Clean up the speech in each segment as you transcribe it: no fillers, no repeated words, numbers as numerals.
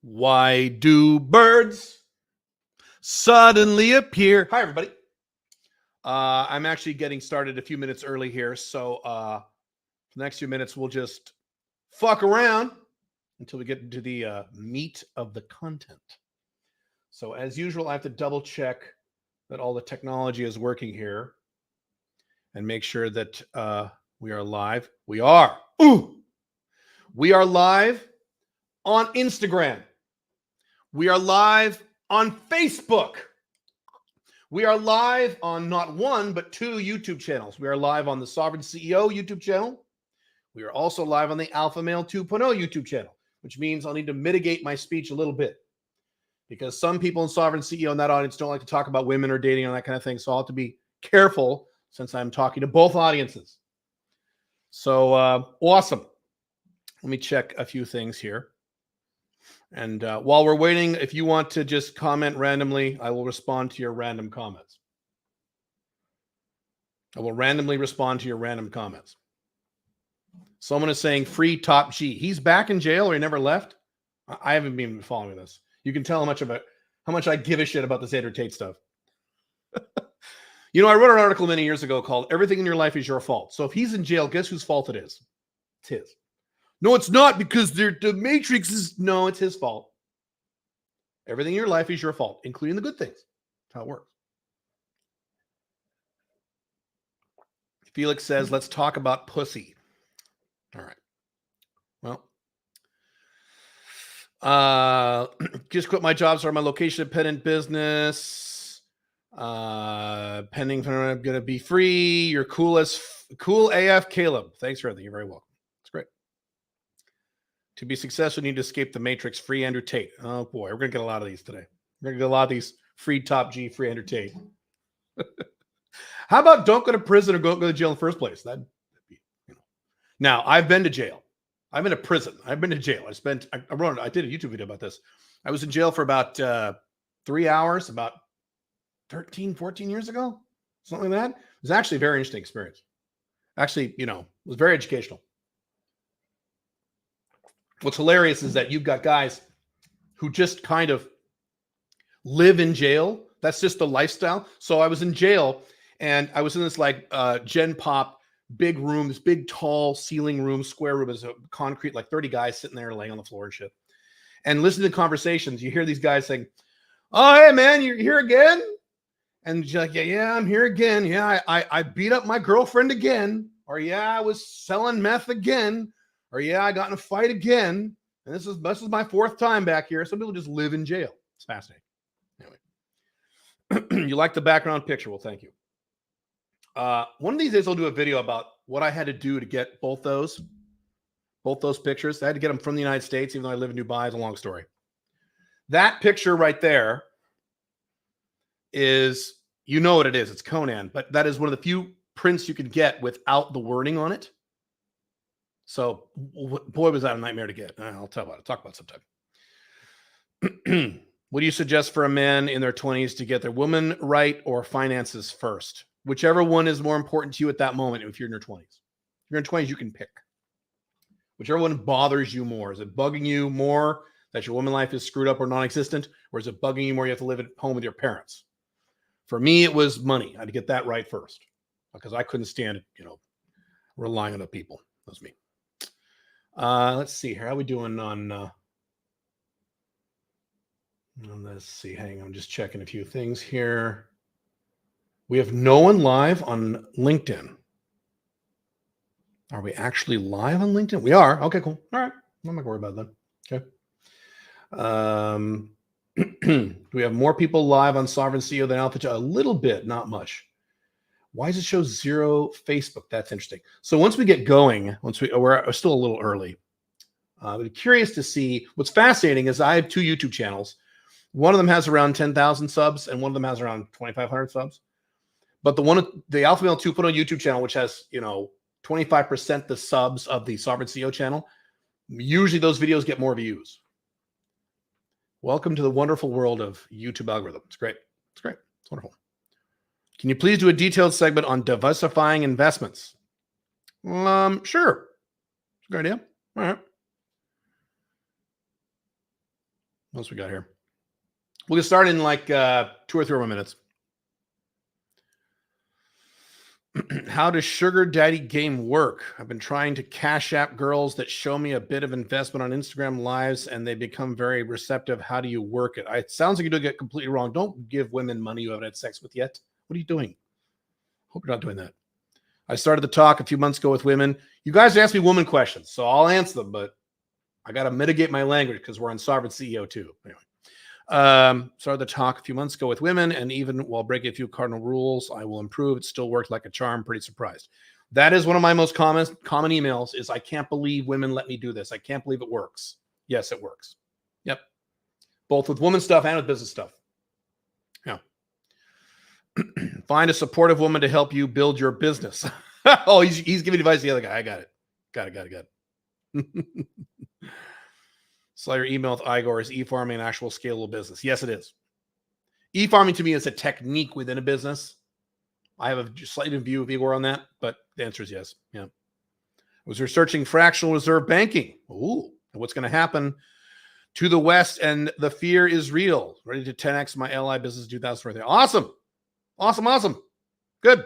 Why do birds suddenly appear? Hi, everybody. I'm actually getting started a few minutes early here. So for the next few minutes, we'll just fuck around until we get into the meat of the content. So as usual, I have to double check that all the technology is working here and make sure that we are live. We are. Ooh! We are live on Instagram. We are live on Facebook. We are live on not one, but two YouTube channels. We are live on the Sovereign CEO YouTube channel. We are also live on the Alpha Male 2.0 YouTube channel, which means I'll need to mitigate my speech a little bit because some people in Sovereign CEO in that audience don't like to talk about women or dating and that kind of thing. So I'll have to be careful since I'm talking to both audiences. So awesome. Let me check a few things here. And while we're waiting, if you want to just comment randomly, I will respond to your random comments. I will randomly respond to your random comments. Someone is saying free Top G. He's back in jail or he never left? I haven't been following this. You can tell how much I give a shit about this Andrew Tate stuff. You know, I wrote an article many years ago called Everything in Your Life is Your Fault. So if he's in jail, guess whose fault it is? It's his. No, it's not because the Matrix is... No, it's his fault. Everything in your life is your fault, including the good things. That's how it works. Felix says, let's talk about pussy. All right. Well, just quit my job, started my location-dependent business. Pending, I'm going to be free. You're cool AF, Caleb. Thanks for everything. You're very welcome. It's great. To be successful, you need to escape the Matrix. Free Andrew Tate. Oh, boy. We're going to get a lot of these today. We're going to get a lot of these free Top G, free Andrew Tate. How about don't go to prison or go to jail in the first place? That'd be, you know. Now, I've been to jail. I've been to prison. I've been to jail. I did a YouTube video about this. I was in jail for about 3 hours, about 13, 14 years ago. Something like that. It was actually a very interesting experience. Actually, you know, it was very educational. What's hilarious is that you've got guys who just kind of live in jail. That's just the lifestyle. So I was in jail and I was in this like Gen Pop big room, this big tall ceiling room, square room, is a concrete, like 30 guys sitting there laying on the floor and shit. And listening to conversations, you hear these guys saying, "Oh, hey man, you're here again?" And you're like, yeah, I'm here again. Yeah, I beat up my girlfriend again. Or yeah, I was selling meth again. Or yeah, I got in a fight again. And this is my fourth time back here. Some people just live in jail. It's fascinating. Anyway, you like the background picture? Well, thank you. One of these days I'll do a video about what I had to do to get both those pictures. I had to get them from the United States, even though I live in Dubai. It's a long story. That picture right there is, you know what it is. It's Conan, but that is one of the few prints you can get without the wording on it. So, boy, was that a nightmare to get. I'll talk about it sometime. What do you suggest for a man in their 20s to get their woman right or finances first? Whichever one is more important to you at that moment. If you're in your 20s, if you're in your 20s, you can pick. Whichever one bothers you more. Is it bugging you more that your woman life is screwed up or non-existent? Or is it bugging you more you have to live at home with your parents? For me, it was money. I had to get that right first because I couldn't stand it, you know, relying on the people. That was me. Let's see here. How are we doing on let's see. Hang on. I'm just checking a few things here. We have no one live on LinkedIn. Are we actually live on LinkedIn? We are. Okay, cool. All right. I'm not worried about that. Okay. Do we have more people live on Sovereign CEO than Alpha? A little bit, not much. Why does it show 0 Facebook? That's interesting. So once we get going, we're still a little early. But curious to see. What's fascinating is I have 2 YouTube channels. One of them has around 10,000 subs, and one of them has around 2,500 subs. But the Alpha Male 2.0 YouTube channel, which has 25% the subs of the Sovereign CEO channel, usually those videos get more views. Welcome to the wonderful world of YouTube algorithm. It's great. It's great. It's wonderful. Can you please do a detailed segment on diversifying investments? Sure. Good idea. All right. What else we got here? We'll get started in like 2 or 3 more minutes. How does sugar daddy game work? I've been trying to cash app girls that show me a bit of investment on Instagram lives and they become very receptive. How do you work it? It sounds like you're doing it completely wrong. Don't give women money you haven't had sex with yet. What are you doing? Hope you're not doing that. I started the talk a few months ago with women. You guys asked me woman questions, so I'll answer them, but I got to mitigate my language because we're on Sovereign CEO too. Anyway. Started the talk a few months ago with women, and even while breaking a few cardinal rules, I will improve. It still worked like a charm. Pretty surprised. That is one of my most common emails is I can't believe women let me do this. I can't believe it works. Yes, it works. Yep. Both with woman stuff and with business stuff. Yeah. Find a supportive woman to help you build your business. Oh, he's giving advice to the other guy. I got it. Got it. Saw your email with Igor. Is e-farming an actual scalable business? Yes, it is. E-farming to me is a technique within a business. I have a slight view of Igor on that, but the answer is yes. Yeah. I was researching fractional reserve banking. Ooh, and what's going to happen to the West, and the fear is real. Ready to 10x my LI business 2023. Awesome. Good.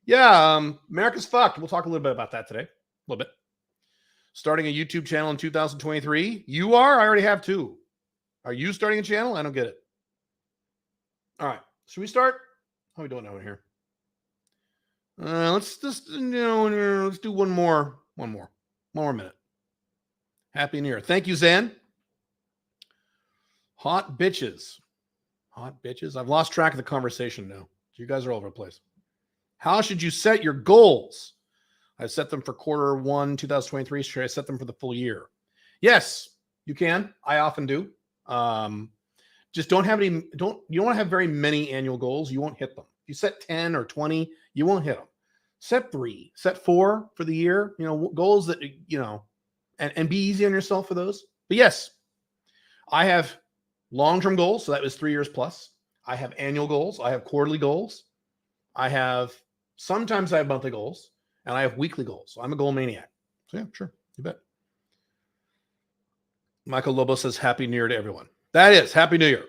Yeah, America's fucked. We'll talk a little bit about that today. A little bit. Starting a YouTube channel in 2023. You are? I already have 2. Are you starting a channel? I don't get it. All right. Should we start? How are we doing over here? Let's just, let's do one more minute. Happy New Year. Thank you, Zan. Hot bitches. I've lost track of the conversation now. You guys are all over the place. How should you set your goals? I set them for Q1 2023. Should I set them for the full year? Yes, you can. I often do. Just don't have any. You don't want to have very many annual goals. You won't hit them. If you set 10 or 20, you won't hit them. Set 3, set 4 for the year. Goals that and be easy on yourself for those. But yes, I have long-term goals. So that was 3 years plus. I have annual goals. I have quarterly goals. Sometimes I have monthly goals. And I have weekly goals. So I'm a goal maniac. So yeah, sure. You bet. Michael Lobo says Happy New Year to everyone. That is Happy New Year.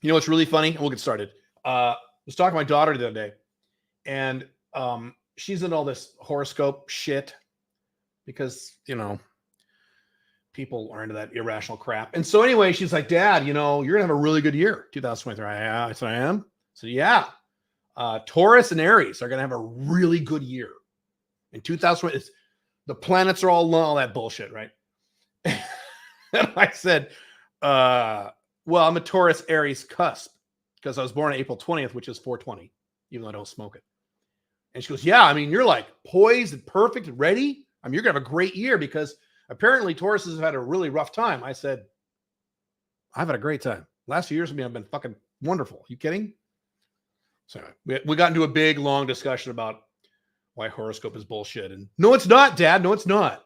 You know what's really funny? And we'll get started. I was talking to my daughter the other day, and she's in all this horoscope shit because, people are into that irrational crap. And so anyway, she's like, Dad, you're going to have a really good year, 2023. I said, I am? So yeah. Taurus and Aries are going to have a really good year in 2020. The planets are all that bullshit, right? And I said, well, I'm a Taurus Aries cusp because I was born on April 20th, which is 420, even though I don't smoke it. And she goes, yeah, you're like poised and perfect and ready. You're going to have a great year because apparently Tauruses have had a really rough time. I said, I've had a great time. Last few years of me have been fucking wonderful. Are you kidding? So we got into a big, long discussion about why horoscope is bullshit. And no, it's not, Dad. No, it's not.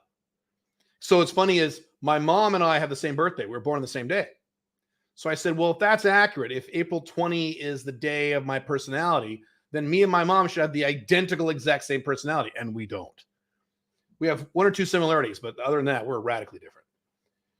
So it's funny is my mom and I have the same birthday. We were born on the same day. So I said, well, if that's accurate, if April 20 is the day of my personality, then me and my mom should have the identical exact same personality. And we don't. We have 1 or 2 similarities, but other than that, we're radically different.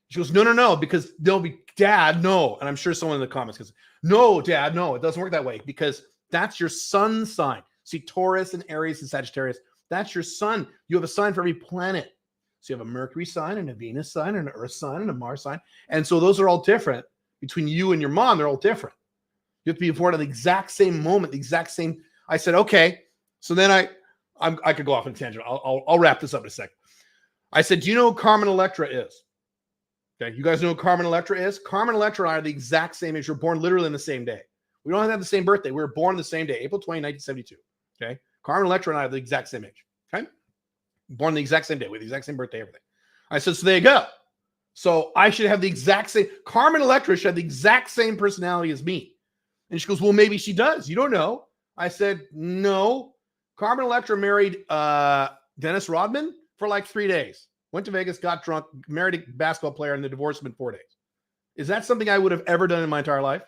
She goes, no, because they'll be, Dad, no. And I'm sure someone in the comments goes, no, Dad, no, it doesn't work that way because that's your sun sign. See, Taurus and Aries and Sagittarius, that's your sun. You have a sign for every planet. So you have a Mercury sign and a Venus sign and an Earth sign and a Mars sign. And so those are all different. Between you and your mom, they're all different. You have to be born at the exact same moment, the exact same. I said, okay. So then I could go off on a tangent. I'll wrap this up in a second. I said, do you know who Carmen Electra is? Okay, you guys know who Carmen Electra is? Carmen Electra and I are the exact same age. We're born literally on the same day. We don't have the same birthday. We were born the same day, April 20, 1972. Okay. Carmen Electra and I are the exact same age. Okay. Born the exact same day with the exact same birthday, everything. I said, so there you go. So I should have the exact same. Carmen Electra should have the exact same personality as me. And she goes, well, maybe she does. You don't know. I said, no. Carmen Electra married Dennis Rodman for like 3 days. Went to Vegas, got drunk, married a basketball player, and the divorce in 4 days. Is that something I would have ever done in my entire life?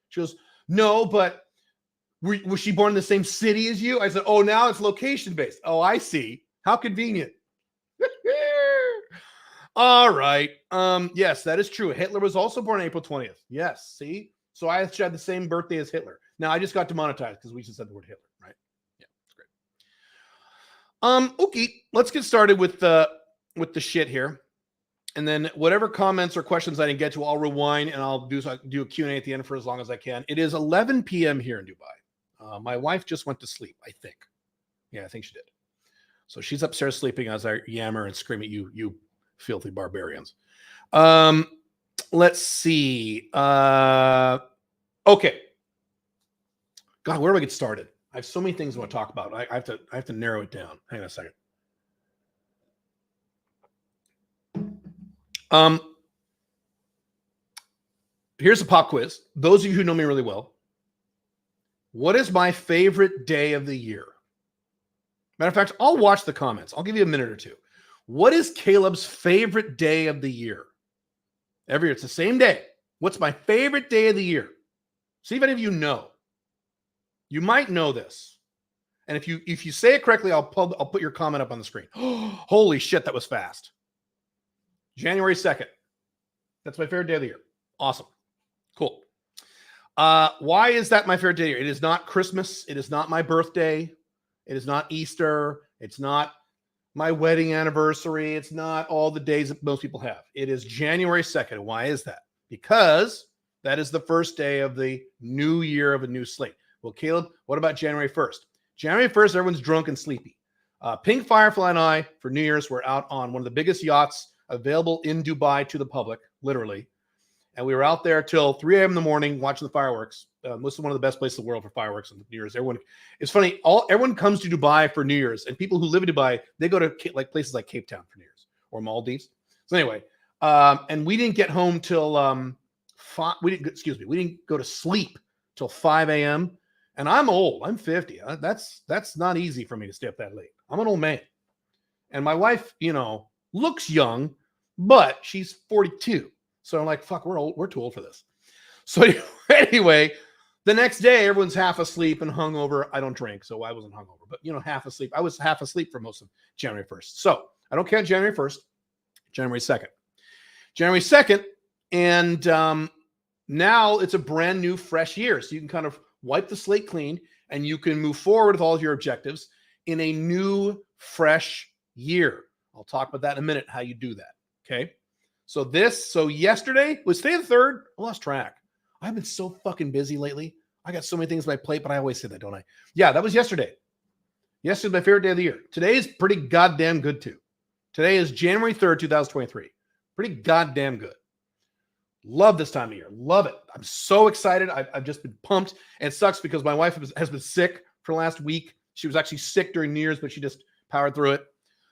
She goes, no, but was she born in the same city as you? I said, oh, now it's location-based. Oh, I see. How convenient. All right. Yes, that is true. Hitler was also born April 20th. Yes. See? So I actually had the same birthday as Hitler. Now I just got demonetized because we just said the word Hitler, right? Yeah, it's great. Okay, let's get started with the shit here. And then whatever comments or questions I didn't get to, I'll rewind and I'll do a Q&A at the end for as long as I can. It is 11 p.m. here in Dubai. My wife just went to sleep, I think. Yeah, I think she did. So she's upstairs sleeping as I yammer and scream at you filthy barbarians. Let's see. Okay. God, where do I get started? I have so many things I want to talk about. I have to narrow it down. Hang on a second. Here's a pop quiz. Those of you who know me really well, what is my favorite day of the year? Matter of fact, I'll watch the comments. I'll give you a minute or two. What is Caleb's favorite day of the year? Every year, it's the same day. What's my favorite day of the year? See if any of you know. You might know this. And if you say it correctly, I'll put your comment up on the screen. Holy shit, that was fast. January 2nd. That's my favorite day of the year. Awesome. Cool. Why is that my favorite day of the year? It is not Christmas. It is not my birthday. It is not Easter. It's not my wedding anniversary. It's not all the days that most people have. It is January 2nd. Why is that? Because that is the first day of the new year of a new slate. Well, Caleb, what about January 1st? January 1st, everyone's drunk and sleepy. Pink Firefly and I, for New Year's, were out on one of the biggest yachts available in Dubai to the public, literally. And we were out there till 3 a.m. in the morning watching the fireworks. This is one of the best places in the world for fireworks on New Year's. It's funny. Everyone comes to Dubai for New Year's, and people who live in Dubai, they go to places like Cape Town for New Year's or Maldives. So anyway, and we didn't get home till we didn't go to sleep till 5 a.m. And I'm old. I'm 50. That's not easy for me to stay up that late. I'm an old man, and my wife, looks young, but she's 42. So I'm like, fuck, we're too old for this. So anyway, the next day, everyone's half asleep and hungover. I don't drink, so I wasn't hungover, but half asleep. I was half asleep for most of January 1st. So I don't count January 1st, January 2nd. January 2nd, and now it's a brand new, fresh year. So you can kind of wipe the slate clean and you can move forward with all of your objectives in a new, fresh year. I'll talk about that in a minute, how you do that. Okay. So yesterday was today the 3rd. I lost track. I've been so fucking busy lately. I got so many things on my plate, but I always say that, don't I? Yeah, that was yesterday. Yesterday's my favorite day of the year. Today is pretty goddamn good too. Today is January 3rd, 2023. Pretty goddamn good. Love this time of year. Love it. I'm so excited. I've just been pumped. And it sucks because my wife has been sick for the last week. She was actually sick during New Year's, but she just powered through it.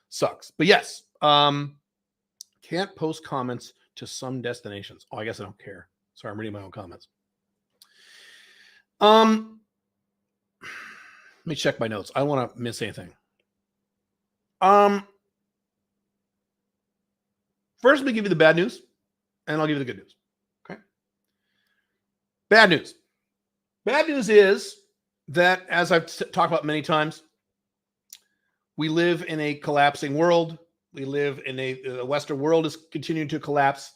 Sucks. But yes, can't post comments to some destinations. Oh, I guess I don't care. Sorry, I'm reading my own comments. Let me check my notes. I don't want to miss anything. First, let me give you the bad news, and I'll give you the good news. Okay. Bad news. Bad news is that, as I've talked about many times, we live in a collapsing world. We live in the Western world is continuing to collapse.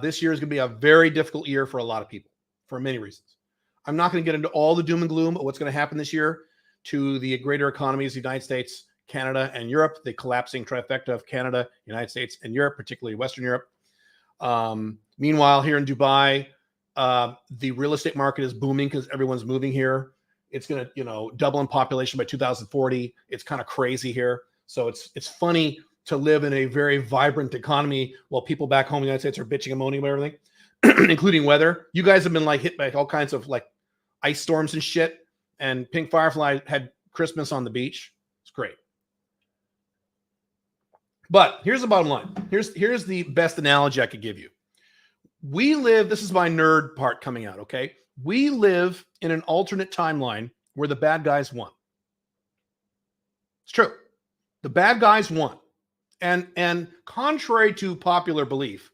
This year is going to be a very difficult year for a lot of people for many reasons. I'm not going to get into all the doom and gloom of what's going to happen this year to the greater economies, the United States, Canada, and Europe, the collapsing trifecta of Canada, United States, and Europe, particularly Western Europe. Meanwhile, here in Dubai, the real estate market is booming because everyone's moving here. It's going to, double in population by 2040. It's kind of crazy here. So it's funny to live in a very vibrant economy while people back home in the United States are bitching and moaning about everything, including weather. You guys have been hit by all kinds of ice storms and shit. And Pink Firefly had Christmas on the beach. It's great. But here's the bottom line. Here's the best analogy I could give you. This is my nerd part coming out, okay? We live in an alternate timeline where the bad guys won. It's true. The bad guys won. And contrary to popular belief,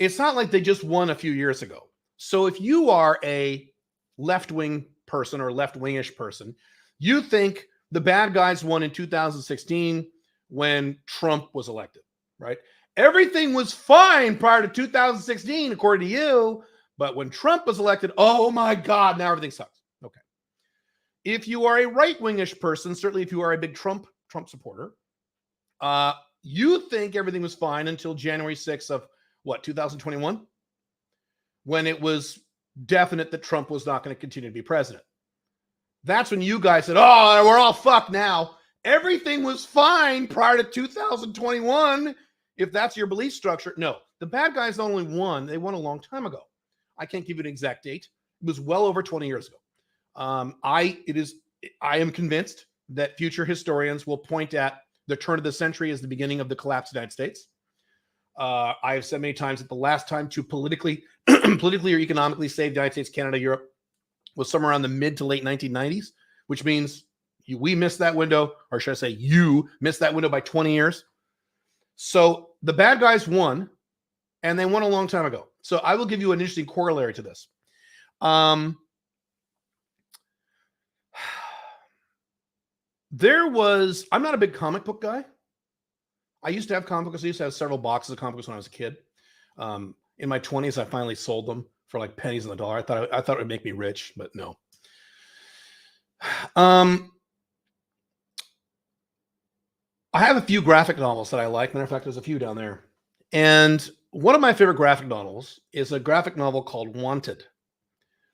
it's not like they just won a few years ago. So if you are a left-wing person or left-wingish person, you think the bad guys won in 2016 when Trump was elected, right? Everything was fine prior to 2016, according to you. But when Trump was elected, oh my God, now everything sucks. Okay. If you are a right-wingish person, certainly if you are a big Trump supporter, you think everything was fine until January 6th of what, 2021? When it was definite that Trump was not going to continue to be president. That's when you guys said, oh, we're all fucked now. Everything was fine prior to 2021. If that's your belief structure. No, the bad guys not only won, they won a long time ago. I can't give you an exact date. It was well over 20 years ago. I am convinced that future historians will point at the turn of the century as the beginning of the collapse of the United States. I have said many times that the last time to politically or economically save the United States, Canada, Europe was somewhere around the mid to late 1990s, which means we missed that window, or should I say you missed that window by 20 years. So the bad guys won, and they won a long time ago. So I will give you an interesting corollary to this. I'm not a big comic book guy. I used to have comic books. I used to have several boxes of comic books when I was a kid. In my 20s, I finally sold them for like pennies on the dollar. I thought it would make me rich, but no. I have a few graphic novels that I like. Matter of fact, there's a few down there. And one of my favorite graphic novels is a graphic novel called Wanted.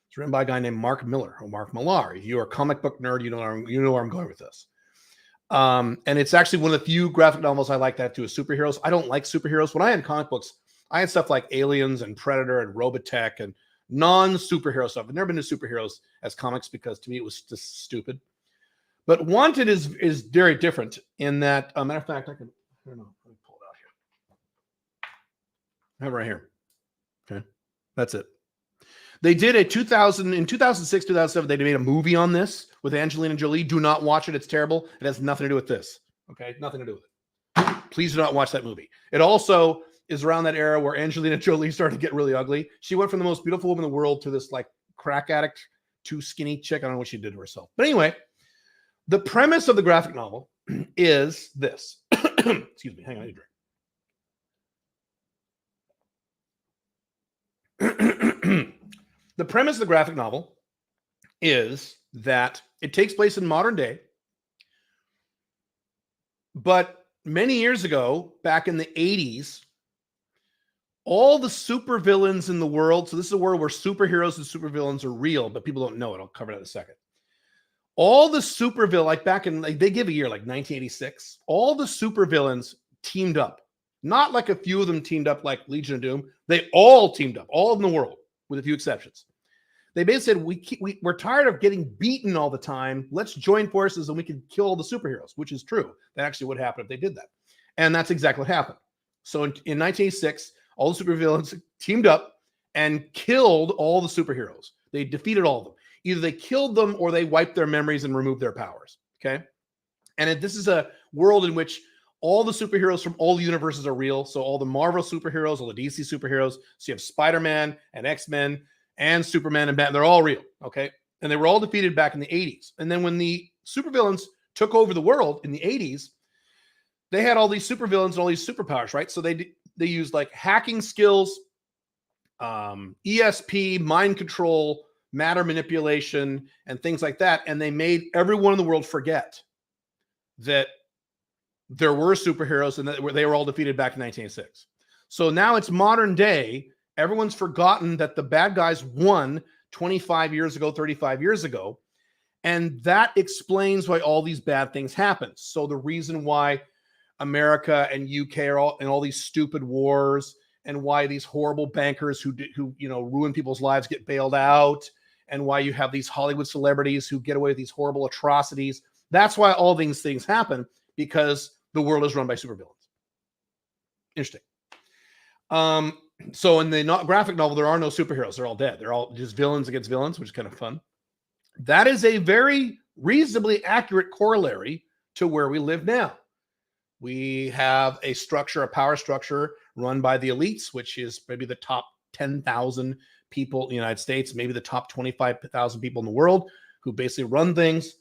It's written by a guy named Mark Miller or Mark Millar. If you're a comic book nerd, you know where I'm going with this. And it's actually one of the few graphic novels I like that do with superheroes. I don't like superheroes. When I had comic books, I had stuff like Aliens and Predator and Robotech and non-superhero stuff. I've never been to superheroes as comics because to me it was just stupid. But Wanted is very different in that, matter of fact, I don't know, let me pull it out here. I have it right here. Okay, that's it. They did in 2006, 2007, they made a movie on this with Angelina Jolie. Do not watch it. It's terrible. It has nothing to do with this. Okay, nothing to do with it. Please do not watch that movie. It also is around that era where Angelina Jolie started to get really ugly. She went from the most beautiful woman in the world to this like crack addict, too skinny chick. I don't know what she did to herself. But anyway, the premise of the graphic novel is this. Excuse me. Hang on. I need a drink. The premise of the graphic novel is that it takes place in modern day, but many years ago, back in the 80s, all the supervillains in the world, so this is a world where superheroes and supervillains are real, but people don't know it. I'll cover that in a second. All the supervillains, like back in, like they give a year, like 1986, all the supervillains teamed up. Not like a few of them teamed up like Legion of Doom. They all teamed up, all in the world, with a few exceptions. They basically said, we're tired of getting beaten all the time. Let's join forces and we can kill all the superheroes, which is true. That actually would happen if they did that. And that's exactly what happened. So in 1986, all the supervillains teamed up and killed all the superheroes. They defeated all of them. Either they killed them or they wiped their memories and removed their powers. Okay. And this is a world in which all the superheroes from all the universes are real. So all the Marvel superheroes, all the DC superheroes. So you have Spider-Man and X-Men and Superman and Batman. They're all real. Okay. And they were all defeated back in the 80s. And then when the supervillains took over the world in the 80s, they had all these supervillains and all these superpowers, right? So they used like hacking skills, ESP, mind control, matter manipulation, and things like that. And they made everyone in the world forget that there were superheroes and that they were all defeated back in 1986. So now it's modern day. Everyone's forgotten that the bad guys won 25 years ago, 35 years ago. And that explains why all these bad things happen. So the reason why America and UK are all in all these stupid wars, and why these horrible bankers who ruin people's lives get bailed out, and why you have these Hollywood celebrities who get away with these horrible atrocities. That's why all these things happen, because the world is run by supervillains. Interesting. So in the graphic novel, there are no superheroes. They're all dead. They're all just villains against villains, which is kind of fun. That is a very reasonably accurate corollary to where we live now. We have a structure, a power structure run by the elites, which is maybe the top 10,000 people in the United States, maybe the top 25,000 people in the world who basically run things.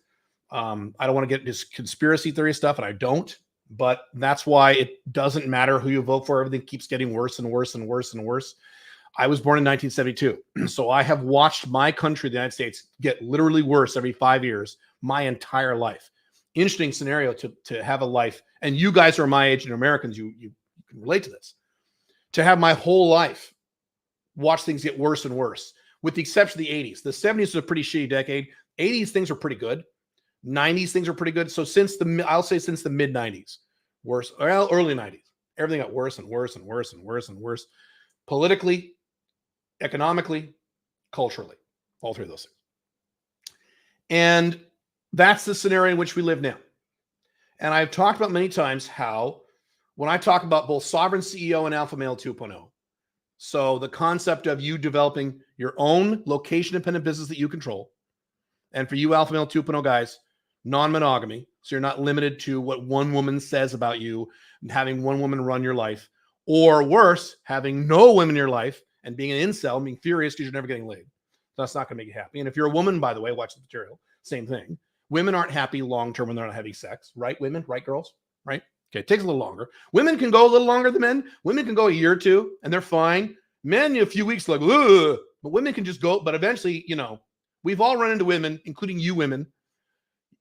I don't want to get into conspiracy theory stuff, and I don't. But that's why it doesn't matter who you vote for. Everything keeps getting worse and worse and worse and worse. I was born in 1972. So I have watched my country, the United States, get literally worse every 5 years, my entire life. Interesting scenario to have a life. And you guys are my age and Americans, you can relate to this. To have my whole life watch things get worse and worse, with the exception of the 80s. The 70s was a pretty shitty decade. 80s things are pretty good. 90s things are pretty good. So I'll say since the mid 90s, worse, well, early 90s, everything got worse and worse and worse and worse and worse. Politically, economically, culturally, all three of those things. And that's the scenario in which we live now. And I've talked about many times how when I talk about both Sovereign CEO and Alpha Male 2.0, so the concept of you developing your own location-independent business that you control, and for you Alpha Male 2.0 guys, non-monogamy, so you're not limited to what one woman says about you and having one woman run your life, or worse, having no women in your life and being an incel, being furious because you're never getting laid. That's not going to make you happy. And if you're a woman, by the way, watch the material, same thing. Women aren't happy long-term when they're not having sex, right? Women, right, girls, right? Okay, it takes a little longer. Women can go a little longer than men. Women can go a year or two, and they're fine. Men, a few weeks, like, ugh. But women can just go. But eventually, we've all run into women, including you women.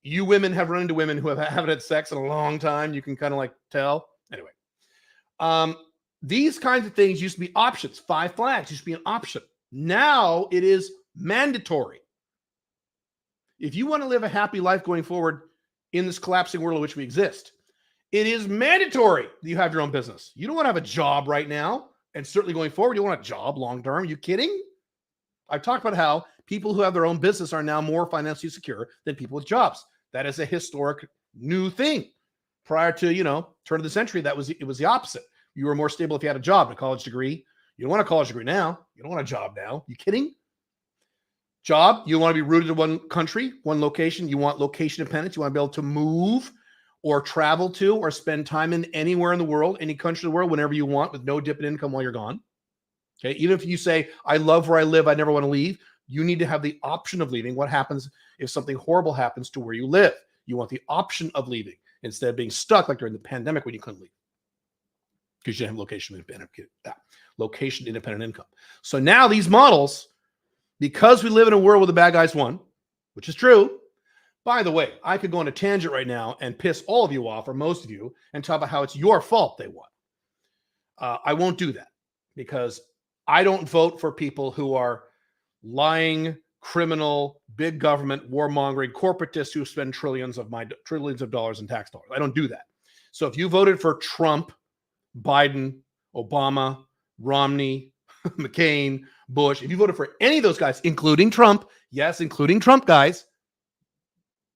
You women have run into women who haven't had sex in a long time. You can kind of like tell. Anyway, these kinds of things used to be options. 5 flags used to be an option. Now it is mandatory. If you want to live a happy life going forward in this collapsing world in which we exist, it is mandatory that you have your own business. You don't want to have a job right now, and certainly going forward, you want a job long term. Are you kidding? I've talked about how people who have their own business are now more financially secure than people with jobs. That is a historic new thing. Prior to, turn of the century, it was the opposite. You were more stable if you had a job and a college degree. You don't want a college degree now. You don't want a job now. You kidding? Job, you want to be rooted in one country, one location. You want location independence. You want to be able to move or travel to or spend time in anywhere in the world, any country in the world, whenever you want, with no dip in income while you're gone. Okay. Even if you say, I love where I live, I never want to leave, you need to have the option of leaving. What happens if something horrible happens to where you live? You want the option of leaving instead of being stuck like during the pandemic when you couldn't leave because you didn't have location independent income. So now these models, because we live in a world where the bad guys won, which is true. By the way, I could go on a tangent right now and piss all of you off, or most of you, and talk about how it's your fault they won. I won't do that because I don't vote for people who are lying, criminal, big government, warmongering, corporatists who spend trillions of dollars in tax dollars. I don't do that. So if you voted for Trump, Biden, Obama, Romney, McCain, Bush, if you voted for any of those guys, including Trump, yes, including Trump guys,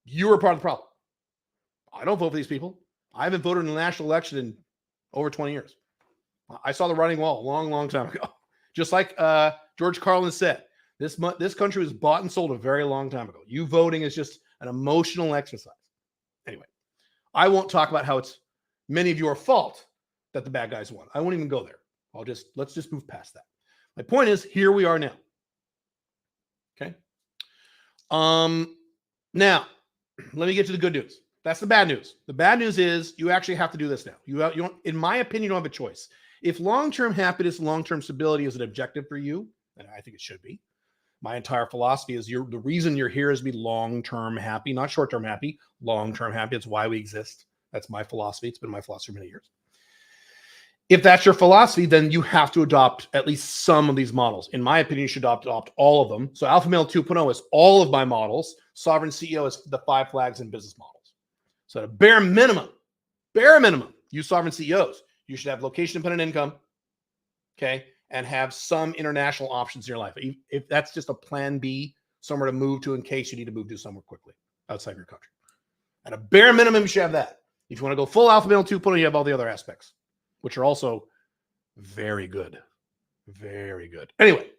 you were part of the problem. I don't vote for these people. I haven't voted in a national election in over 20 years. I saw the writing wall a long, long time ago. Just like George Carlin said, this country was bought and sold a very long time ago. You voting is just an emotional exercise. Anyway, I won't talk about how it's many of your fault that the bad guys won. I won't even go there. Let's just move past that. My point is, here we are now. Okay. Now, let me get to the good news. That's the bad news. The bad news is you actually have to do this now. You don't, in my opinion, you don't have a choice. If long-term happiness, long-term stability is an objective for you, and I think it should be. My entire philosophy is the reason you're here is to be long-term happy, not short-term happy, long-term happy. It's why we exist. That's my philosophy. It's been my philosophy for many years. If that's your philosophy, then you have to adopt at least some of these models. In my opinion, you should adopt all of them. So Alpha Male 2.0 is all of my models. Sovereign CEO is the 5 flags and business models. So at a bare minimum, you sovereign CEOs, you should have location-dependent income, okay, and have some international options in your life. If that's just a plan B, somewhere to move to in case you need to move to somewhere quickly outside your country. At a bare minimum, you should have that. If you want to go full Alpha Male 2.0, you have all the other aspects, which are also very good. Very good. Anyway,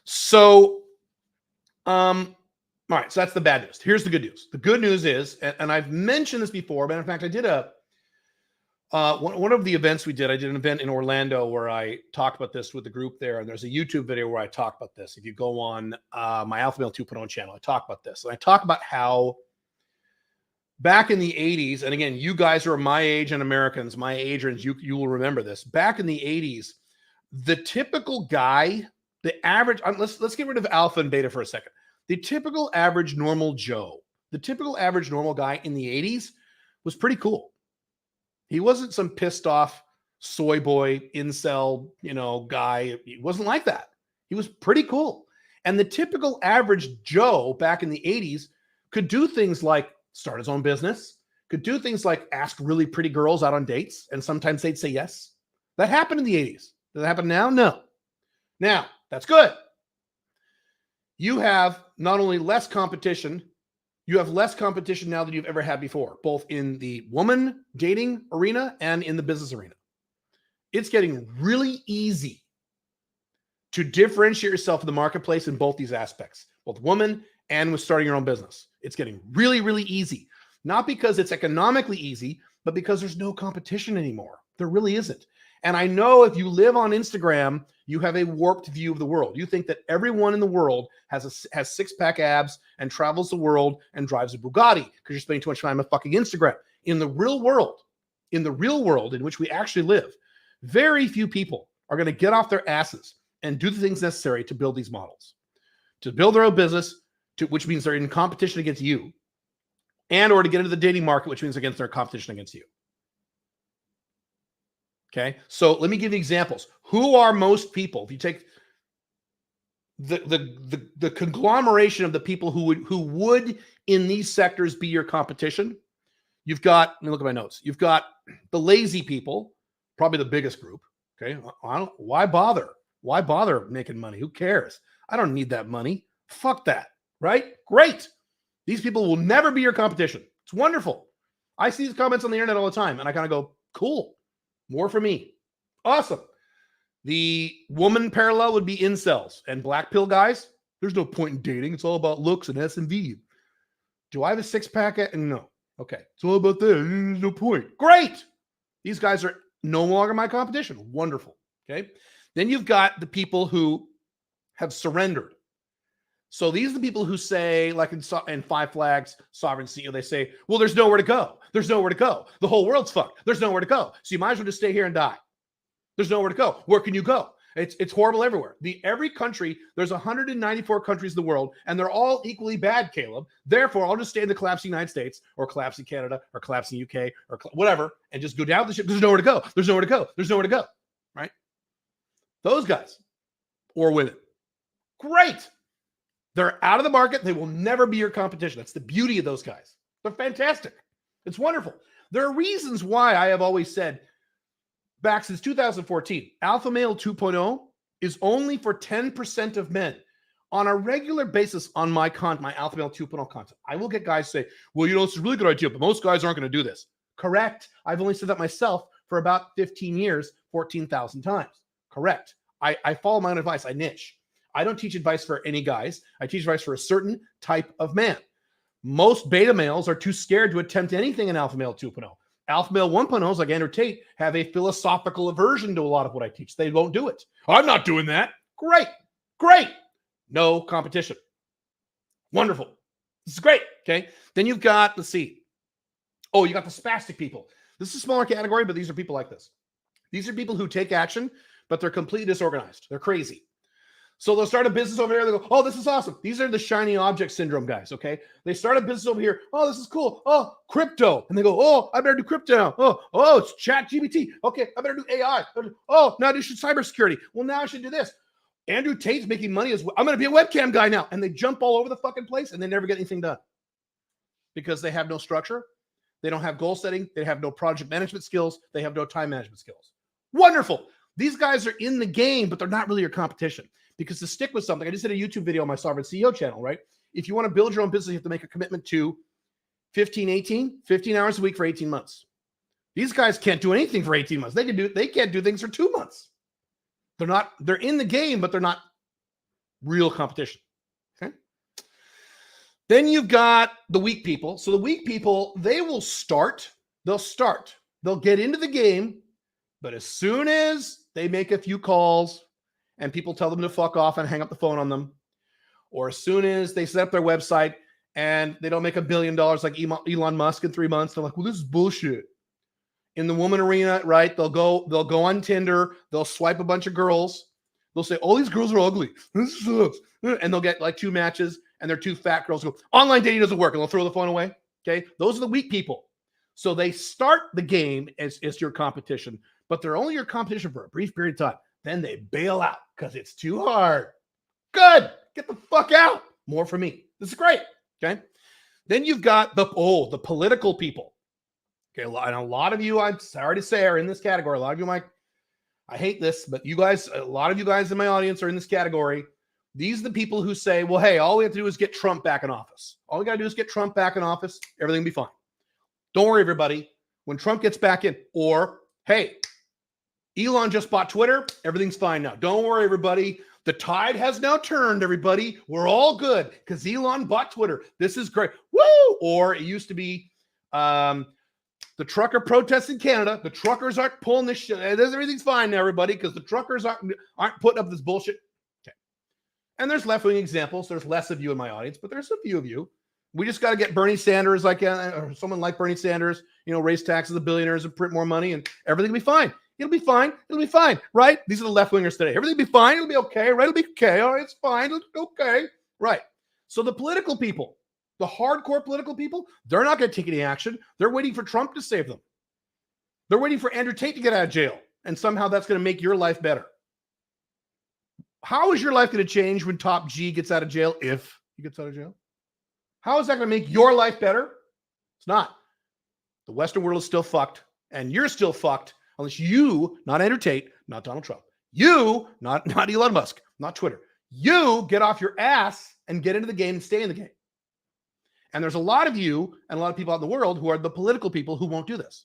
so, all right, so that's the bad news. Here's the good news. The good news is, and I've mentioned this before, but in fact, I did one of the events we did. I did an event in Orlando where I talked about this with the group there, and there's a YouTube video where I talk about this. If you go on my Alpha Male 2.0 channel, I talk about this, and I talk about how back in the 80s, and again, you guys are my age and Americans, my age, and you will remember this. Back in the 80s, the typical guy, the average, let's get rid of alpha and beta for a second. The typical average normal Joe, the typical average normal guy in the 80s was pretty cool. He wasn't some pissed off soy boy, incel, guy. He wasn't like that. He was pretty cool. And the typical average Joe back in the 80s could do things like start his own business, could do things like ask really pretty girls out on dates, and sometimes they'd say yes. That happened in the 80s. Does it happen now? No. Now, that's good. You have not only less competition, you have less competition now than you've ever had before, both in the woman dating arena and in the business arena. It's getting really easy to differentiate yourself in the marketplace in both these aspects, both woman and with starting your own business. It's getting really, really easy. Not because it's economically easy, but because there's no competition anymore. There really isn't. And I know if you live on Instagram, you have a warped view of the world. You think that everyone in the world has six-pack abs and travels the world and drives a Bugatti because you're spending too much time on fucking Instagram. In the real world in which we actually live, very few people are going to get off their asses and do the things necessary to build these models, to build their own business, which means they're in competition against you, and or to get into the dating market, which means against their competition against you. Okay, so let me give you examples. Who are most people? If you take the conglomeration of the people who would in these sectors be your competition, you've got, let me look at my notes. You've got the lazy people, probably the biggest group. Okay, why bother? Why bother making money? Who cares? I don't need that money. Fuck that, right? Great. These people will never be your competition. It's wonderful. I see these comments on the internet all the time, and I kind of go, cool. More for me. Awesome. The woman parallel would be incels and black pill guys. There's no point in dating. It's all about looks and S&V. Do I have a six-pack? No. Okay. It's all about that. There's no point. Great. These guys are no longer my competition. Wonderful. Okay. Then you've got the people who have surrendered. So these are the people who say, like in Five Flags, Sovereign CEO, they say, well, there's nowhere to go. There's nowhere to go. The whole world's fucked. There's nowhere to go. So you might as well just stay here and die. There's nowhere to go. Where can you go? It's horrible everywhere. Every country, there's 194 countries in the world, and they're all equally bad, Caleb. Therefore, I'll just stay in the collapsing United States or collapsing Canada or collapsing UK or whatever and just go down the ship. There's nowhere to go. There's nowhere to go. There's nowhere to go. Right? Those guys or women. Great. They're out of the market. They will never be your competition. That's the beauty of those guys. They're fantastic. It's wonderful. There are reasons why I have always said back since 2014, Alpha Male 2.0 is only for 10% of men. On a regular basis on my Alpha Male 2.0 content, I will get guys say, well, it's a really good idea, but most guys aren't going to do this. Correct. I've only said that myself for about 15 years, 14,000 times. Correct. I follow my own advice. I niche. I don't teach advice for any guys. I teach advice for a certain type of man. Most beta males are too scared to attempt anything in Alpha Male 2.0. Alpha Male 1.0s like Andrew Tate have a philosophical aversion to a lot of what I teach. They won't do it. I'm not doing that. Great. Great. No competition. Wonderful. This is great. Okay. Then you've got, let's see. Oh, you got the spastic people. This is a smaller category, but these are people like this. These are people who take action, but they're completely disorganized. They're crazy. So they'll start a business over here. They go, oh, this is awesome. These are the shiny object syndrome guys, okay? They start a business over here. Oh, this is cool. Oh, crypto. And they go, oh, I better do crypto now. Oh, it's ChatGPT. Okay, I better do AI. Oh, now I should cybersecurity. Well, now I should do this. Andrew Tate's making money as well. I'm going to be a webcam guy now. And they jump all over the fucking place and they never get anything done because they have no structure. They don't have goal setting. They have no project management skills. They have no time management skills. Wonderful. These guys are in the game, but they're not really your competition. Because to stick with something, I just did a YouTube video on my Sovereign CEO channel, right? If you want to build your own business, you have to make a commitment to 15 hours a week for 18 months. These guys can't do anything for 18 months. They can't do things for 2 months. They're in the game, but they're not real competition. Okay. Then you've got the weak people. So the weak people, they'll get into the game, but as soon as they make a few calls, and people tell them to fuck off and hang up the phone on them, or as soon as they set up their website and they don't make $1 billion like Elon Musk in 3 months. They're like, well, this is bullshit. In the woman arena, right? They'll go on Tinder. They'll swipe a bunch of girls. They'll say, all these girls are ugly. This sucks. And they'll get like 2 matches, and they're 2 fat girls who go, online dating doesn't work, and they'll throw the phone away. Okay. Those are the weak people. So they start the game as your competition, but they're only your competition for a brief period of time. Then they bail out because it's too hard. Good. Get the fuck out. More for me. This is great. Okay. Then you've got the political people. Okay. And a lot of you, I'm sorry to say, are in this category. A lot of you might, I hate this, but you guys, a lot of you guys in my audience are in this category. These are the people who say, well, hey, all we have to do is get Trump back in office. All we got to do is get Trump back in office. Everything will be fine. Don't worry, everybody. When Trump gets back in, or, hey, Elon just bought Twitter. Everything's fine now. Don't worry, everybody. The tide has now turned, everybody. We're all good because Elon bought Twitter. This is great. Woo! Or it used to be the trucker protests in Canada. The truckers aren't pulling this shit. Everything's fine now, everybody, because the truckers aren't putting up this bullshit. Okay. And there's left-wing examples. There's less of you in my audience, but there's a few of you. We just got to get Bernie Sanders, or someone like Bernie Sanders, raise taxes of billionaires and print more money, and everything will be fine. It'll be fine. It'll be fine, right? These are the left-wingers today. Everything will be fine. It'll be okay, right? It'll be okay. All right, it's fine. It'll be okay, right? So the political people, the hardcore political people, they're not going to take any action. They're waiting for Trump to save them. They're waiting for Andrew Tate to get out of jail, and somehow that's going to make your life better. How is your life going to change when Top G gets out of jail, if he gets out of jail? How is that going to make your life better? It's not. The Western world is still fucked, and you're still fucked unless you, not Andrew Tate, not Donald Trump, you, not Elon Musk, not Twitter, you get off your ass and get into the game and stay in the game. And there's a lot of you and a lot of people out in the world who are the political people who won't do this.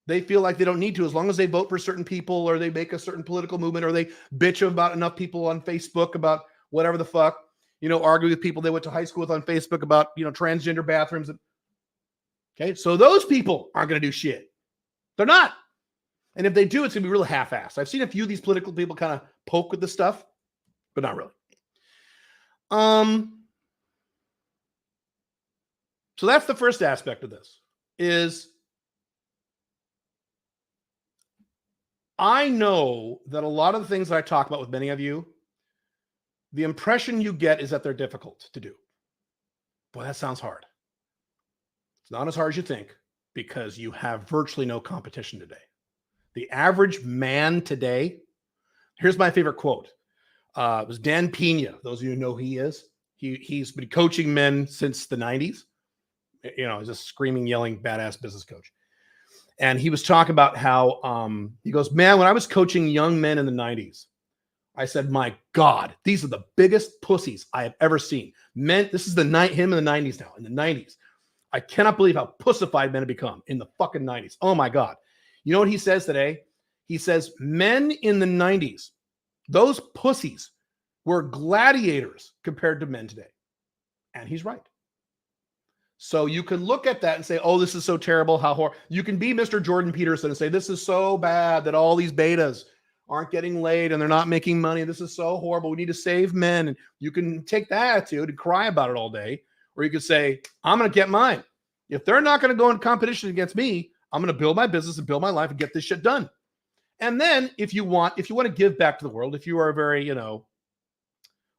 They feel like they don't need to, as long as they vote for certain people, or they make a certain political movement, or they bitch about enough people on Facebook about whatever the fuck. Argue with people they went to high school with on Facebook about, transgender bathrooms. Okay. So those people aren't going to do shit. They're not. And if they do, it's going to be really half-assed. I've seen a few of these political people kind of poke with this stuff, but not really. So that's the first aspect of this is I know that a lot of the things that I talk about with many of you, the impression you get is that they're difficult to do. Boy, that sounds hard. It's not as hard as you think because you have virtually no competition today. The average man today, here's my favorite quote. It was Dan Pena. Those of you who know who he is. He's been coaching men since the 90s. He's a screaming, yelling, badass business coach. And he was talking about how he goes, man, when I was coaching young men in the 90s, I said, my God, these are the biggest pussies I have ever seen. Men, this is him in the 90s now, in the 90s. I cannot believe how pussified men have become in the fucking 90s. Oh my God. You know what he says today? He says, men in the 90s, those pussies were gladiators compared to men today. And he's right. So you can look at that and say, oh, this is so terrible. How horrible. You can be Mr. Jordan Peterson and say, this is so bad that all these betas aren't getting laid and they're not making money. This is so horrible. We need to save men. And you can take that attitude and cry about it all day. Or you could say, I'm going to get mine. If they're not going to go in competition against me, I'm going to build my business and build my life and get this shit done. And then if you want to give back to the world, if you are very,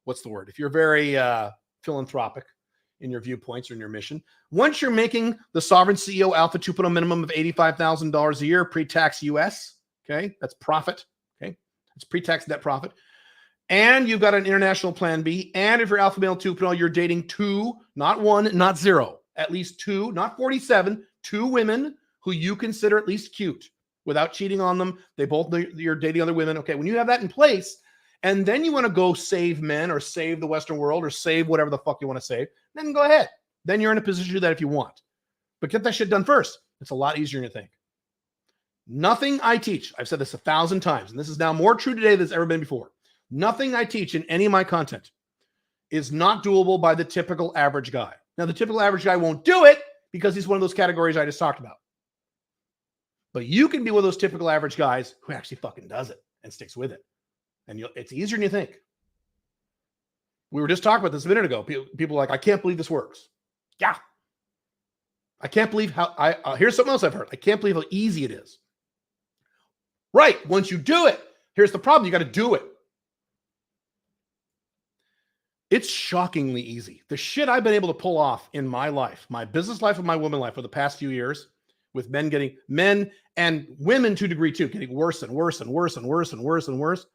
what's the word? If you're very philanthropic in your viewpoints or in your mission, once you're making the Sovereign CEO Alpha 2.0 minimum of $85,000 a year, pre-tax US, okay, that's profit, okay, it's pre-tax net profit, and you've got an international plan B, and if you're Alpha Male 2.0, you're dating 2, not 1, not 0, at least 2, not 47, 2 women who you consider at least cute without cheating on them. You're dating other women. Okay, when you have that in place, and then you want to go save men or save the Western world or save whatever the fuck you want to save, then go ahead. Then you're in a position to do that if you want. But get that shit done first. It's a lot easier than you think. Nothing I teach, I've said this 1,000 times, and this is now more true today than it's ever been before. Nothing I teach in any of my content is not doable by the typical average guy. Now, the typical average guy won't do it because he's one of those categories I just talked about. But you can be one of those typical average guys who actually fucking does it and sticks with it. And it's easier than you think. We were just talking about this a minute ago. People are like, I can't believe this works. Yeah. I can't believe how here's something else I've heard. I can't believe how easy it is. Right. Once you do it, here's the problem. You got to do it. It's shockingly easy. The shit I've been able to pull off in my life, my business life and my woman life for the past few years, with men and women to a degree too, getting worse and worse and worse and worse and worse and worse.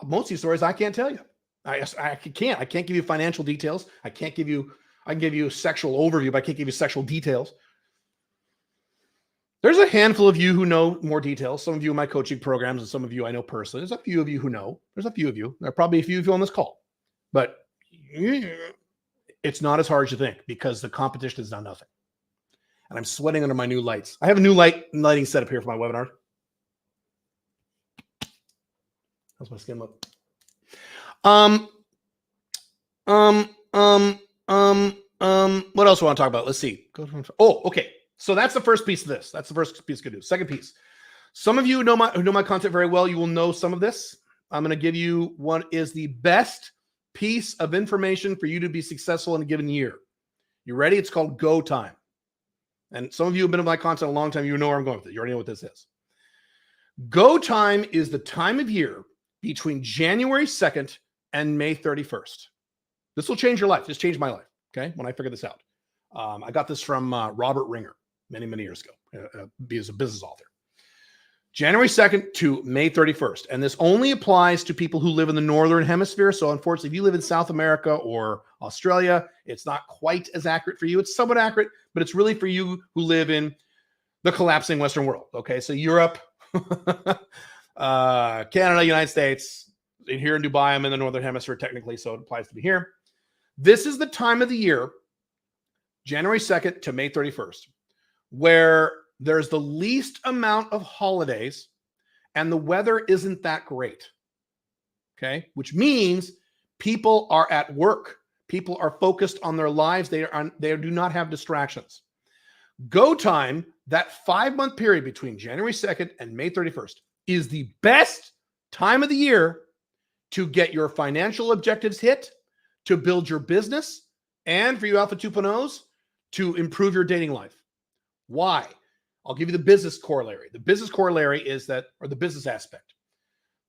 Most of these stories I can't tell you. I can't. I can't give you financial details. I can give you a sexual overview, but I can't give you sexual details. There's a handful of you who know more details. Some of you in my coaching programs and some of you I know personally. There's a few of you who know. There's a few of you. There are probably a few of you on this call. But it's not as hard as you think because the competition has done nothing. And I'm sweating under my new lights. I have a new lighting setup here for my webinar. How's my skin look? What else do I want to talk about? Let's see. Okay. So that's the first piece of this. That's the first piece of good news. Second piece. Some of you who know my content very well, you will know some of this. I'm going to give you what is the best piece of information for you to be successful in a given year. You ready? It's called Go Time. And some of you have been in my content a long time. You know where I'm going with it. You already know what this is. Go Time is the time of year between January 2nd and May 31st. This will change your life. This changed my life, okay, when I figured this out. I got this from Robert Ringer many, many years ago. He is a business author. January 2nd to May 31st. And this only applies to people who live in the Northern Hemisphere. So unfortunately, if you live in South America or Australia, it's not quite as accurate for you. It's somewhat accurate, but it's really for you who live in the collapsing Western world. Okay, so Europe, Canada, United States, here in Dubai, I'm in the Northern Hemisphere technically, so it applies to me here. This is the time of the year, January 2nd to May 31st, where there's the least amount of holidays and the weather isn't that great. Okay, which means people are at work. People are focused on their lives. They do not have distractions. Go Time, that 5-month period between January 2nd and May 31st, is the best time of the year to get your financial objectives hit, to build your business, and for you Alpha 2.0s, to improve your dating life. Why? I'll give you the business corollary. The business corollary is that, or the business aspect.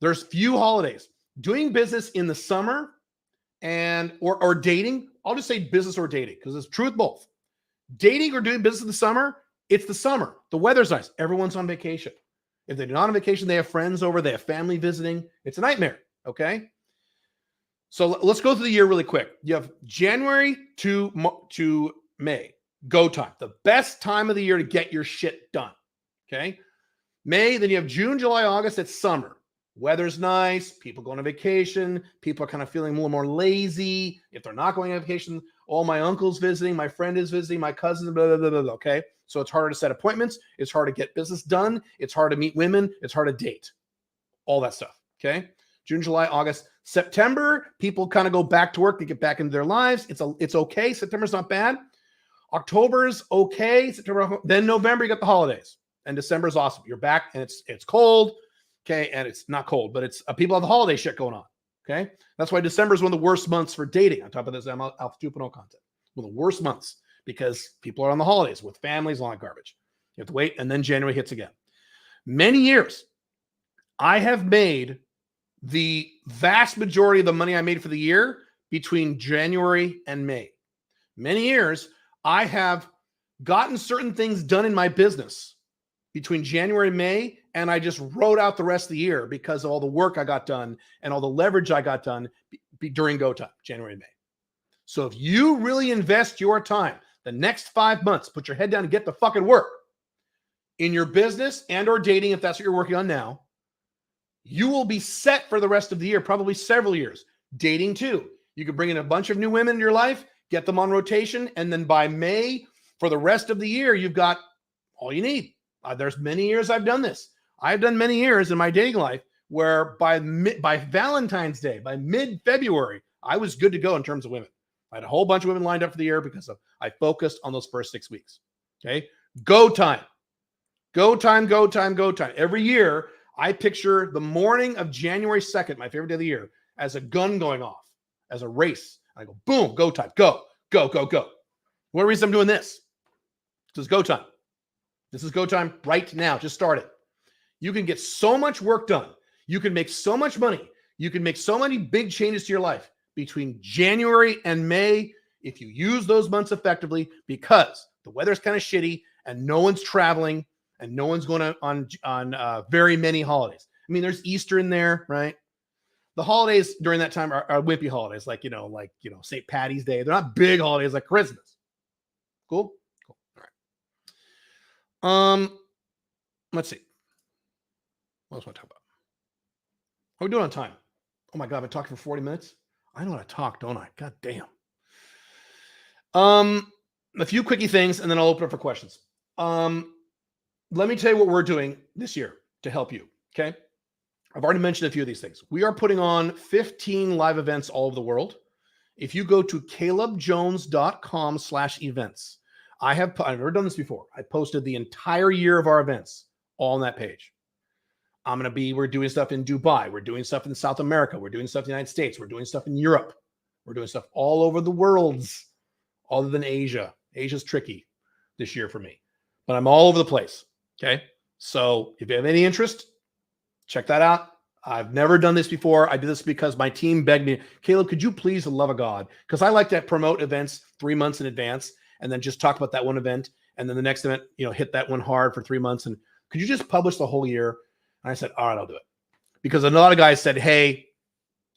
There's few holidays. Doing business in the summer or dating, I'll just say business or dating because it's true with both. Dating or doing business in the summer, it's the summer. The weather's nice. Everyone's on vacation. If they're not on vacation, they have friends over, they have family visiting. It's a nightmare, okay? So let's go through the year really quick. You have January to May. Go Time, the best time of the year to get your shit done. Okay. May, then you have June, July, August. It's summer. Weather's nice. People going on vacation. People are kind of feeling a little more lazy. If they're not going on vacation, my uncle's visiting, my friend is visiting, my cousin, blah, blah, blah, blah. Okay. So it's harder to set appointments. It's hard to get business done. It's hard to meet women. It's hard to date. All that stuff. Okay. June, July, August, September, people kind of go back to work. They get back into their lives. It's okay. September's not bad. October's okay. September, then November, you got the holidays, and December is awesome. You're back, and it's cold, okay, and it's not cold, but it's people have the holiday shit going on, okay. That's why December is one of the worst months for dating. On top of this, Alpha 2.0 content, one of the worst months because people are on the holidays with families, all that garbage. You have to wait, and then January hits again. Many years, I have made the vast majority of the money I made for the year between January and May. Many years, I have gotten certain things done in my business between January and May, and I just wrote out the rest of the year because of all the work I got done and all the leverage I got done during Go Time, January and May. So if you really invest your time, the next 5 months, put your head down and get the fucking work in your business and or dating, if that's what you're working on now, you will be set for the rest of the year, probably several years. Dating too. You could bring in a bunch of new women in your life, get them on rotation, and then by May, for the rest of the year, you've got all you need. There's many years I've done this. I've done many years in my dating life where by Valentine's Day, by mid-February, I was good to go in terms of women. I had a whole bunch of women lined up for the year because I focused on those first 6 weeks. Okay? Go Time. Go Time, Go Time, Go Time. Every year, I picture the morning of January 2nd, my favorite day of the year, as a gun going off, as a race. I go, boom, go time, go, go, go, go. One reason I'm doing this, this is go time. This is go time right now. Just start it. You can get so much work done. You can make so much money. You can make so many big changes to your life between January and May if you use those months effectively, because the weather's kind of shitty and no one's traveling and no one's going on very many holidays. I mean, there's Easter in there, right? The holidays during that time are wimpy holidays, like St. Patty's Day. They're not big holidays like Christmas. Cool? Cool. All right. Let's see. What else want to talk about? How are we doing on time? Oh my God, I've been talking for 40 minutes. I know how to talk, don't I? God damn. A few quickie things, and then I'll open up for questions. Let me tell you what we're doing this year to help you. Okay. I've already mentioned a few of these things. We are putting on 15 live events all over the world. If you go to calebjones.com/events, I've never done this before. I posted the entire year of our events all on that page. We're doing stuff in Dubai. We're doing stuff in South America. We're doing stuff in the United States. We're doing stuff in Europe. We're doing stuff all over the worlds, other than Asia. Asia's tricky this year for me, but I'm all over the place. Okay. So if you have any interest, check that out. I've never done this before. I did this because my team begged me, Caleb, could you please, for the love of God? Because I like to promote events 3 months in advance and then just talk about that one event. And then the next event, hit that one hard for 3 months. And could you just publish the whole year? And I said, all right, I'll do it. Because a lot of guys said, hey,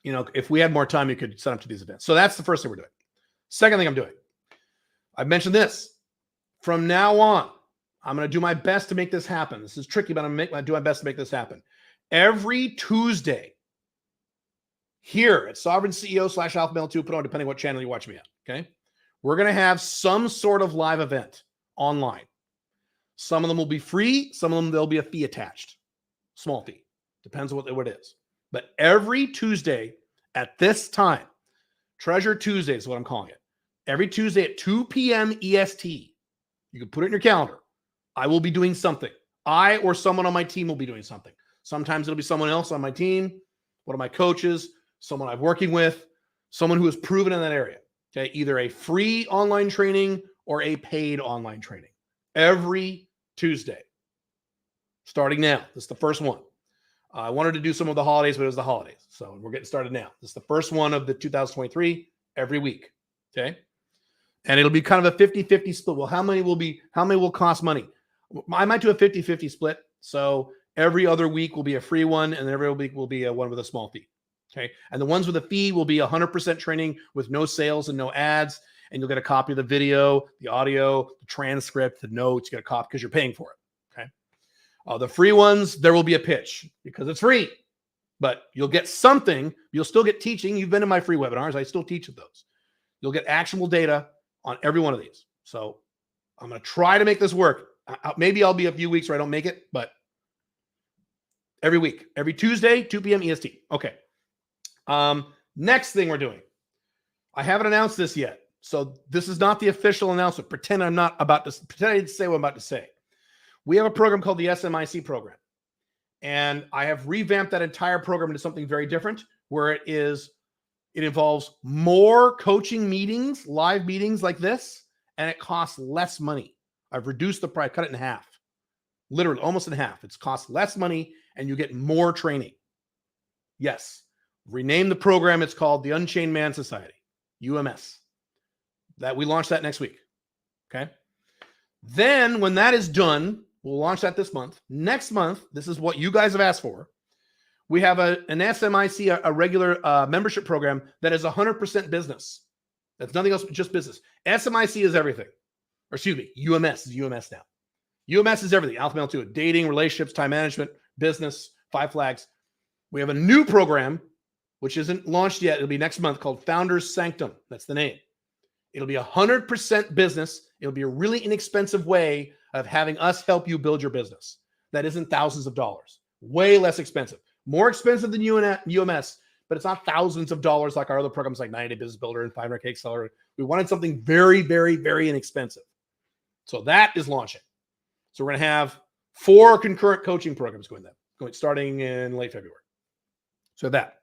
if we had more time, you could sign up to these events. So that's the first thing we're doing. Second thing I'm doing, I've mentioned this. From now on, I'm going to do my best to make this happen. This is tricky, but I'm going to do my best to make this happen. Every Tuesday here at Sovereign CEO /Alpha Male 2.0, depending what channel you watch me at, okay? We're going to have some sort of live event online. Some of them will be free. Some of them, there'll be a fee attached. Small fee. Depends on what it is. But every Tuesday at this time, Treasure Tuesday is what I'm calling it. Every Tuesday at 2 p.m. EST, you can put it in your calendar. I will be doing something. I or someone on my team will be doing something. Sometimes it'll be someone else on my team, one of my coaches, someone I'm working with, someone who is proven in that area. Okay, either a free online training or a paid online training. Every Tuesday. Starting now. This is the first one. I wanted to do some of the holidays, but it was the holidays. So we're getting started now. This is the first one of the 2023 every week. Okay. And it'll be kind of a 50-50 split. Well, how many will cost money? I might do a 50-50 split. So every other week will be a free one, and every week will be a one with a small fee. Okay. And the ones with a fee will be 100% training with no sales and no ads. And you'll get a copy of the video, the audio, the transcript, the notes. You get a copy because you're paying for it. Okay. The free ones, there will be a pitch because it's free, but you'll get something. You'll still get teaching. You've been in my free webinars. I still teach at those. You'll get actionable data on every one of these. So I'm going to try to make this work. Maybe I'll be a few weeks where I don't make it, but every week, every Tuesday, 2 p.m. EST. Okay. Next thing we're doing. I haven't announced this yet. So this is not the official announcement. Pretend I didn't say what I'm about to say. We have a program called the SMIC program. And I have revamped that entire program into something very different, where it involves more coaching meetings, live meetings like this, and it costs less money. I've reduced the price, cut it in half. Literally, almost in half. It's cost less money, and you get more training. Yes. Rename the program. It's called the Unchained Man Society, UMS. We launch that next week. Okay. Then when that is done, we'll launch that this month. Next month, this is what you guys have asked for. We have an SMIC, a regular membership program that is 100% business. That's nothing else but just business. SMIC is everything. Or excuse me, UMS is UMS now. UMS is everything. Alpha Male 2, dating, relationships, time management, business, 5 flags. We have a new program, which isn't launched yet. It'll be next month, called Founders Sanctum. That's the name. It'll be 100% business. It'll be a really inexpensive way of having us help you build your business. That isn't thousands of dollars. Way less expensive. More expensive than UMS, but it's not thousands of dollars like our other programs like 90 Day Business Builder and 500K Accelerator. We wanted something very, very, very inexpensive. So that is launching. So we're going to have 4 concurrent coaching programs going there. starting in late February. So that.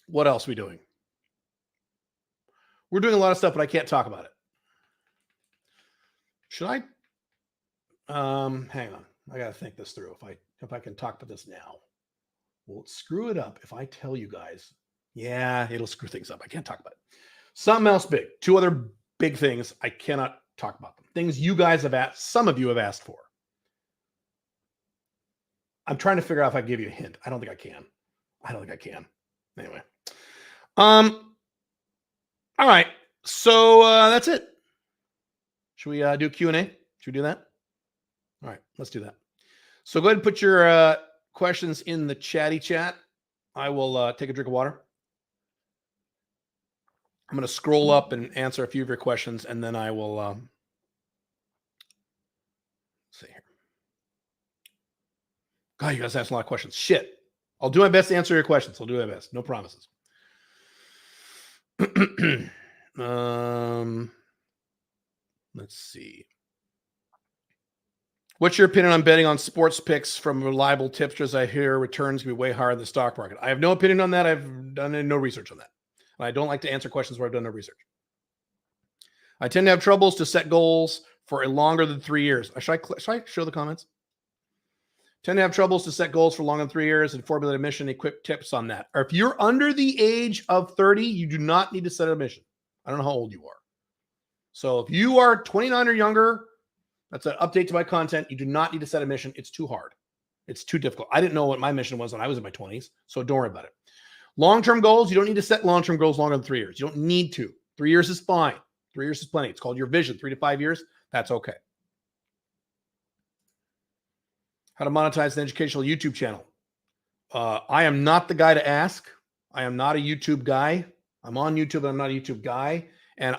What else are we doing? We're doing a lot of stuff, but I can't talk about it. Should I? Hang on. I got to think this through. If I can talk about this now. Will it screw it up if I tell you guys? Yeah, it'll screw things up. I can't talk about it. Something else big. 2 other big things. I cannot talk about them. Things you guys have asked. Some of you have asked for. I'm trying to figure out if I can give you a hint. I don't think I can. Anyway. All right. So that's it. Should we do Q&A? Should we do that? All right, let's do that. So go ahead and put your questions in the chatty chat. I will take a drink of water. I'm going to scroll up and answer a few of your questions, and then I will let's see here. God, you guys asked a lot of questions. Shit. I'll do my best to answer your questions. I'll do my best. No promises. Let's see. What's your opinion on betting on sports picks from reliable tipsters? I hear returns can be way higher than the stock market. I have no opinion on that. I've done no research on that. I don't like to answer questions where I've done no research. I tend to have troubles to set goals for a longer than 3 years. Should I show the comments? Tend to have troubles to set goals for longer than 3 years and formulate a mission. Any quick tips on that? Or if you're under the age of 30, you do not need to set a mission. I don't know how old you are. So if you are 29 or younger, that's an update to my content. You do not need to set a mission. It's too hard. It's too difficult. I didn't know what my mission was when I was in my 20s, so don't worry about it. Long-term goals, you don't need to set long-term goals longer than 3 years. You don't need to. 3 years is fine. 3 years is plenty. It's called your vision. 3 to 5 years, that's okay. How to monetize an educational YouTube channel. I am not the guy to ask. I am not a YouTube guy. I'm on YouTube, but I'm not a YouTube guy. And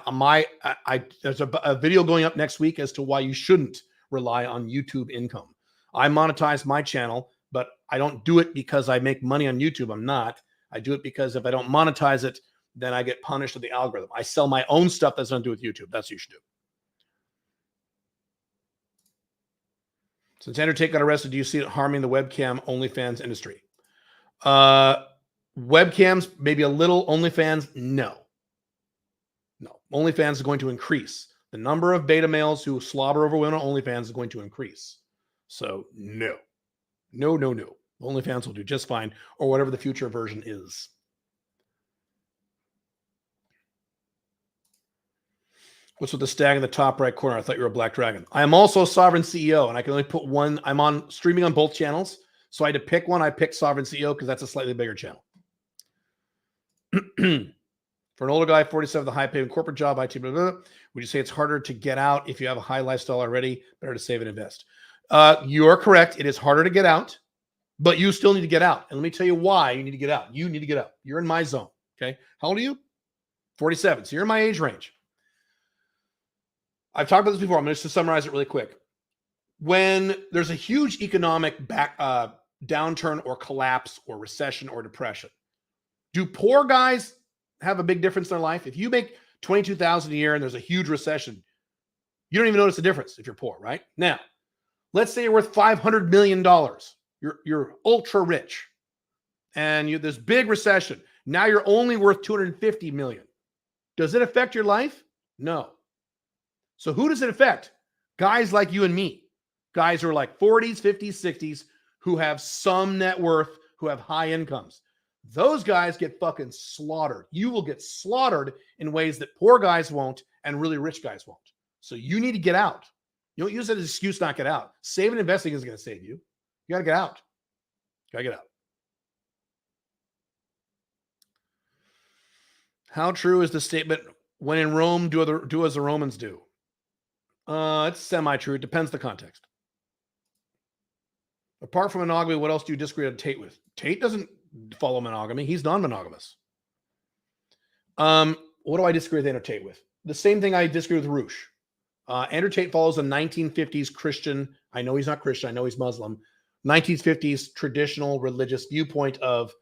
there's a video going up next week as to why you shouldn't rely on YouTube income. I monetize my channel, but I don't do it because I make money on YouTube. I'm not. I do it because if I don't monetize it, then I get punished with the algorithm. I sell my own stuff that's nothing to do with YouTube. That's what you should do. Since Andrew Tate got arrested, do you see it harming the webcam OnlyFans industry? Webcams, maybe a little. OnlyFans, no. No. OnlyFans is going to increase. The number of beta males who slobber over women on OnlyFans is going to increase. So, no. No. OnlyFans will do just fine, or whatever the future version is. What's with the stag in the top right corner? I thought you were a black dragon. I am also a Sovereign CEO, and I can only put one. I'm on streaming on both channels, so I had to pick one. I picked Sovereign CEO because that's a slightly bigger channel. For an older guy, 47, the high-paying corporate job, IT, blah, blah, blah, would you say it's harder to get out if you have a high lifestyle already? Better to save and invest. You are correct. It is harder to get out, but you still need to get out. And let me tell you why you need to get out. You need to get out. You're in my zone. Okay. How old are you? 47. So you're in my age range. I've talked about this before. I'm just to summarize it really quick. When there's a huge economic downturn or collapse or recession or depression, do poor guys have a big difference in their life? If you make $22,000 a year and there's a huge recession, you don't even notice the difference if you're poor, right? Now, let's say you're worth $500 million. You're ultra rich, and this big recession. Now you're only worth $250 million. Does it affect your life? No. So who does it affect? Guys like you and me. Guys who are like 40s, 50s, 60s, who have some net worth, who have high incomes. Those guys get fucking slaughtered. You will get slaughtered in ways that poor guys won't and really rich guys won't. So you need to get out. You don't use it as an excuse not get out. Saving and investing isn't going to save you. You got to get out. Got to get out. How true is the statement, when in Rome, do as the Romans do? It's semi-true. It depends the context. Apart from monogamy, what else do you disagree on Tate with? Tate doesn't follow monogamy. He's non-monogamous. What do I disagree with Andrew Tate with? The same thing I disagree with Roosh. Andrew Tate follows a 1950s Christian. I know he's not Christian. I know he's Muslim. 1950s traditional religious viewpoint of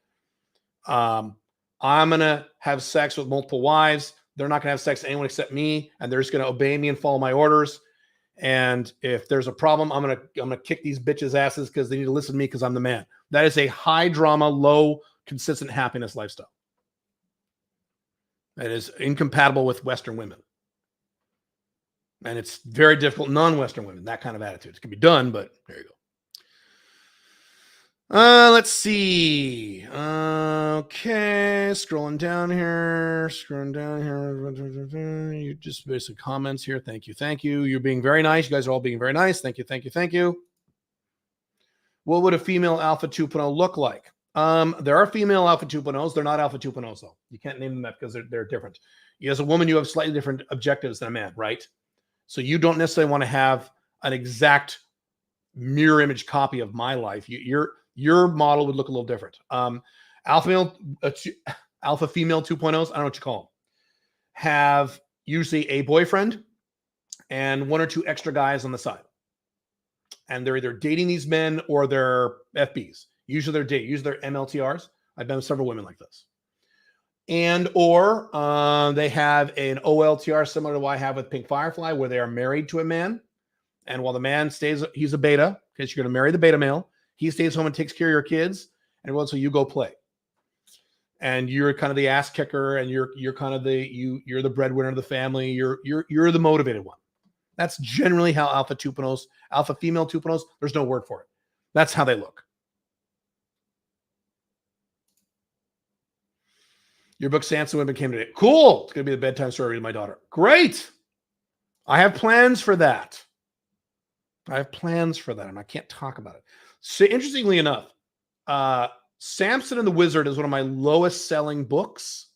I'm going to have sex with multiple wives. They're not going to have sex with anyone except me, and they're just going to obey me and follow my orders. And if there's a problem, I'm gonna kick these bitches' asses because they need to listen to me because I'm the man. That is a high drama, low consistent happiness lifestyle. That is incompatible with Western women. And it's very difficult, non-Western women, that kind of attitude. It can be done, but there you go. Let's see. Okay, scrolling down here. You just basic comments here. Thank you. You're being very nice. You guys are all being very nice. Thank you. What would a female Alpha 2.0 look like? There are female Alpha 2.0s. They're not Alpha 2.0s, though. You can't name them that because they're different. As a woman, you have slightly different objectives than a man, right? So you don't necessarily want to have an exact mirror image copy of my life. Your model would look a little different. Alpha female 2.0s, I don't know what you call them, have usually a boyfriend and one or two extra guys on the side. And they're either dating these men or they're FBs. Usually they're dating. Usually they're MLTRs. I've been with several women like this. And or they have an OLTR similar to what I have with Pink Firefly, where they are married to a man. And while the man stays, he's a beta, because you're going to marry the beta male. He stays home and takes care of your kids. And well, so you go play. And you're kind of the ass kicker, and you're kind of you're the breadwinner of the family. You're the motivated one. That's generally how Alpha 2.0s, Alpha female 2.0s, there's no word for it. That's how they look. Your book, Sansa Women, came today. Cool. It's going to be the bedtime story to my daughter. Great. I have plans for that. And I can't talk about it. So interestingly enough, Samson and the Wizard is one of my lowest selling books.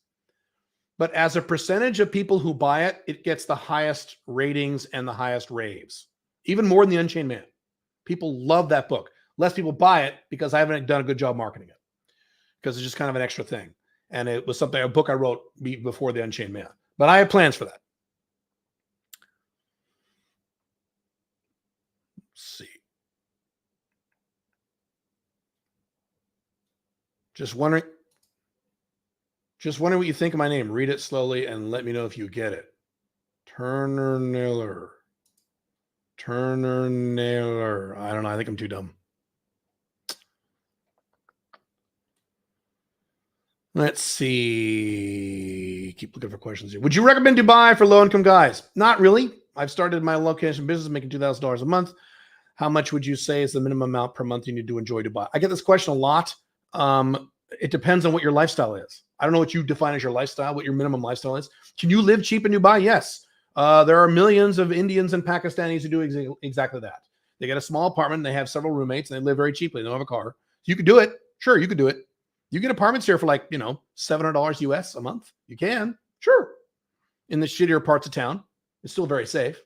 But as a percentage of people who buy it, it gets the highest ratings and the highest raves. Even more than The Unchained Man. People love that book. Less people buy it because I haven't done a good job marketing it. Because it's just kind of an extra thing. And it was a book I wrote before The Unchained Man. But I have plans for that. Let's see. Just wondering what you think of my name. Read it slowly and let me know if you get it. Turner Naylor. I don't know. I think I'm too dumb. Let's see. Keep looking for questions here. Would you recommend Dubai for low-income guys? Not really. I've started my location business making $2,000 a month. How much would you say is the minimum amount per month you need to enjoy Dubai? I get this question a lot. It depends on what your lifestyle is. I don't know what you define as your lifestyle, what your minimum lifestyle is. Can you live cheap in Dubai? Yes. There are millions of Indians and Pakistanis who do exactly that. They get a small apartment, and they have several roommates, and they live very cheaply. They don't have a car. You could do it. Sure, you could do it. You get apartments here for like, $700 US a month. You can. Sure. In the shittier parts of town. It's still very safe.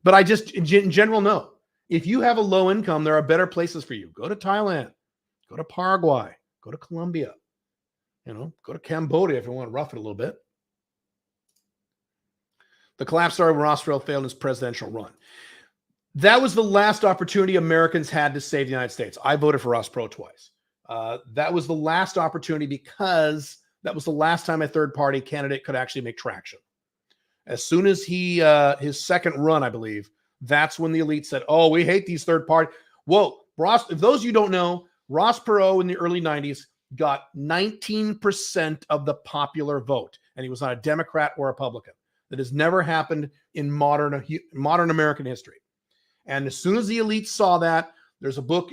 But I just, in general, no. If you have a low income, there are better places for you. Go to Thailand. Go to Paraguay. Go to Colombia. Go to Cambodia if you want to rough it a little bit. The collapse started when Ross Perot failed in his presidential run. That was the last opportunity Americans had to save the United States. I voted for Ross Perot twice. That was the last opportunity because that was the last time a third-party candidate could actually make traction. As soon as his second run, I believe, that's when the elite said, "Oh, we hate these third-party." Whoa, Ross! If those of you don't know, Ross Perot in the early '90s got 19% of the popular vote, and he was not a Democrat or Republican. That has never happened in modern American history. And as soon as the elites saw that, there's a book.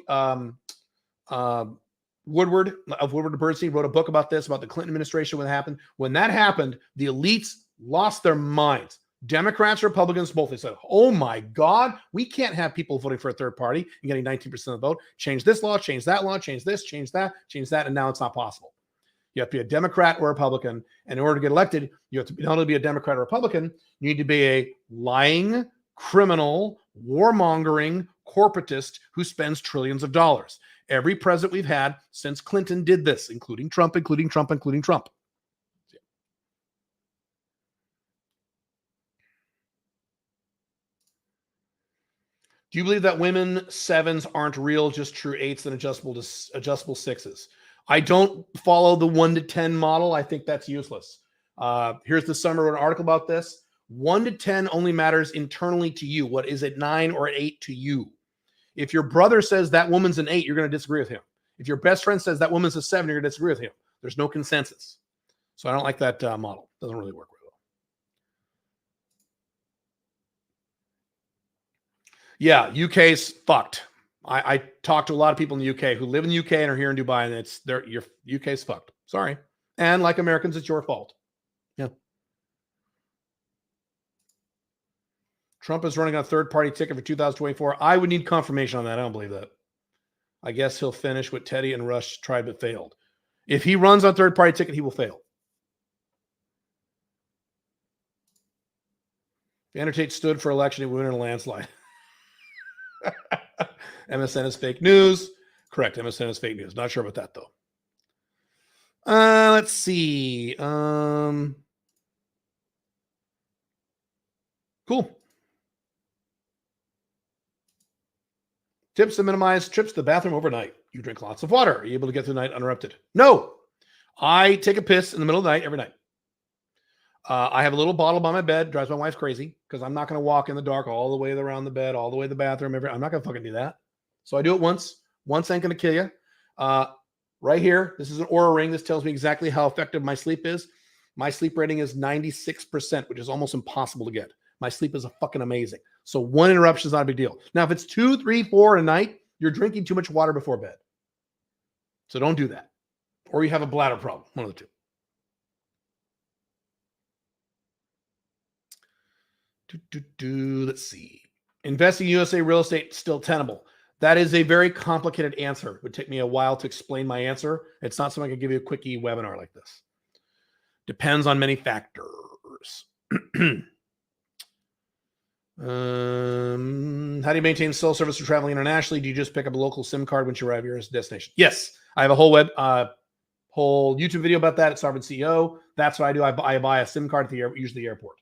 Woodward and Bernstein wrote a book about this, about the Clinton administration, what happened. When that happened, the elites lost their minds. Democrats, Republicans, both. They said, "Oh my God, we can't have people voting for a third party and getting 19% of the vote. Change this law, change that law, change this, change that, and now it's not possible." You have to be a Democrat or Republican. And in order to get elected, you have to not only be a Democrat or Republican, you need to be a lying, criminal, warmongering corporatist who spends trillions of dollars. Every president we've had since Clinton did this, including Trump. Do you believe that women sevens aren't real, just true eights and adjustable sixes? I don't follow the 1 to 10 model. I think that's useless. Here's the summary of an article about this. 1 to 10 only matters internally to you. What is it, 9 or 8 to you? If your brother says that woman's an 8, you're going to disagree with him. If your best friend says that woman's a 7, you're going to disagree with him. There's no consensus. So I don't like that model. Doesn't really work very well. Yeah, UK's fucked. I talk to a lot of people in the UK who live in the UK and are here in Dubai, and your UK's fucked. Sorry. And like Americans, it's your fault. Yeah. Trump is running on a third-party ticket for 2024. I would need confirmation on that. I don't believe that. I guess he'll finish what Teddy and Rush tried but failed. If he runs on third-party ticket, he will fail. Andrew Tate stood for election and win in a landslide. MSN is fake news. Correct. MSN is fake news. Not sure about that, though. Let's see. Cool. Tips to minimize trips to the bathroom overnight. You drink lots of water. Are you able to get through the night uninterrupted? No. I take a piss in the middle of the night every night. I have a little bottle by my bed. Drives my wife crazy because I'm not going to walk in the dark all the way around the bed, all the way to the bathroom. I'm not going to fucking do that. So I do it once. Once ain't going to kill you. Right here, this is an Oura ring. This tells me exactly how effective my sleep is. My sleep rating is 96%, which is almost impossible to get. My sleep is fucking amazing. So 1 interruption is not a big deal. Now, if it's 2, 3, 4 a night, you're drinking too much water before bed. So don't do that. Or you have a bladder problem. One of the two. Let's see. Investing in USA real estate still tenable. That is a very complicated answer. It would take me a while to explain my answer. It's not something I can give you a quickie webinar like this. Depends on many factors. How do you maintain cell service for traveling internationally? Do you just pick up a local SIM card once you arrive at your destination? Yes, I have a whole whole YouTube video about that at Sovereign CEO. That's what I do. I buy a SIM card at usually the airport.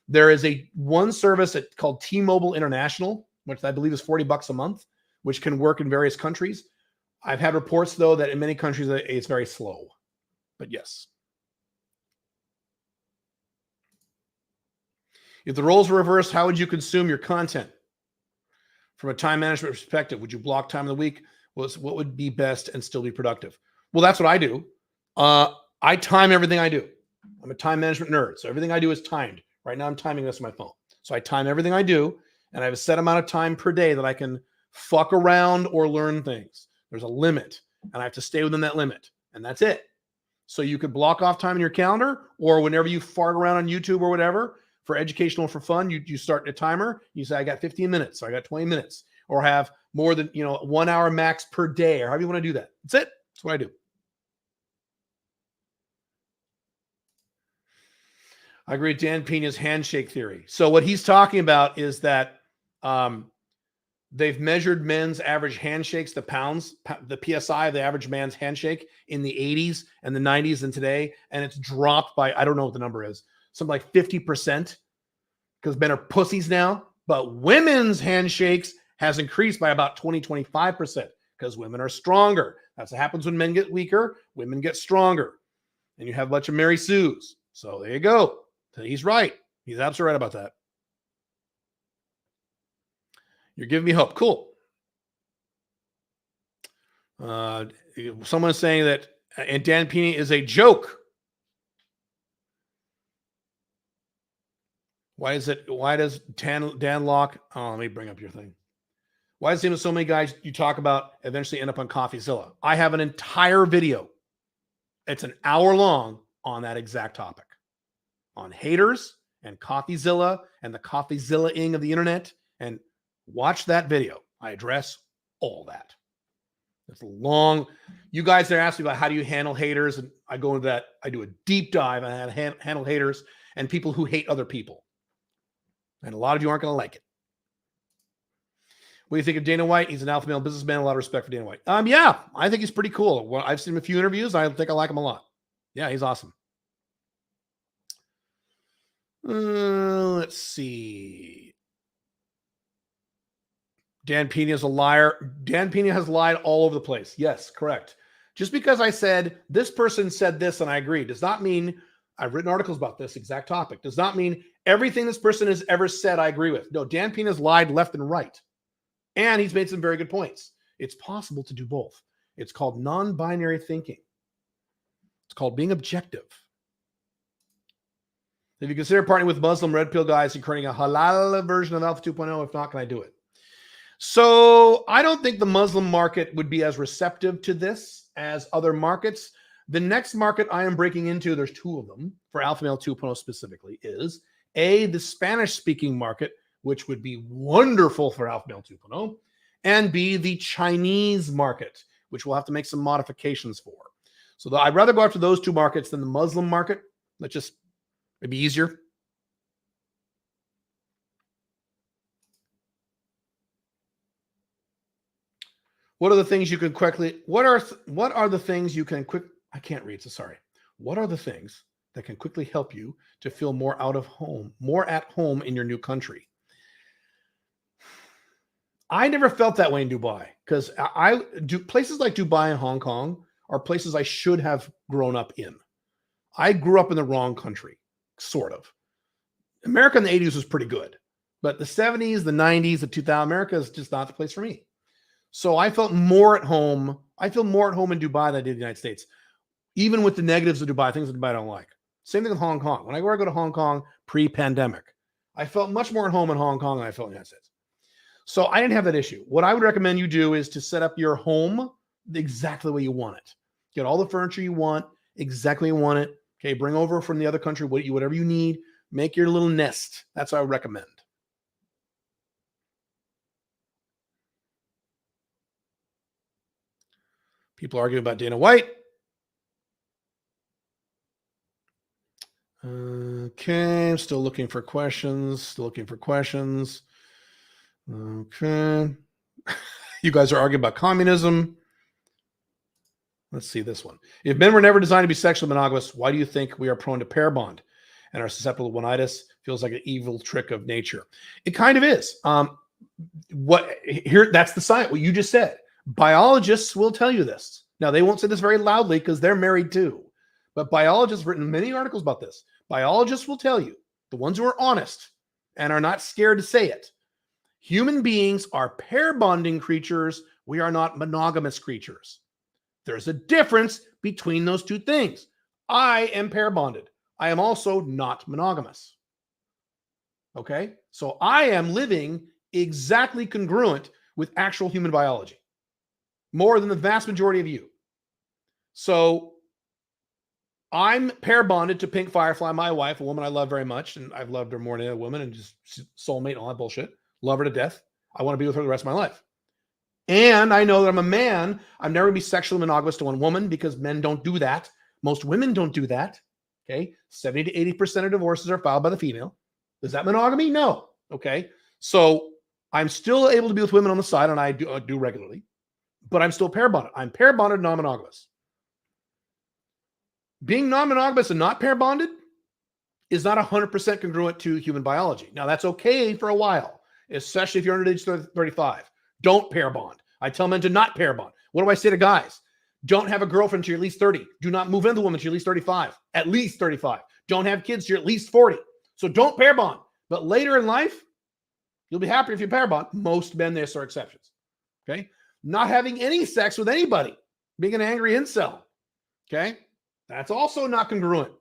There is one service called T-Mobile International, which I believe is $40 a month, which can work in various countries. I've had reports, though, that in many countries it's very slow. But yes. If the roles were reversed, how would you consume your content? From a time management perspective, would you block time of the week? What would be best and still be productive? Well, that's what I do. I time everything I do. I'm a time management nerd, so everything I do is timed. Right now, I'm timing this on my phone. So I time everything I do, and I have a set amount of time per day that I can fuck around or learn things. There's a limit, and I have to stay within that limit, and that's it. So you could block off time in your calendar, or whenever you fart around on YouTube or whatever, for educational, for fun, you start a timer. You say, I got 15 minutes, or I got 20 minutes, or have more than 1 hour max per day, or however you want to do that. That's it. That's what I do. I agree with Dan Pena's handshake theory. So what he's talking about is that they've measured men's average handshakes, the pounds, the PSI, the average man's handshake in the 80s and the 90s and today, and it's dropped by, I don't know what the number is, something like 50%, because men are pussies now. But women's handshakes has increased by about 20-25% because women are stronger. That's what happens when men get weaker. Women get stronger. And you have a bunch of Mary Sues. So there you go. He's right. He's absolutely right about that. You're giving me hope. Cool. Someone is saying that and Dan Pena is a joke. Why does Dan Locke? Oh, let me bring up your thing. Why does it seem that so many guys you talk about eventually end up on CoffeeZilla? I have an entire video. It's an hour long on that exact topic. On haters and CoffeeZilla and the CoffeeZilla-ing of the internet. And watch that video. I address all that. It's long. You guys are asking me about how do you handle haters, and I go into that. I do a deep dive on how to handle haters and people who hate other people. And a lot of you aren't going to like it. What do you think of Dana White? He's an alpha male businessman. A lot of respect for Dana White. Yeah, I think he's pretty cool. Well, I've seen him a few interviews. I think I like him a lot. Yeah, he's awesome. Let's see. Dan Pena is a liar. Dan Pena has lied all over the place. Yes, correct. Just because I said this person said this and I agree does not mean I've written articles about this exact topic. Does not mean Everything this person has ever said, I agree with. No, Dan Pena has lied left and right. And he's made some very good points. It's possible to do both. It's called non-binary thinking. It's called being objective. If you consider partnering with Muslim red pill guys and creating a halal version of Alpha 2.0, if not, can I do it? So I don't think the Muslim market would be as receptive to this as other markets. The next market I am breaking into, there's two of them for Alpha Male 2.0 specifically, is A, the Spanish-speaking market, which would be wonderful for Alpha Male 2.0, and B, the Chinese market, which we'll have to make some modifications for. So I'd rather go after those two markets than the Muslim market. Let's just maybe easier. What are the things you can quickly, what are the things you can I can't read, so sorry. What are the things that can quickly help you to feel more more at home in your new country? I never felt that way in Dubai because places like Dubai and Hong Kong are places I should have grown up in. I grew up in the wrong country, sort of. America in the 80s was pretty good, but the 70s, the 90s, the 2000s, America is just not the place for me. So I felt more at home. I feel more at home in Dubai than I did in the United States, even with the negatives of Dubai, things in Dubai I don't like. Same thing with Hong Kong. When I go to Hong Kong pre-pandemic, I felt much more at home in Hong Kong than I felt in the United States. So I didn't have that issue. What I would recommend you do is to set up your home exactly the way you want it. Get all the furniture you want, exactly you want it. Okay, bring over from the other country whatever you need. Make your little nest. That's what I would recommend. People arguing about Dana White. Okay, I'm still looking for questions. Okay. You guys are arguing about communism. Let's see this one. If men were never designed to be sexually monogamous, why do you think we are prone to pair bond and are susceptible to one-itis? Feels like an evil trick of nature. It kind of is. That's the science. What you just said. Biologists will tell you this. Now, they won't say this very loudly because they're married too. But biologists have written many articles about this. Biologists will tell you, the ones who are honest and are not scared to say it, human beings are pair bonding creatures. We are not monogamous creatures. There's a difference between those two things. I am pair bonded. I am also not monogamous. Okay? So I am living exactly congruent with actual human biology, more than the vast majority of you. So I'm pair bonded to Pink Firefly, my wife, a woman I love very much, and I've loved her more than any other woman, and just soulmate and all that bullshit. Love her to death. I want to be with her the rest of my life. And I know that I'm a man. I'm never going to be sexually monogamous to one woman because men don't do that. Most women don't do that. Okay. 70 to 80% of divorces are filed by the female. Is that monogamy? No. Okay. So I'm still able to be with women on the side, and I do regularly, but I'm still pair bonded. I'm pair bonded, non-monogamous. Being non-monogamous and not pair bonded is not 100% congruent to human biology. Now, that's okay for a while, especially if you're under the age of 35. Don't pair bond. I tell men to not pair bond. What do I say to guys? Don't have a girlfriend till you're at least 30. Do not move into a woman till you're at least 35. At least 35. Don't have kids till you're at least 40. So don't pair bond. But later in life, you'll be happier if you pair bond. Most men, there are exceptions. Okay? Not having any sex with anybody. Being an angry incel. Okay? That's also not congruent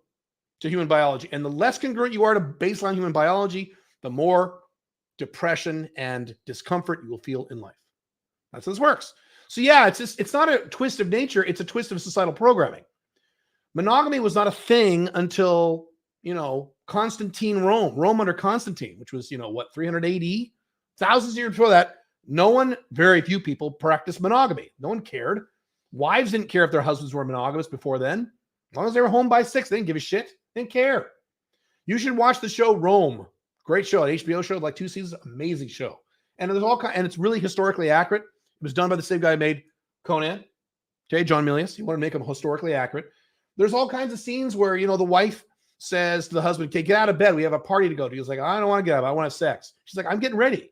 to human biology. And the less congruent you are to baseline human biology, the more depression and discomfort you will feel in life. That's how this works. So yeah, it's not a twist of nature. It's a twist of societal programming. Monogamy was not a thing until, Constantine Rome under Constantine, which was, 300 AD? Thousands of years before that, very few people practiced monogamy. No one cared. Wives didn't care if their husbands were monogamous before then. As long as they were home by 6, they didn't give a shit. They didn't care. You should watch the show Rome. Great show, an HBO show, like 2 seasons, amazing show. And there's and it's really historically accurate. It was done by the same guy who made Conan, okay, John Milius. You want to make him historically accurate. There's all kinds of scenes where, the wife says to the husband, okay, get out of bed. We have a party to go to. He's like, I don't want to get up. I want to have sex. She's like, I'm getting ready.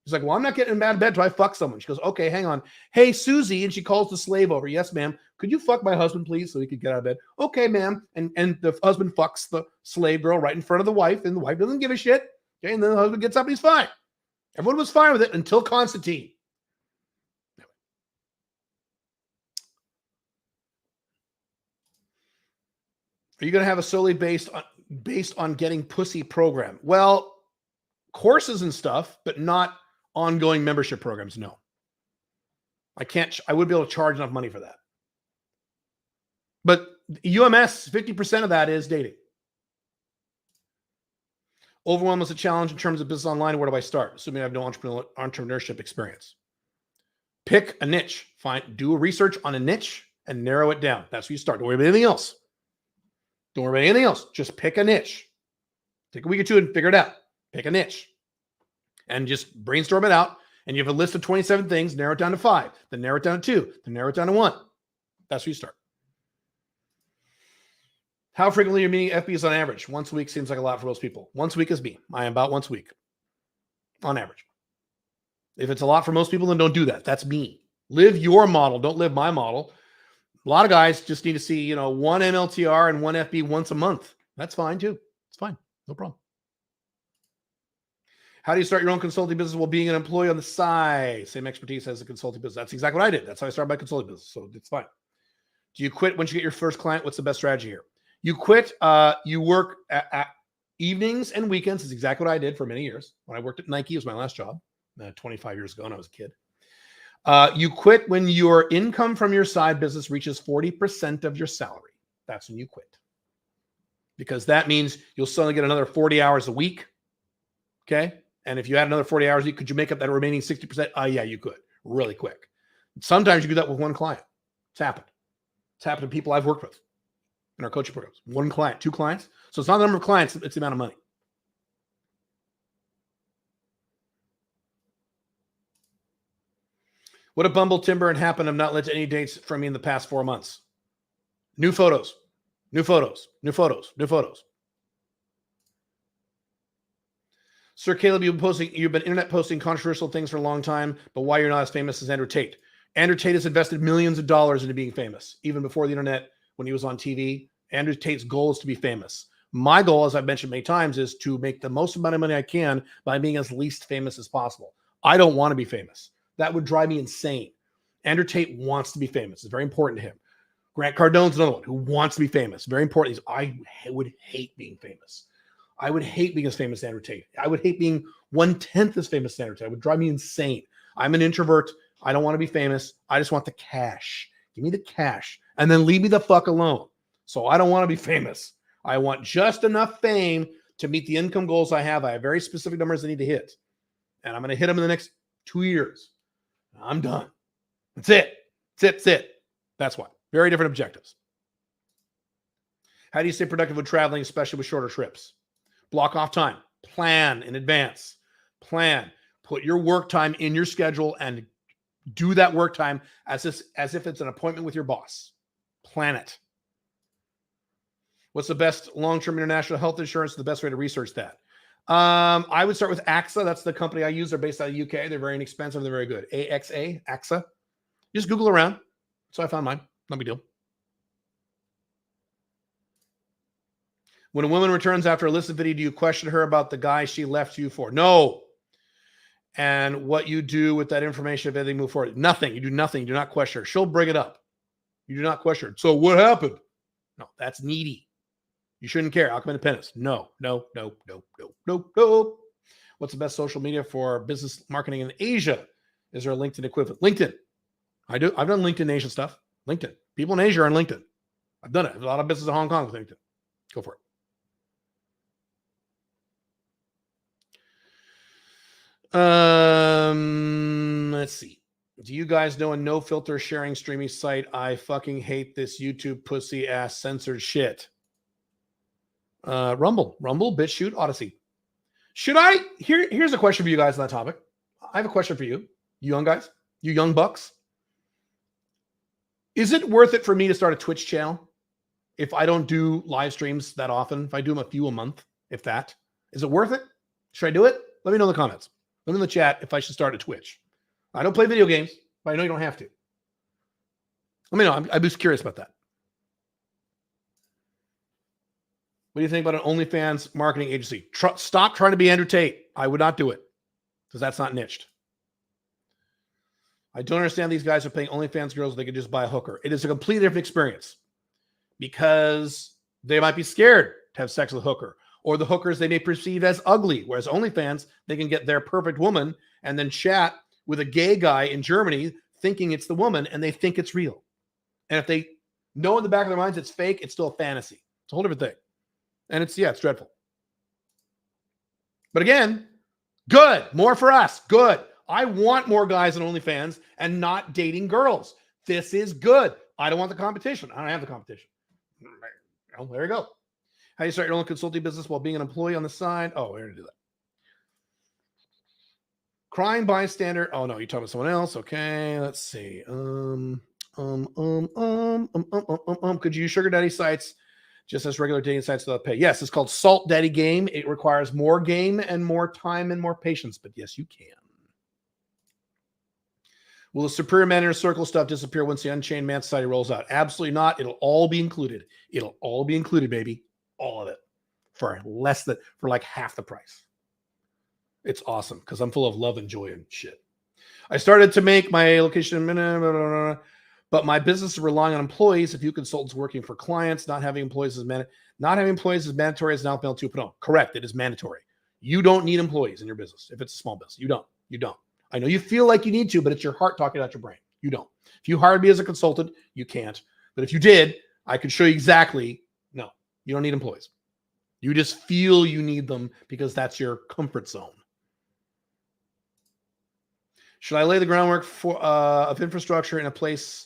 She's like, well, I'm not getting out of bed till I fuck someone. She goes, okay, hang on. Hey, Susie. And she calls the slave over. Yes, ma'am. Could you fuck my husband, please, so he could get out of bed? Okay, ma'am. And the husband fucks the slave girl right in front of the wife, and the wife doesn't give a shit. Okay, and then the husband gets up and he's fine. Everyone was fine with it until Constantine. Are you going to have a solely based on getting pussy program? Well, courses and stuff, but not ongoing membership programs. No, I wouldn't be able to charge enough money for that. But UMS, 50% of that is dating. Overwhelm is a challenge in terms of business online. Where do I start? Assuming I have no entrepreneurship experience. Pick a niche. Do a research on a niche and narrow it down. That's where you start. Don't worry about anything else. Don't worry about anything else. Just pick a niche. Take a week or two and figure it out. Pick a niche. And just brainstorm it out. And you have a list of 27 things, narrow it down to 5, then narrow it down to 2, then narrow it down to 1. That's where you start. How frequently are you meeting FBs on average? Once a week seems like a lot for most people. Once a week is me. I am about once a week on average. If it's a lot for most people, then don't do that. That's me. Live your model. Don't live my model. A lot of guys just need to see, one MLTR and one FB once a month. That's fine too. It's fine. No problem. How do you start your own consulting business while being an employee on the side? Same expertise as a consulting business. That's exactly what I did. That's how I started my consulting business. So it's fine. Do you quit once you get your first client? What's the best strategy here? You quit. You work at evenings and weekends. Is exactly what I did for many years. When I worked at Nike, it was my last job 25 years ago when I was a kid. You quit when your income from your side business reaches 40% of your salary. That's when you quit. Because that means you'll suddenly get another 40 hours a week. Okay. And if you had another 40 hours a week, could you make up that remaining 60%? Yeah, you could really quick. Sometimes you do that with one client. It's happened. It's happened to people I've worked with in our coaching programs. One client, 2 clients. So it's not the number of clients, it's the amount of money. What if Bumble, Timber, and Happen have not led to any dates from me in the past 4 months? New photos. Sir Caleb, you've been internet posting controversial things for a long time, but why you're not as famous as Andrew Tate? Andrew Tate has invested millions of dollars into being famous. Even before the internet, when he was on TV, Andrew Tate's goal is to be famous. My goal, as I've mentioned many times, is to make the most amount of money I can by being as least famous as possible. I don't want to be famous. That would drive me insane. Andrew Tate wants to be famous. It's very important to him. Grant Cardone's another one who wants to be famous. Very important. I would hate being famous. I would hate being as famous as Andrew Tate. I would hate being 1/10 as famous as Andrew Tate. It would drive me insane. I'm an introvert. I don't want to be famous. I just want the cash. Give me the cash and then leave me the fuck alone. So I don't want to be famous. I want just enough fame to meet the income goals I have. I have very specific numbers I need to hit. And I'm going to hit them in the next 2 years. I'm done. That's it. That's why. Very different objectives. How do you stay productive when traveling, especially with shorter trips? Block off time. Plan in advance. Plan. Put your work time in your schedule and do that work time as if it's an appointment with your boss. Plan it. What's the best long-term international health insurance? The best way to research that? I would start with AXA. That's the company I use. They're based out of the UK. They're very inexpensive. They're very good. AXA. Just Google around. So I found mine. No big deal. When a woman returns after a illicit video, do you question her about the guy she left you for? No. And what you do with that information if they move forward? Nothing. You do nothing. You do not question her. She'll bring it up. You do not question her. So what happened? No, that's needy. You shouldn't care. Alchemy Independence. No. What's the best social media for business marketing in Asia? Is there a LinkedIn equivalent? LinkedIn. I've done LinkedIn Asian stuff. LinkedIn. People in Asia are on LinkedIn. I've done it. There's a lot of business in Hong Kong with LinkedIn. Go for it. Let's see. Do you guys know a no filter sharing streaming site? I fucking hate this YouTube pussy ass censored shit. Rumble, BitChute, Odyssey. Should I? Here's a question for you guys on that topic. I have a question for you young guys, you young bucks. Is it worth it for me to start a Twitch channel if I don't do live streams that often? If I do them a few a month, if that is it worth it? Should I do it? Let me know in the comments. Let me in the chat if I should start a Twitch. I don't play video games, but I know you don't have to. Let me know. I'm just curious about that. What do you think about an OnlyFans marketing agency? Stop trying to be Andrew Tate. I would not do it because that's not niched. I don't understand these guys are paying OnlyFans girls. They could just buy a hooker. It is a completely different experience because they might be scared to have sex with a hooker, or the hookers they may perceive as ugly. Whereas OnlyFans, they can get their perfect woman and then chat with a gay guy in Germany thinking it's the woman and they think it's real. And if they know in the back of their minds it's fake, it's still a fantasy. It's a whole different thing. And it's dreadful. But again, good. More for us. Good. I want more guys on OnlyFans and not dating girls. This is good. I don't want the competition. I don't have the competition. Well, there you go. How do you start your own consulting business while being an employee on the side? Oh, we're going to do that. Crying bystander. Oh, no, you're talking about someone else. Okay, let's see. Could you use sugar daddy sites just as regular dating sites without pay? Yes, it's called Salt Daddy Game. It requires more game and more time and more patience, but yes, you can. Will the Superior Man Inner Circle stuff disappear once the Unchained Man Society rolls out? Absolutely not. It'll all be included. It'll all be included, baby. All of it. For like half the price. It's awesome because I'm full of love and joy and shit. I started to make my location, but my business is relying on employees. A few consultants working for clients, not having employees is mandatory as an Alpha Male 2.0. Correct. It is mandatory. You don't need employees in your business if it's a small business. You don't. I know you feel like you need to, but it's your heart talking out your brain. You don't. If you hired me as a consultant, you can't. But if you did, I could show you exactly. No, you don't need employees. You just feel you need them because that's your comfort zone. Should I lay the groundwork for of infrastructure in a place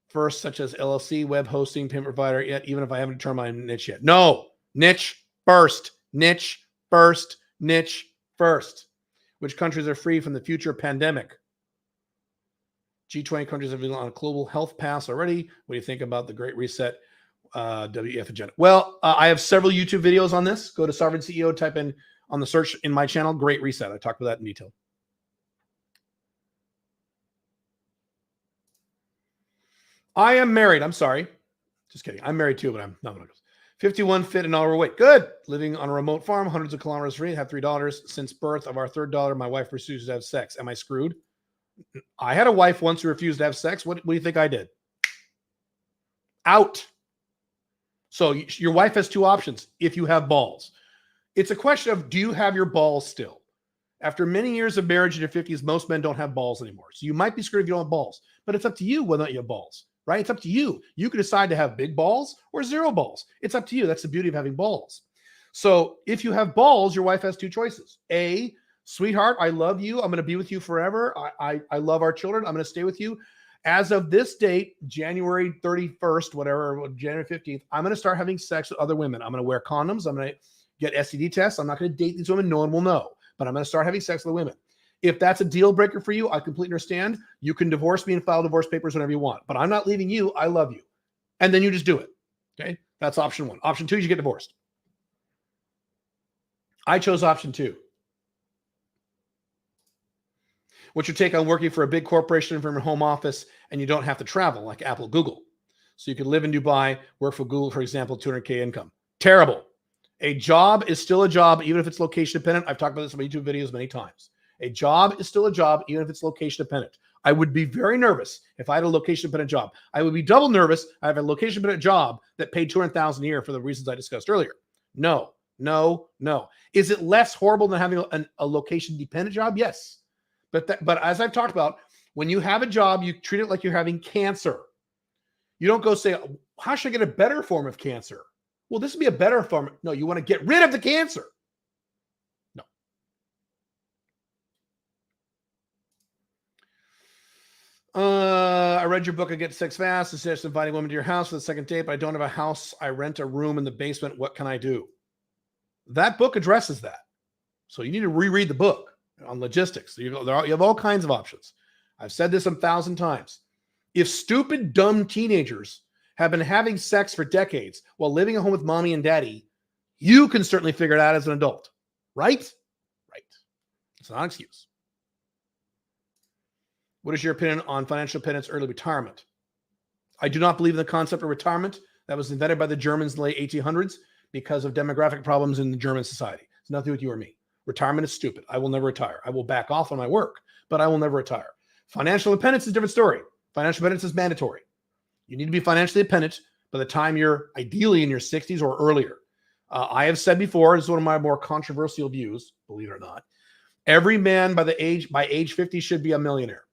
first, such as LLC, web hosting, payment provider, yet even if I haven't determined my niche yet? No, niche first, niche first, niche first. Which countries are free from the future pandemic? G20 countries have been on a global health pass already. What do you think about the Great Reset WEF agenda? Well, I have several YouTube videos on this. Go to Sovereign CEO, type in on the search in my channel, Great Reset. I talked about that in detail. I am married. I'm sorry. Just kidding. I'm married too, but I'm not going to go. 51 fit and overweight. Good. Living on a remote farm, hundreds of kilometers free. Have 3 daughters. Since birth of our third daughter, my wife refuses to have sex. Am I screwed? I had a wife once who refused to have sex. What do you think I did? Out. So your wife has 2 options if you have balls. It's a question of, do you have your balls still? After many years of marriage in your 50s, most men don't have balls anymore. So you might be screwed if you don't have balls. But it's up to you whether or not you have balls. Right? It's up to you. You can decide to have big balls or 0 balls. It's up to you. That's the beauty of having balls. So if you have balls, your wife has 2 choices. A, sweetheart, I love you. I'm going to be with you forever. I love our children. I'm going to stay with you. As of this date, January 31st, whatever, January 15th, I'm going to start having sex with other women. I'm going to wear condoms. I'm going to get STD tests. I'm not going to date these women. No one will know. But I'm going to start having sex with women. If that's a deal breaker for you, I completely understand. You can divorce me and file divorce papers whenever you want. But I'm not leaving you. I love you. And then you just do it. Okay? That's option 1. Option 2 is you get divorced. I chose option 2. What's your take on working for a big corporation from your home office and you don't have to travel like Apple, Google? So you could live in Dubai, work for Google, for example, 200K income. Terrible. A job is still a job, even if it's location dependent. I've talked about this in my YouTube videos many times. A job is still a job, even if it's location dependent. I would be very nervous if I had a location dependent job. I would be double nervous. I have a location dependent job that paid $200,000 a year for the reasons I discussed earlier. No. Is it less horrible than having a location dependent job? Yes. But as I've talked about, when you have a job, you treat it like you're having cancer. You don't go say, how should I get a better form of cancer? Well, this would be a better form. No, you want to get rid of the cancer. I read your book, I Get Sex Fast. It says inviting women to your house for the second date, but I don't have a house. I rent a room in the basement. What can I do? That book addresses that. So you need to reread the book on logistics. You have all kinds of options. I've said this 1,000 times. If stupid, dumb teenagers have been having sex for decades while living at home with mommy and daddy, you can certainly figure it out as an adult. Right? Right. It's not an excuse. What is your opinion on financial independence, early retirement? I do not believe in the concept of retirement that was invented by the Germans in the late 1800s because of demographic problems in the German society. It's nothing with you or me. Retirement is stupid. I will never retire. I will back off on my work, but I will never retire. Financial independence is a different story. Financial independence is mandatory. You need to be financially independent by the time you're ideally in your 60s or earlier. I have said before, this is one of my more controversial views, believe it or not. Every man by age 50 should be a millionaire.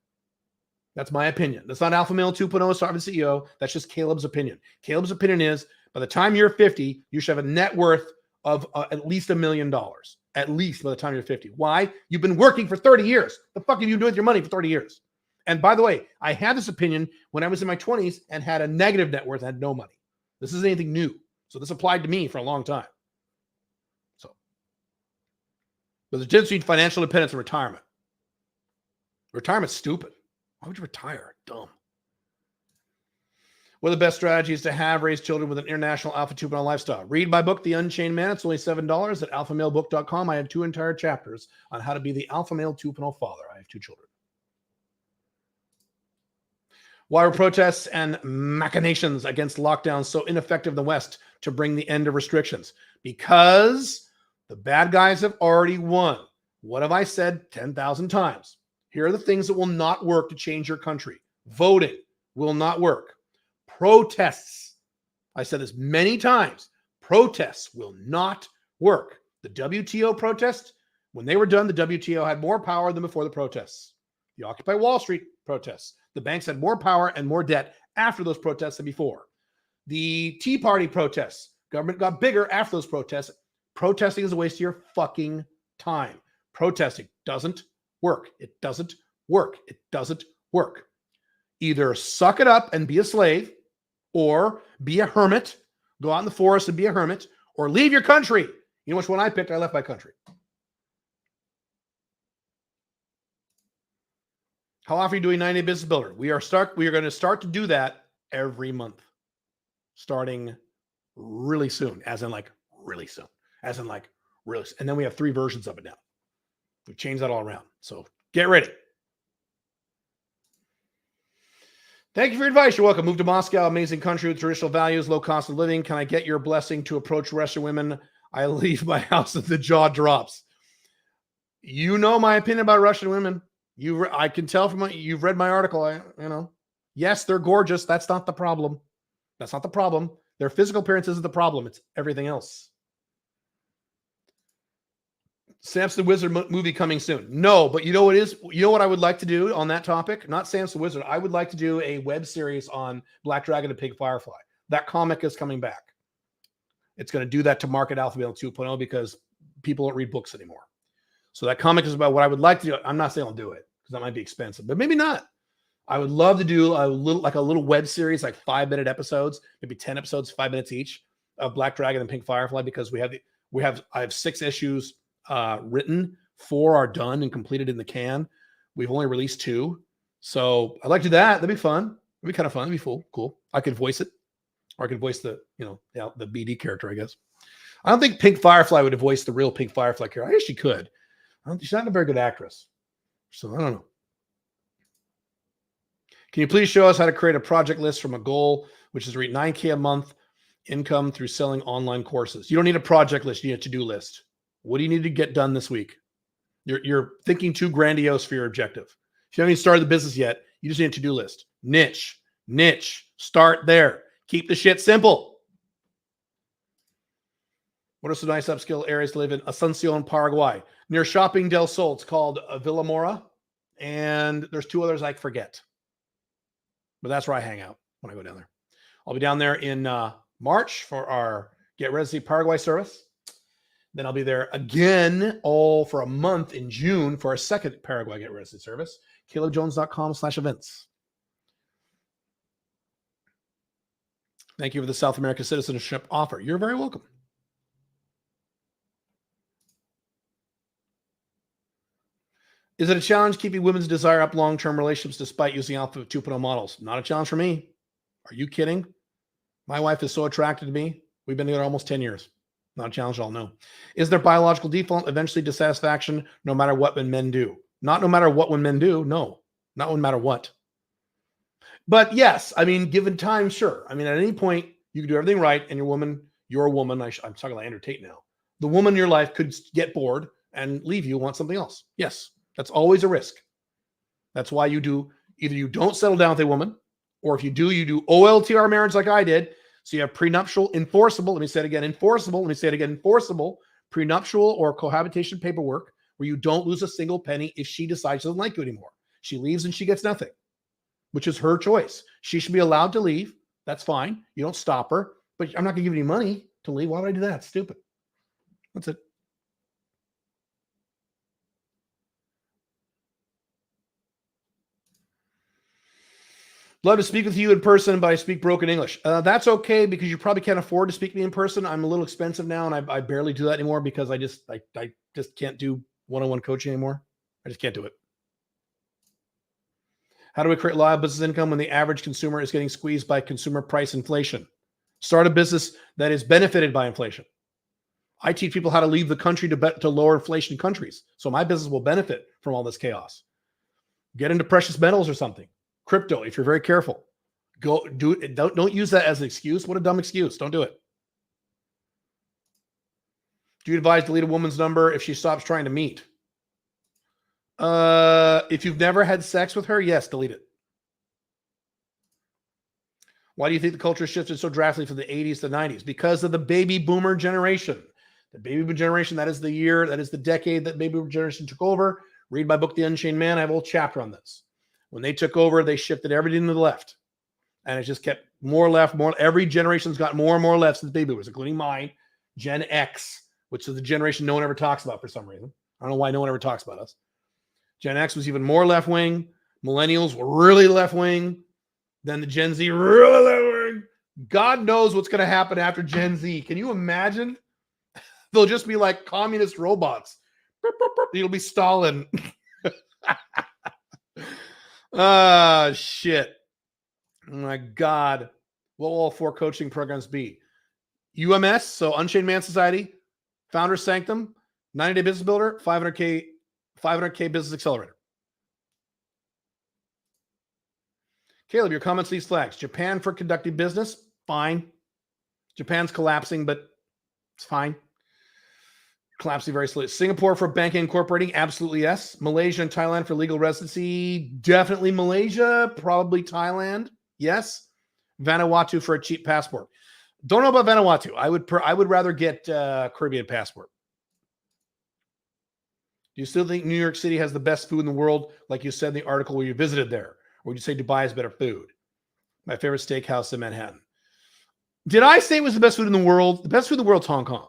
That's my opinion. That's not Alpha Male 2.0 Starving CEO. That's just Caleb's opinion. Caleb's opinion is by the time you're 50, you should have a net worth of at least $1 million. At least by the time you're 50. Why? You've been working for 30 years. The fuck have you done with your money for 30 years? And by the way, I had this opinion when I was in my 20s and had a negative net worth and had no money. This isn't anything new. So this applied to me for a long time. So, but the difference between financial independence and retirement. Retirement's stupid. Why would you retire? Dumb. What are the best strategies to have raise children with an international Alpha 2.0 lifestyle? Read my book, The Unchained Man. It's only $7 at alphamalebook.com. I have 2 entire chapters on how to be the Alpha Male 2.0 father. I have 2 children. Why were protests and machinations against lockdowns so ineffective in the West to bring the end of restrictions? Because the bad guys have already won. What have I said 10,000 times? Here are the things that will not work to change your country. Voting will not work. Protests. I said this many times. Protests will not work. The WTO protest, when they were done, the WTO had more power than before the protests. The Occupy Wall Street protests. The banks had more power and more debt after those protests than before. The Tea Party protests. Government got bigger after those protests. Protesting is a waste of your fucking time. Protesting doesn't work. It doesn't work. It doesn't work. Either suck it up and be a slave, or be a hermit, go out in the forest and be a hermit, or leave your country. You know which one I picked? I left my country. How often are you doing 90 Day Business Builder? We are going to start to do that every month, starting really soon, as in like really soon, as in like really soon. And then we have 3 versions of it now. We've changed that all around. So get ready. Thank you for your advice. You're welcome. Move to Moscow, amazing country with traditional values, low cost of living. Can I get your blessing to approach Russian women? I leave my house and the jaw drops. You know my opinion about Russian women. I can tell from you've read my article. Yes, they're gorgeous. That's not the problem. That's not the problem. Their physical appearance isn't the problem. It's everything else. Samson the Wizard movie coming soon. No, but you know what is? You know what I would like to do on that topic? Not Samson the Wizard. I would like to do a web series on Black Dragon and Pink Firefly. That comic is coming back. It's going to do that to market Alpha Male 2.0 because people don't read books anymore. So that comic is about what I would like to do. I'm not saying I'll do it because that might be expensive, but maybe not. I would love to do a little web series, like 5-minute episodes, maybe 10 episodes, 5 minutes each of Black Dragon and Pink Firefly, because I have 6 issues written. 4 are done and completed in the can. We've only released 2. So I'd like to do that. That'd be fun. It'd be kind of fun. It'd be cool. I could voice it, or I could voice the BD character, I guess. I don't think Pink Firefly would have voiced the real Pink Firefly character. I guess she could. She's not a very good actress. So I don't know. Can you please show us how to create a project list from a goal, which is to reach $9K a month income through selling online courses? You don't need a project list. You need a to-do list. What do you need to get done this week? You're thinking too grandiose for your objective. If you haven't even started the business yet, you just need a to-do list. Niche. Start there. Keep the shit simple. What are some nice upscale areas to live in? Asuncion, Paraguay. Near Shopping del Sol. It's called Villa Mora. And there's 2 others I forget. But that's where I hang out when I go down there. I'll be down there in March for our Get Residency Paraguay service. Then I'll be there again all for a month in June for our second Paraguay Get Residency service. CalebJones.com/events. Thank you for the South America citizenship offer. You're very welcome. Is it a challenge keeping women's desire up long-term relationships despite using Alpha 2.0 models? Not a challenge for me. Are you kidding? My wife is so attracted to me. We've been together almost 10 years. Not a challenge at all, no. Is there biological default eventually dissatisfaction no matter what when men do? Not no matter what when men do, no. Not no matter what. But yes, I mean, given time, sure. I mean, at any point, you can do everything right, and you're a woman. I'm talking about Andrew Tate now. The woman in your life could get bored and leave you, want something else. Yes, that's always a risk. That's why you do either you don't settle down with a woman, or if you do OLTR marriage like I did. So you have prenuptial, enforceable. Let me say it again, enforceable. Let me say it again, enforceable prenuptial or cohabitation paperwork where you don't lose a single penny if she decides she doesn't like you anymore. She leaves and she gets nothing, which is her choice. She should be allowed to leave. That's fine. You don't stop her, but I'm not going to give you any money to leave. Why would I do that? It's stupid. That's it. Love to speak with you in person, but I speak broken English. That's okay because you probably can't afford to speak to me in person. I'm a little expensive now, and I barely do that anymore because I just can't do one-on-one coaching anymore. I just can't do it. How do we create live business income when the average consumer is getting squeezed by consumer price inflation? Start a business that is benefited by inflation. I teach people how to leave the country to lower inflation countries, so my business will benefit from all this chaos. Get into precious metals or something. Crypto, if you're very careful. Go do it. Don't use that as an excuse. What a dumb excuse. Don't do it. Do you advise delete a woman's number if she stops trying to meet? If you've never had sex with her, yes, delete it. Why do you think the culture shifted so drastically from the 80s to the 90s? Because of the baby boomer generation. The baby boomer generation, that is the decade that baby boomer generation took over. Read my book, The Unchained Man. I have a whole chapter on this. When they took over, they shifted everything to the left. And it just kept more left, more. Every generation's got more and more left since baby boomers, including mine, Gen X, which is the generation no one ever talks about for some reason. I don't know why no one ever talks about us. Gen X was even more left-wing. Millennials were really left-wing. Then the Gen Z, really left-wing. God knows what's going to happen after Gen Z. Can you imagine? They'll just be like communist robots. It'll be Stalin. Ah, shit. Oh my God. What will all 4 coaching programs be? UMS, so Unchained Man Society, Founder Sanctum, 90-Day Business Builder, 500K Business Accelerator. Caleb, your comments, these flags. Japan for conducting business, fine. Japan's collapsing, but it's fine. Collapsing very slowly. Singapore for banking and incorporating, absolutely yes. Malaysia and Thailand for legal residency, definitely Malaysia, probably Thailand, yes. Vanuatu for a cheap passport. Don't know about Vanuatu. I would rather get Caribbean passport. Do you still think New York City has the best food in the world, like you said in the article where you visited there? Or would you say Dubai has better food? My favorite steakhouse in Manhattan. Did I say it was the best food in the world? The best food in the world is Hong Kong.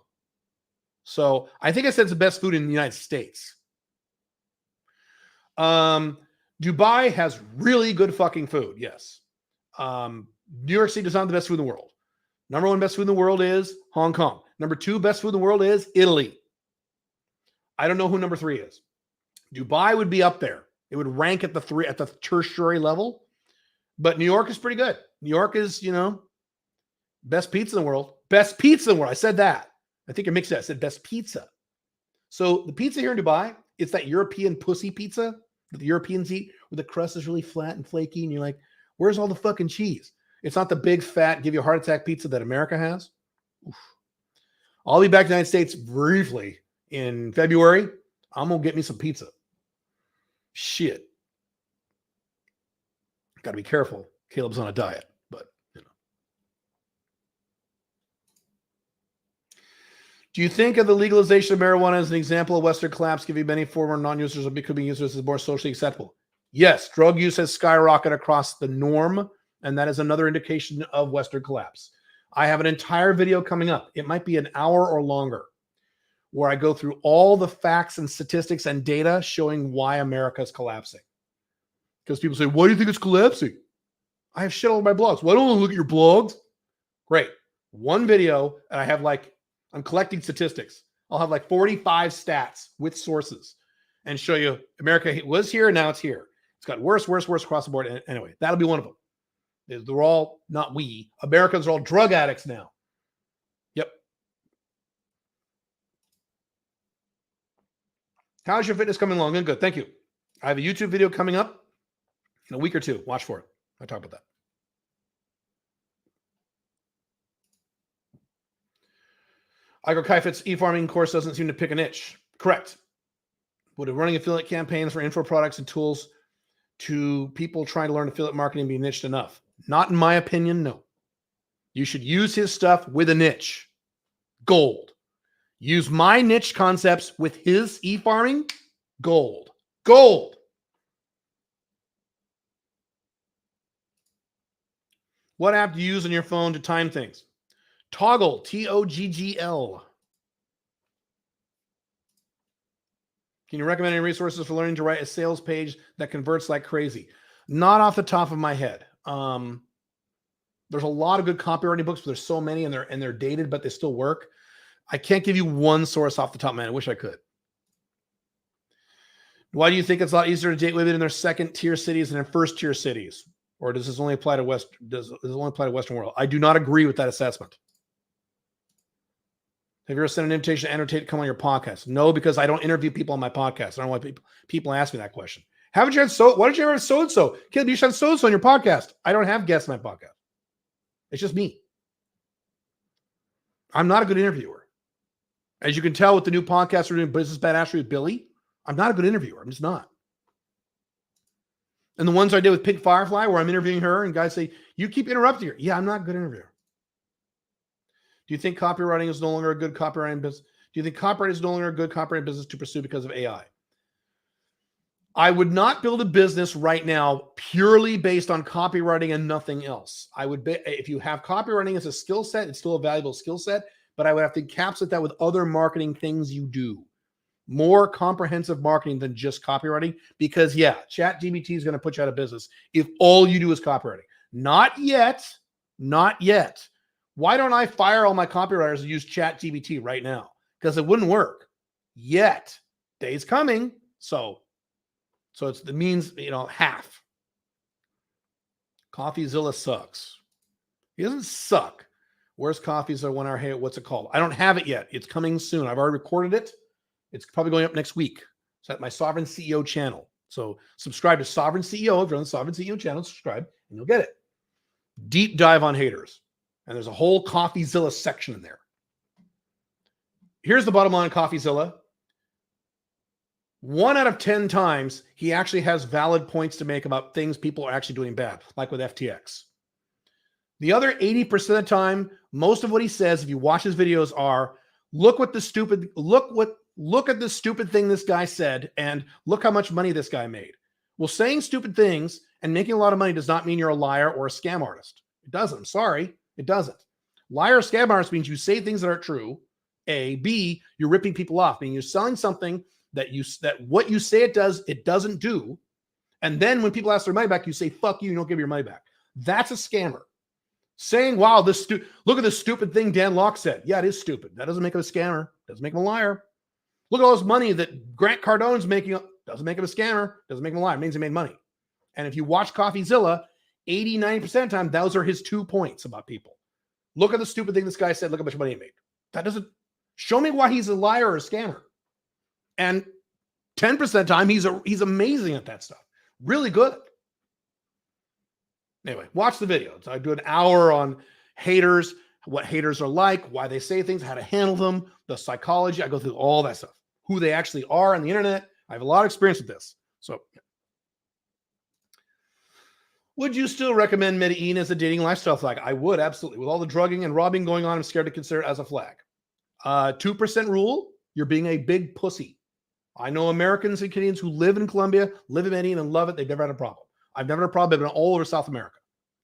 So I think I said it's the best food in the United States. Dubai has really good fucking food, yes. New York City does not have the best food in the world. Number 1 best food in the world is Hong Kong. Number 2 best food in the world is Italy. I don't know who number 3 is. Dubai would be up there. It would rank at the tertiary level. But New York is pretty good. New York is, best pizza in the world. Best pizza in the world. I said that. I think I mixed it. I said best pizza. So the pizza here in Dubai, it's that European pussy pizza that the Europeans eat, where the crust is really flat and flaky, and you're like, where's all the fucking cheese? It's not the big, fat, give you a heart attack pizza that America has. Oof. I'll be back to the United States briefly in February. I'm going to get me some pizza. Shit. Got to be careful. Caleb's on a diet. Do you think of the legalization of marijuana as an example of Western collapse, giving many former non-users or becoming users as more socially acceptable? Yes, drug use has skyrocketed across the norm, and that is another indication of Western collapse. I have an entire video coming up. It might be an hour or longer, where I go through all the facts and statistics and data showing why America is collapsing. Because people say, why do you think it's collapsing? I have shit all over my blogs. Why don't I look at your blogs? Great. One video, and I have I'm collecting statistics. I'll have 45 stats with sources and show you America was here and now it's here. It's got worse across the board. And anyway, that'll be one of them. They're all, not we, Americans are all drug addicts now. Yep. How's your fitness coming along? Good. Thank you. I have a YouTube video coming up In a week or two, watch for it. I talk about that. Igor Kaifet's e-farming course doesn't seem to pick a niche. Correct. Would running affiliate campaigns for info products and tools to people trying to learn affiliate marketing be niched enough? Not in my opinion, no. You should use his stuff with a niche. Gold. Use my niche concepts with his e-farming. Gold. Gold. What app do you use on your phone to time things? Toggl, Toggl. Can you recommend any resources for learning to write a sales page that converts like crazy? Not off the top of my head. There's a lot of good copywriting books, but there's so many and they're dated, but they still work. I can't give you one source off the top of my head. I wish I could. Why do you think it's a lot easier to date women in their second tier cities than in first tier cities? Or does this only apply to does it only apply to Western world? I do not agree with that assessment. Have you ever sent an invitation to annotate to come on your podcast? No, because I don't interview people on my podcast. I don't want people ask me that question. Haven't you had why did you ever have so-and-so? Kid, you should have so-and-so on your podcast. I don't have guests on my podcast. It's just me. I'm not a good interviewer. As you can tell with the new podcast we're doing, Business Badassery with Billy, I'm not a good interviewer. I'm just not. And the ones I did with Pink Firefly, where I'm interviewing her, and guys say, you keep interrupting her. Yeah, I'm not a good interviewer. Do you think copywriting is no longer a good copywriting business? Do you think copywriting is no longer a good copywriting business to pursue because of AI? I would not build a business right now purely based on copywriting and nothing else. I would be, if you have copywriting as a skill set, it's still a valuable skill set, but I would have to encapsulate that with other marketing things you do. More comprehensive marketing than just copywriting, because yeah, ChatGPT is going to put you out of business if all you do is copywriting. Not yet. Not yet. Why don't I fire all my copywriters and use ChatGPT right now? Because it wouldn't work yet. Day's coming. So it means, half. CoffeeZilla sucks. He doesn't suck. Where's CoffeeZilla 1 hour? Hey, what's it called? I don't have it yet. It's coming soon. I've already recorded it. It's probably going up next week. It's at my Sovereign CEO channel. So subscribe to Sovereign CEO. If you're on the Sovereign CEO channel, subscribe and you'll get it. Deep dive on haters. And there's a whole CoffeeZilla section in there. Here's the bottom line of CoffeeZilla. 1 out of 10 times, he actually has valid points to make about things people are actually doing bad, like with FTX. The other 80% of the time, most of what he says, if you watch his videos, are look at the stupid thing this guy said, and look how much money this guy made. Well, saying stupid things and making a lot of money does not mean you're a liar or a scam artist. It doesn't. I'm sorry. It doesn't. Liar or scam artist means you say things that are true. A. B, you're ripping people off, meaning you're selling something that what you say it does, it doesn't do. And then when people ask their money back, you say, fuck you, you don't give your money back. That's a scammer. Saying, wow, look at this stupid thing Dan Lok said. Yeah, it is stupid. That doesn't make him a scammer. Doesn't make him a liar. Look at all this money that Grant Cardone's making. Doesn't make him a scammer. Doesn't make him a liar. It means he made money. And if you watch CoffeeZilla, 80, 90% of the time, those are his 2 points about people. Look at the stupid thing this guy said. Look how much money he made. That doesn't show me why he's a liar or a scammer. And 10% of the time, he's amazing at that stuff. Really good. Anyway, watch the video. So I do an hour on haters, what haters are like, why they say things, how to handle them, the psychology. I go through all that stuff, who they actually are on the internet. I have a lot of experience with this. So would you still recommend Medellin as a dating lifestyle flag? I would, absolutely. With all the drugging and robbing going on, I'm scared to consider it as a flag. 2% rule, you're being a big pussy. I know Americans and Canadians who live in Colombia, live in Medellin and love it. They've never had a problem. I've never had a problem. I've been all over South America.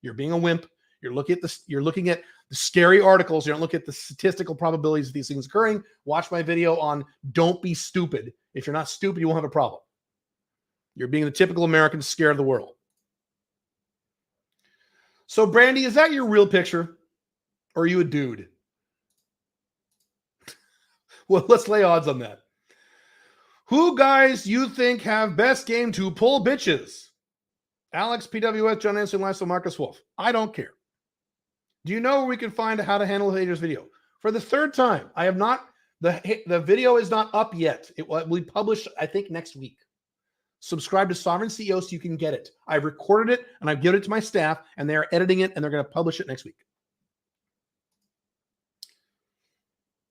You're being a wimp. You're looking at the scary articles. You don't look at the statistical probabilities of these things occurring. Watch my video on don't be stupid. If you're not stupid, you won't have a problem. You're being the typical American scare of the world. So, Brandy, is that your real picture? Or are you a dude? Well, let's lay odds on that. Who guys you think have best game to pull bitches? Alex, PWS, John Anderson, Lifestyle, Marcus Wolf. I don't care. Do you know where we can find how to handle haters video? For the third time, I have not, the video is not up yet. It will be published, I think, next week. Subscribe to Sovereign CEO so you can get it. I've recorded it and I've given it to my staff, and they're editing it, and they're going to publish it next week.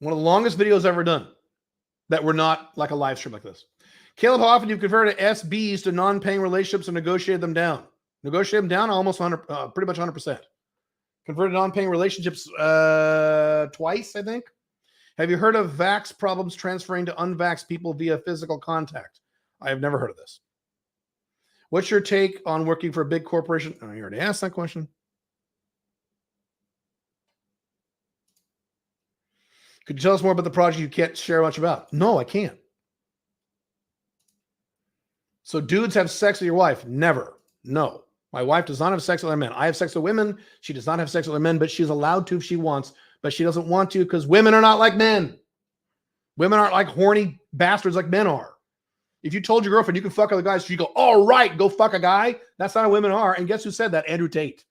One of the longest videos ever done that were not like a live stream like this. Caleb, how often do you convert SBs to non-paying relationships and negotiate them down? Negotiate them down almost 100, pretty much 100%. Converted non-paying relationships twice, I think. Have you heard of vax problems transferring to unvaxxed people via physical contact? I have never heard of this. What's your take on working for a big corporation? Oh, you already asked that question. Could you tell us more about the project you can't share much about? No, I can't. So dudes have sex with your wife? Never. No. My wife does not have sex with other men. I have sex with women. She does not have sex with other men, but she's allowed to if she wants, but she doesn't want to because women are not like men. Women aren't like horny bastards like men are. If you told your girlfriend you can fuck other guys, she'd go, all right, go fuck a guy. That's not how women are. And guess who said that? Andrew Tate.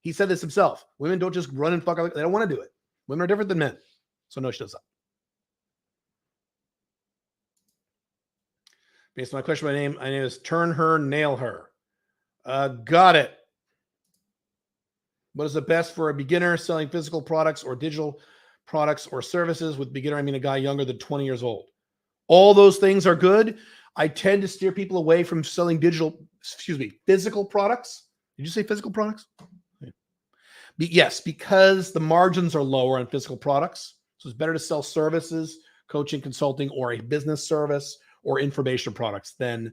He said this himself. Women don't just run and fuck other. They don't want to do it. Women are different than men. So no, she does not. Based on my question, my name is Turn Her, Nail Her. Got it. What is the best for a beginner selling physical products or digital products or services? With beginner, I mean a guy younger than 20 years old. All those things are good. I tend to steer people away from selling physical products. Did you say physical products? Yes, because the margins are lower on physical products. So it's better to sell services, coaching, consulting, or a business service or information products than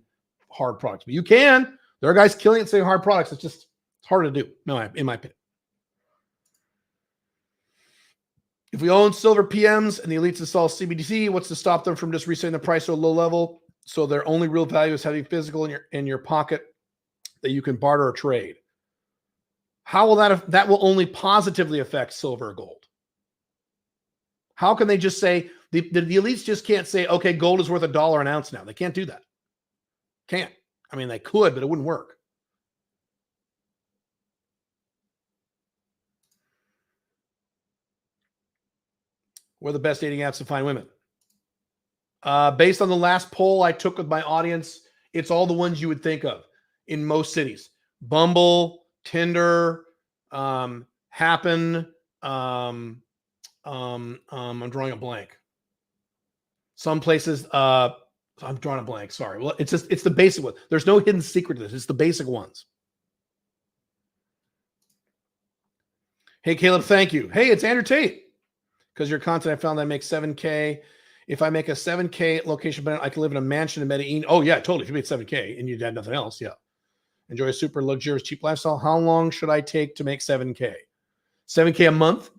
hard products. But you can. There are guys killing it saying hard products. It's hard to do, in my opinion. If we own silver PMs and the elites install CBDC, what's to stop them from just resetting the price to a low level? So their only real value is having physical in your pocket that you can barter or trade. How will that will only positively affect silver or gold? How can they just say the elites just can't say, okay, gold is worth $1 an ounce now? They can't do that. Can't. I mean, they could, but it wouldn't work. What are the best dating apps to find women? Based on the last poll I took with my audience, it's all the ones you would think of in most cities. Bumble, Tinder, Happen. I'm drawing a blank. Some places, I'm drawing a blank. Sorry. Well, it's the basic one. There's no hidden secret to this. It's the basic ones. Hey, Caleb, thank you. Hey, it's Andrew Tate. Because your content, I found that makes $7K. If I make a $7K location, but I can live in a mansion in Medellin. Oh, yeah, totally. If you made $7K and you had nothing else, yeah. Enjoy a super luxurious, cheap lifestyle. How long should I take to make $7K? $7K a month?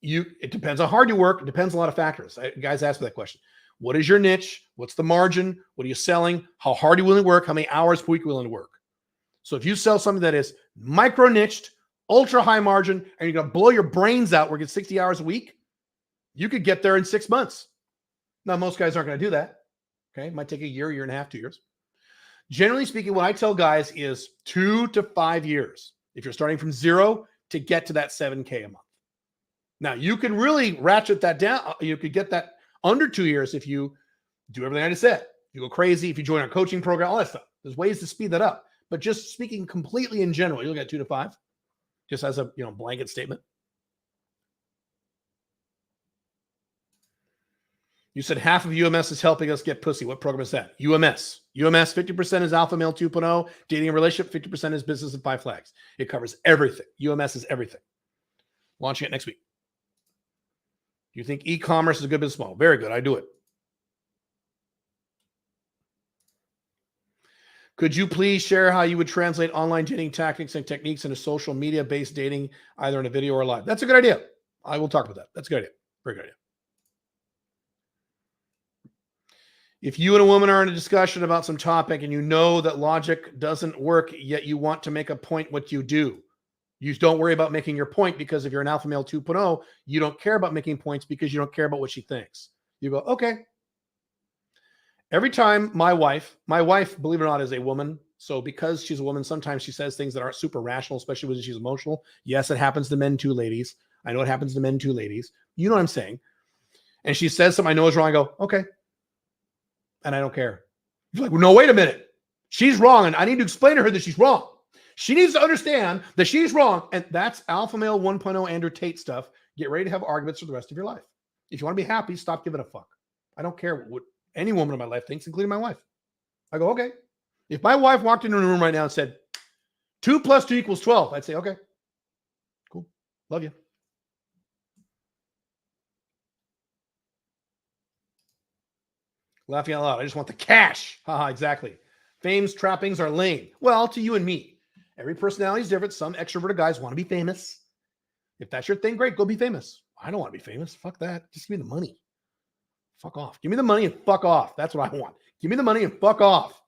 It depends how hard you work. It depends on a lot of factors. Guys ask me that question. What is your niche? What's the margin? What are you selling? How hard are you willing to work? How many hours per week are you willing to work? So if you sell something that is micro niched, ultra high margin, and you're going to blow your brains out working 60 hours a week, you could get there in 6 months. Now, most guys aren't going to do that. Okay. It might take a year and a half, 2 years. Generally speaking, what I tell guys is 2 to 5 years. If you're starting from zero to get to that $7K a month. Now, you can really ratchet that down. You could get that under 2 years if you do everything I just said. You go crazy, if you join our coaching program, all that stuff. There's ways to speed that up. But just speaking completely in general, you'll get 2 to 5, just as a blanket statement. You said half of UMS is helping us get pussy. What program is that? UMS. UMS, 50% is Alpha Male 2.0. Dating and relationship, 50% is business and 5 flags. It covers everything. UMS is everything. Launching it next week. Do you think e-commerce is a good business model? Very good. I do it. Could you please share how you would translate online dating tactics and techniques into social media-based dating, either in a video or live? That's a good idea. I will talk about that. That's a good idea. Very good idea. If you and a woman are in a discussion about some topic and you know that logic doesn't work, yet you want to make a point, what you do? You don't worry about making your point, because if you're an Alpha Male 2.0, you don't care about making points because you don't care about what she thinks. You go, okay. Every time my wife, believe it or not, is a woman. So because she's a woman, sometimes she says things that aren't super rational, especially when she's emotional. Yes, it happens to men too, ladies. I know it happens to men too, ladies. You know what I'm saying? And she says something I know is wrong. I go, okay. and I don't care. You're like, well, no, wait a minute. She's wrong, and I need to explain to her that she's wrong. She needs to understand that she's wrong, and that's alpha male 1.0 Andrew Tate stuff. Get ready to have arguments for the rest of your life. If you want to be happy, stop giving a fuck. I don't care what any woman in my life thinks, including my wife. I go, okay. If my wife walked into a room right now and said, 2 + 2 = 12, I'd say, okay, cool. Love you. Laughing out loud. I just want the cash. Haha, exactly. Fame's trappings are lame. Well, to you and me. Every personality is different. Some extroverted guys want to be famous. If that's your thing, great. Go be famous. I don't want to be famous. Fuck that. Just give me the money. Fuck off. Give me the money and fuck off. That's what I want. Give me the money and fuck off.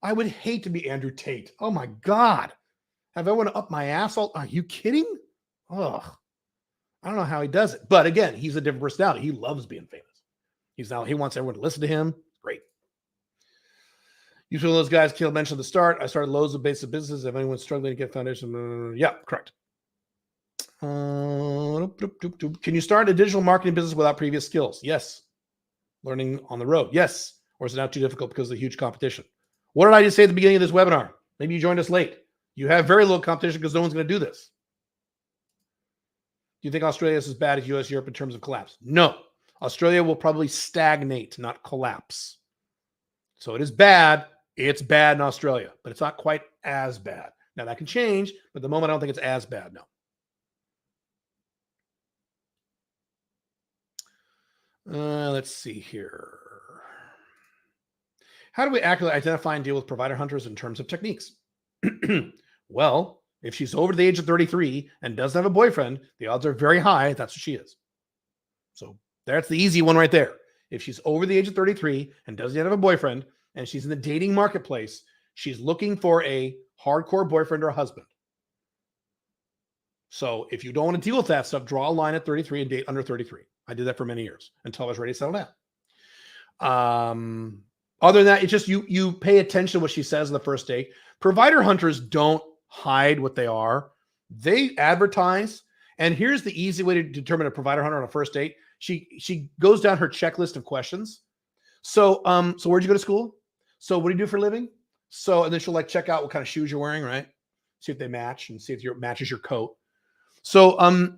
I would hate to be Andrew Tate. Oh my God. Have I want to up my ass? Are you kidding? Ugh. I don't know how he does it. But again, he's a different personality. He loves being famous. He wants everyone to listen to him. Great. You feel those guys Kale mentioned at the start. I started loads of basic businesses. If anyone's struggling to get foundation, yeah, correct. Can you start a digital marketing business without previous skills? Yes. Learning on the road? Yes. Or is it not too difficult because of the huge competition? What did I just say at the beginning of this webinar? Maybe you joined us late. You have very little competition because no one's going to do this. Do you think Australia is as bad as US, Europe in terms of collapse? No. Australia will probably stagnate, not collapse. So it is bad. It's bad in Australia, but it's not quite as bad. Now that can change, but at the moment I don't think it's as bad. No. Let's see here. How do we accurately identify and deal with provider hunters in terms of techniques? Well, if she's over the age of 33 and doesn't have a boyfriend, the odds are very high that's what she is. So that's the easy one right there. If she's over the age of 33 and doesn't yet have a boyfriend and she's in the dating marketplace, she's looking for a hardcore boyfriend or a husband. So if you don't want to deal with that stuff, draw a line at 33 and date under 33. I did that for many years until I was ready to settle down. Other than that, it's just you pay attention to what she says on the first date. Provider hunters don't hide what they are. They advertise. And here's the easy way to determine a provider hunter on a first date. She goes down her checklist of questions. So where'd you go to school? So what do you do for a living? So, and then she'll like check out what kind of shoes you're wearing, right? See if they match and see if it matches your coat. So do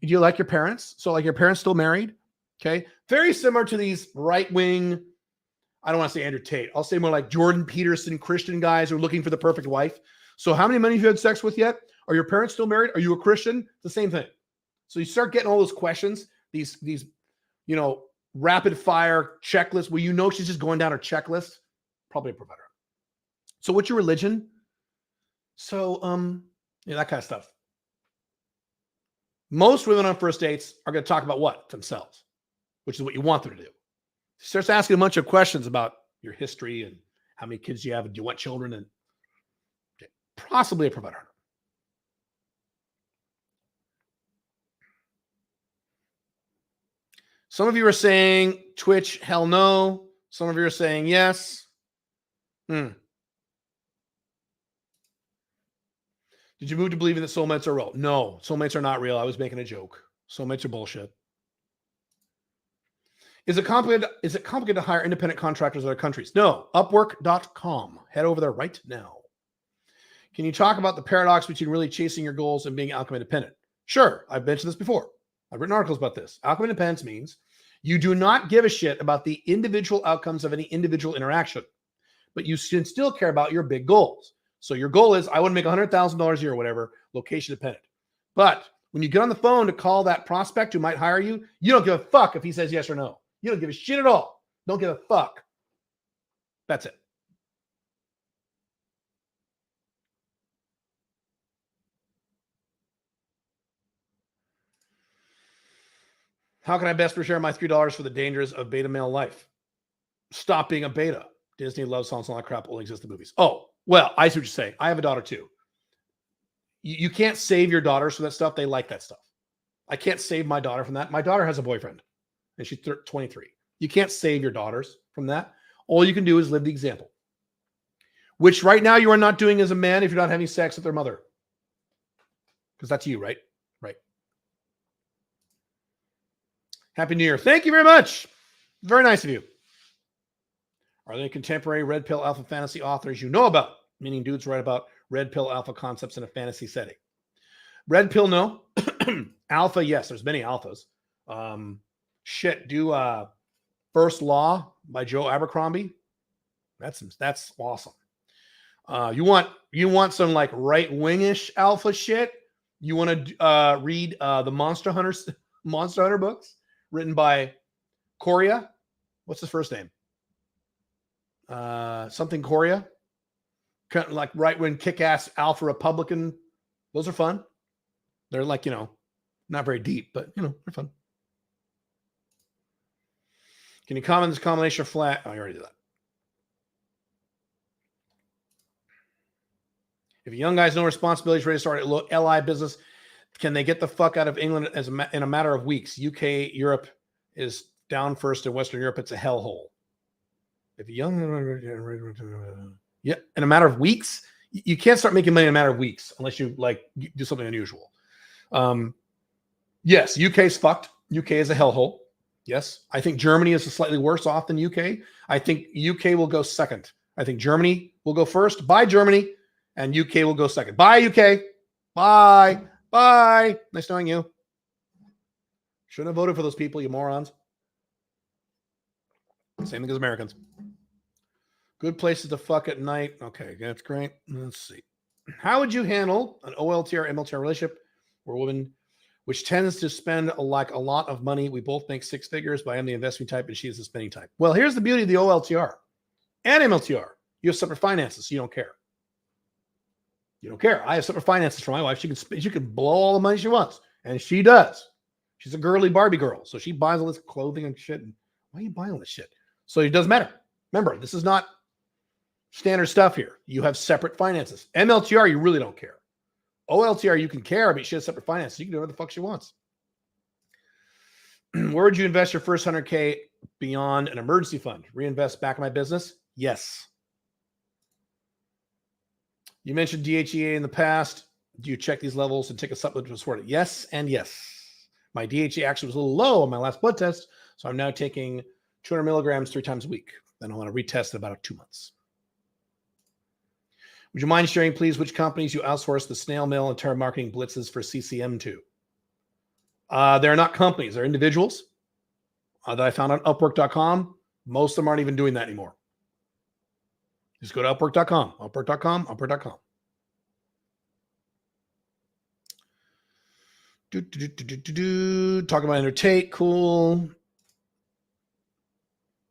you like your parents? So like your parents still married? Okay. Very similar to these right-wing, I don't want to say Andrew Tate. I'll say more like Jordan Peterson, Christian guys who are looking for the perfect wife. So how many men have you had sex with yet? Are your parents still married? Are you a Christian? It's the same thing. So you start getting all those questions, these rapid fire checklists where she's just going down her checklist. Probably a provider. So what's your religion? So that kind of stuff. Most women on first dates are going to talk about what? Themselves, which is what you want them to do. She starts asking a bunch of questions about your history and how many kids you have and do you want children and possibly a provider. Some of you are saying Twitch, hell no. Some of you are saying yes. Did you move to believing that soulmates are real? No, soulmates are not real. I was making a joke. Soulmates are bullshit. Is it complicated to hire independent contractors in other countries? No. Upwork.com. Head over there right now. Can you talk about the paradox between really chasing your goals and being outcome independent? Sure. I've mentioned this before. I've written articles about this. Outcome independence means you do not give a shit about the individual outcomes of any individual interaction, but you can still care about your big goals. So your goal is, I want to make $100,000 a year or whatever, location dependent. But when you get on the phone to call that prospect who might hire you, you don't give a fuck if he says yes or no. You don't give a shit at all. Don't give a fuck. That's it. How can I best prepare my $3 for the dangers of beta male life? Stop being a beta. Disney love songs and all that crap only exists in movies. Oh, well, I see what you're saying. I have a daughter too. You can't save your daughters from that stuff. They like that stuff. I can't save my daughter from that. My daughter has a boyfriend and she's 23. You can't save your daughters from that. All you can do is live the example, which right now you are not doing as a man if you're not having sex with their mother. Because that's you, right? Right. Happy New Year. Thank you very much. Very nice of you. Are they contemporary red pill alpha fantasy authors you know about? Meaning dudes write about red pill alpha concepts in a fantasy setting. Red pill, no. Alpha, yes. There's many alphas. Do First Law by Joe Abercrombie. That's awesome. You want some like right-wingish alpha shit? You want to read the Monster Hunter books written by Coria? What's his first name? Something Coria. Kind of like right-wing kick-ass alpha Republican. Those are fun. They're like, not very deep, but they're fun. Can you comment this combination of flat? Oh, I already did that. If young guys no responsibilities, ready to start a LI business, can they get the fuck out of England in a matter of weeks? UK, Europe is down first. In Western Europe, it's a hellhole. If young, in a matter of weeks, you can't start making money in a matter of weeks unless you do something unusual. Yes, UK's fucked. UK is a hellhole. Yes, I think Germany is slightly worse off than UK. I think UK will go second. I think Germany will go first. Bye, Germany. And UK will go second. Bye, UK. Bye. Bye. Nice knowing you. Shouldn't have voted for those people, you morons. Same thing as Americans. Good places to fuck at night. Okay, that's great. Let's see. How would you handle an OLTR, MLTR relationship where a woman, which tends to spend a lot of money? We both make six figures, but I am the investing type and she is the spending type. Well, here's the beauty of the OLTR and MLTR. You have separate finances, so you don't care. You don't care. I have separate finances for my wife. She can blow all the money she wants, and she does. She's a girly Barbie girl, so she buys all this clothing and shit. And why are you buying all this shit? So it doesn't matter. Remember, this is not standard stuff here. You have separate finances. MLTR, you really don't care. OLTR, you can care, but she has separate finances. You can do whatever the fuck she wants. Where would you invest your first 100K beyond an emergency fund? Reinvest back in my business? Yes. You mentioned DHEA in the past. Do you check these levels and take a supplement to support it? Yes and yes. My DHEA actually was a little low on my last blood test, so I'm now taking 200 milligrams 3 times a week. Then I want to retest in about 2 months. Would you mind sharing, please, which companies you outsource the snail mail and telemarketing blitzes for CCM to? They're not companies. They're individuals that I found on Upwork.com. Most of them aren't even doing that anymore. Just go to Upwork.com, Upwork.com, Upwork.com. Talking about Andrew Tate, cool.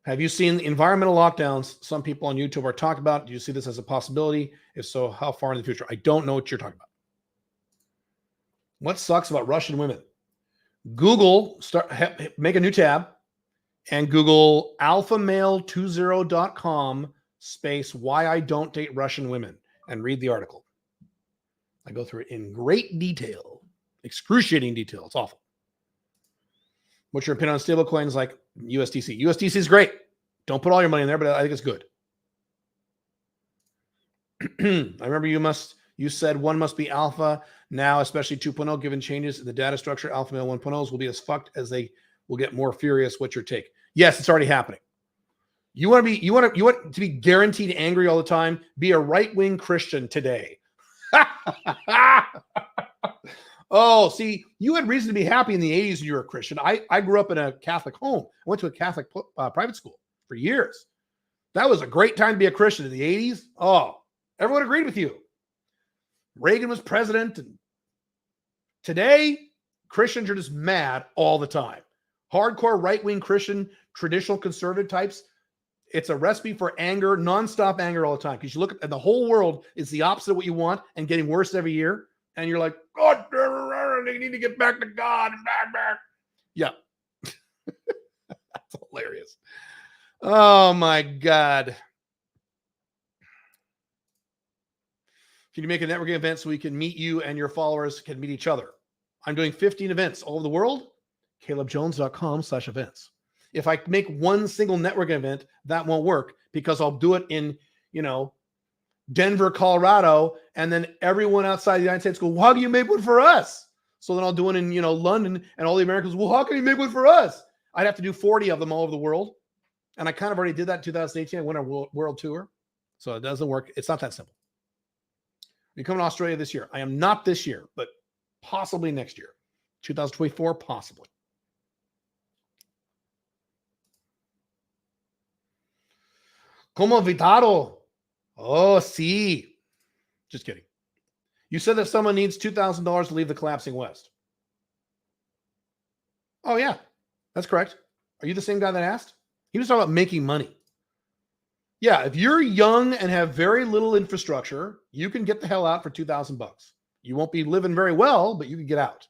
Have you seen the environmental lockdowns some people on YouTube are talking about? Do you see this as a possibility? If so, how far in the future? I don't know what you're talking about. What sucks about Russian women? Google, make a new tab and Google alphamale20.com space why I don't date Russian women and read the article. I go through it in great detail, excruciating detail. It's awful. What's your opinion on stable coins like USDC? USDC is great. Don't put all your money in there, but I think it's good. I remember you said one must be alpha now, especially 2.0, given changes in the data structure. Alpha male 1.0s will be as fucked as they will get more furious. What's your take? Yes, it's already happening. You want to be guaranteed angry all the time? Be a right-wing Christian today. Oh, see, you had reason to be happy in the 80s when you were a Christian. I grew up in a Catholic home. I went to a Catholic private school for years. That was a great time to be a Christian in the 80s. Oh, everyone agreed with you. Reagan was president. And today, Christians are just mad all the time. Hardcore right-wing Christian, traditional conservative types, it's a recipe for anger, nonstop anger all the time. Because you look at the whole world is the opposite of what you want and getting worse every year. And you're like, God, they need to get back to God and back. Yeah. That's hilarious. Oh, my God. Can you make a networking event so we can meet you and your followers can meet each other? I'm doing 15 events all over the world. CalebJones.com/events. If I make one single networking event, that won't work because I'll do it in, Denver, Colorado, and then everyone outside the United States go, well, how can you make one for us? So then I'll do it in, London, and all the Americans, well, how can you make one for us? I'd have to do 40 of them all over the world. And I kind of already did that in 2018. I went on a world tour. So it doesn't work. It's not that simple. You come to Australia this year. I am not this year, but possibly next year. 2024, possibly. Como evitado? Oh, sí. Just kidding. You said that someone needs $2,000 to leave the collapsing West. Oh, yeah. That's correct. Are you the same guy that asked? He was talking about making money. Yeah, if you're young and have very little infrastructure, you can get the hell out for $2,000. You won't be living very well, but you can get out.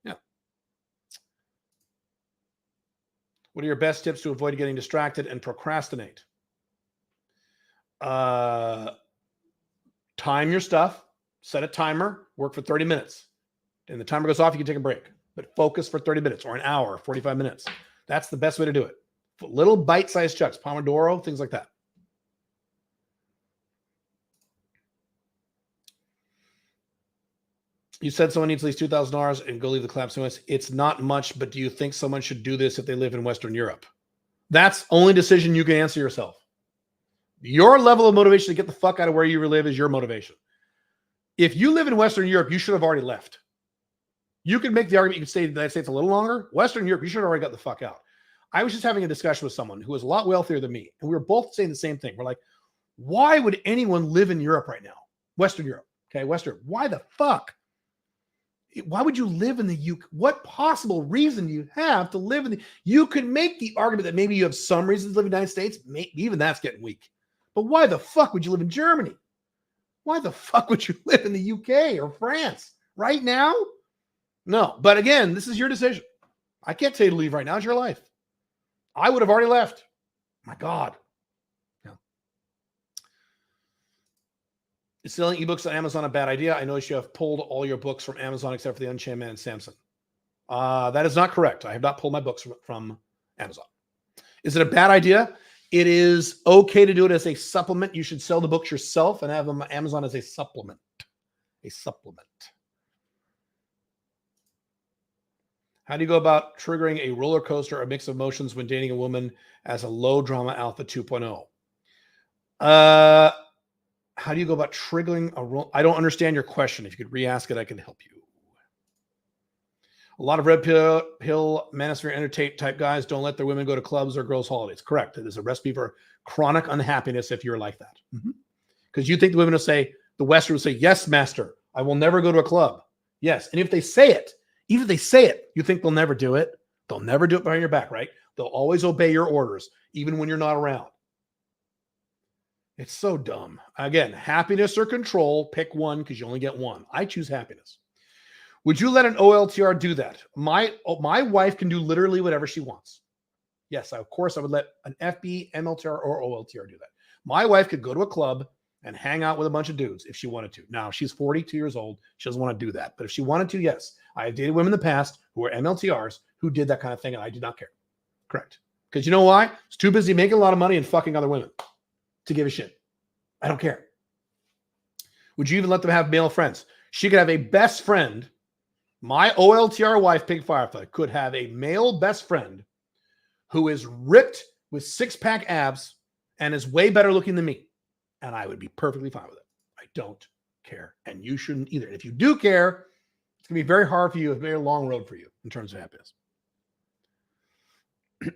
Yeah. What are your best tips to avoid getting distracted and procrastinate? Time your stuff, set a timer, work for 30 minutes. And the timer goes off, you can take a break. But focus for 30 minutes or an hour, 45 minutes. That's the best way to do it. Little bite-sized chunks, Pomodoro, things like that. You said someone needs at least $2,000 and go leave the collapsing West. It's not much, but do you think someone should do this if they live in Western Europe? That's only decision you can answer yourself. Your level of motivation to get the fuck out of where you live is your motivation. If you live in Western Europe, you should have already left. You can make the argument, you can stay in the United States a little longer. Western Europe, you should have already got the fuck out. I was just having a discussion with someone who was a lot wealthier than me, and we were both saying the same thing. We're like, why would anyone live in Europe right now? Western Europe, okay? Western, why the fuck? Why would you live in the UK? What possible reason do you have to live in the... You could make the argument that maybe you have some reasons to live in the United States. Maybe even that's getting weak. But why the fuck would you live in Germany? Why the fuck would you live in the UK or France right now? No. But again, this is your decision. I can't tell you to leave right now. It's your life. I would have already left. My God. Yeah. Is selling ebooks on Amazon a bad idea? I notice you have pulled all your books from Amazon except for The Unchained Man and Samson. That is not correct. I have not pulled my books from Amazon. Is it a bad idea? It is okay to do it as a supplement. You should sell the books yourself and have them on Amazon as a supplement. A supplement. How do you go about triggering a roller coaster or a mix of emotions when dating a woman as a low drama alpha 2.0? How do you go about triggering a roller? I don't understand your question. If you could re-ask it, I can help you. A lot of red pill manosphere entertainment type guys don't let their women go to clubs or girls' holidays. Correct. It is a recipe for chronic unhappiness if you're like that. Because you think the women will say, the Western will say, yes, master, I will never go to a club. Yes. And if they say it, even if they say it, you think they'll never do it. They'll never do it behind your back, right? They'll always obey your orders, even when you're not around. It's so dumb. Again, happiness or control, pick one because you only get one. I choose happiness. Would you let an OLTR do that? My wife can do literally whatever she wants. Yes, of course, I would let an FB, MLTR, or OLTR do that. My wife could go to a club and hang out with a bunch of dudes if she wanted to. Now, she's 42 years old. She doesn't want to do that. But if she wanted to, yes. I have dated women in the past who were MLTRs who did that kind of thing, and I did not care. Correct. Because you know why? It's too busy making a lot of money and fucking other women to give a shit. I don't care. Would you even let them have male friends? She could have a best friend. My OLTR wife, Pink Firefly, could have a male best friend who is ripped with six-pack abs and is way better looking than me. And I would be perfectly fine with it. I don't care. And you shouldn't either. And if you do care, it's going to be very hard for you, a very long road for you in terms of happiness. If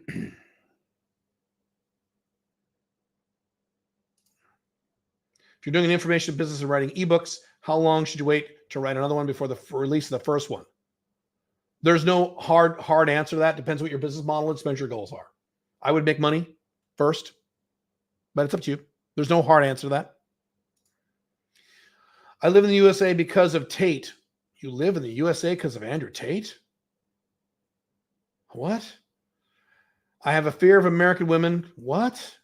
you're doing an information business and writing ebooks, how long should you wait to write another one before the release of the first one? There's no hard answer to that. Depends what your business model is, depends what your goals are. I would make money first, but it's up to you. There's no hard answer to that. I live in the USA because of Tate. You live in the USA because of Andrew Tate? What? I have a fear of American women. What?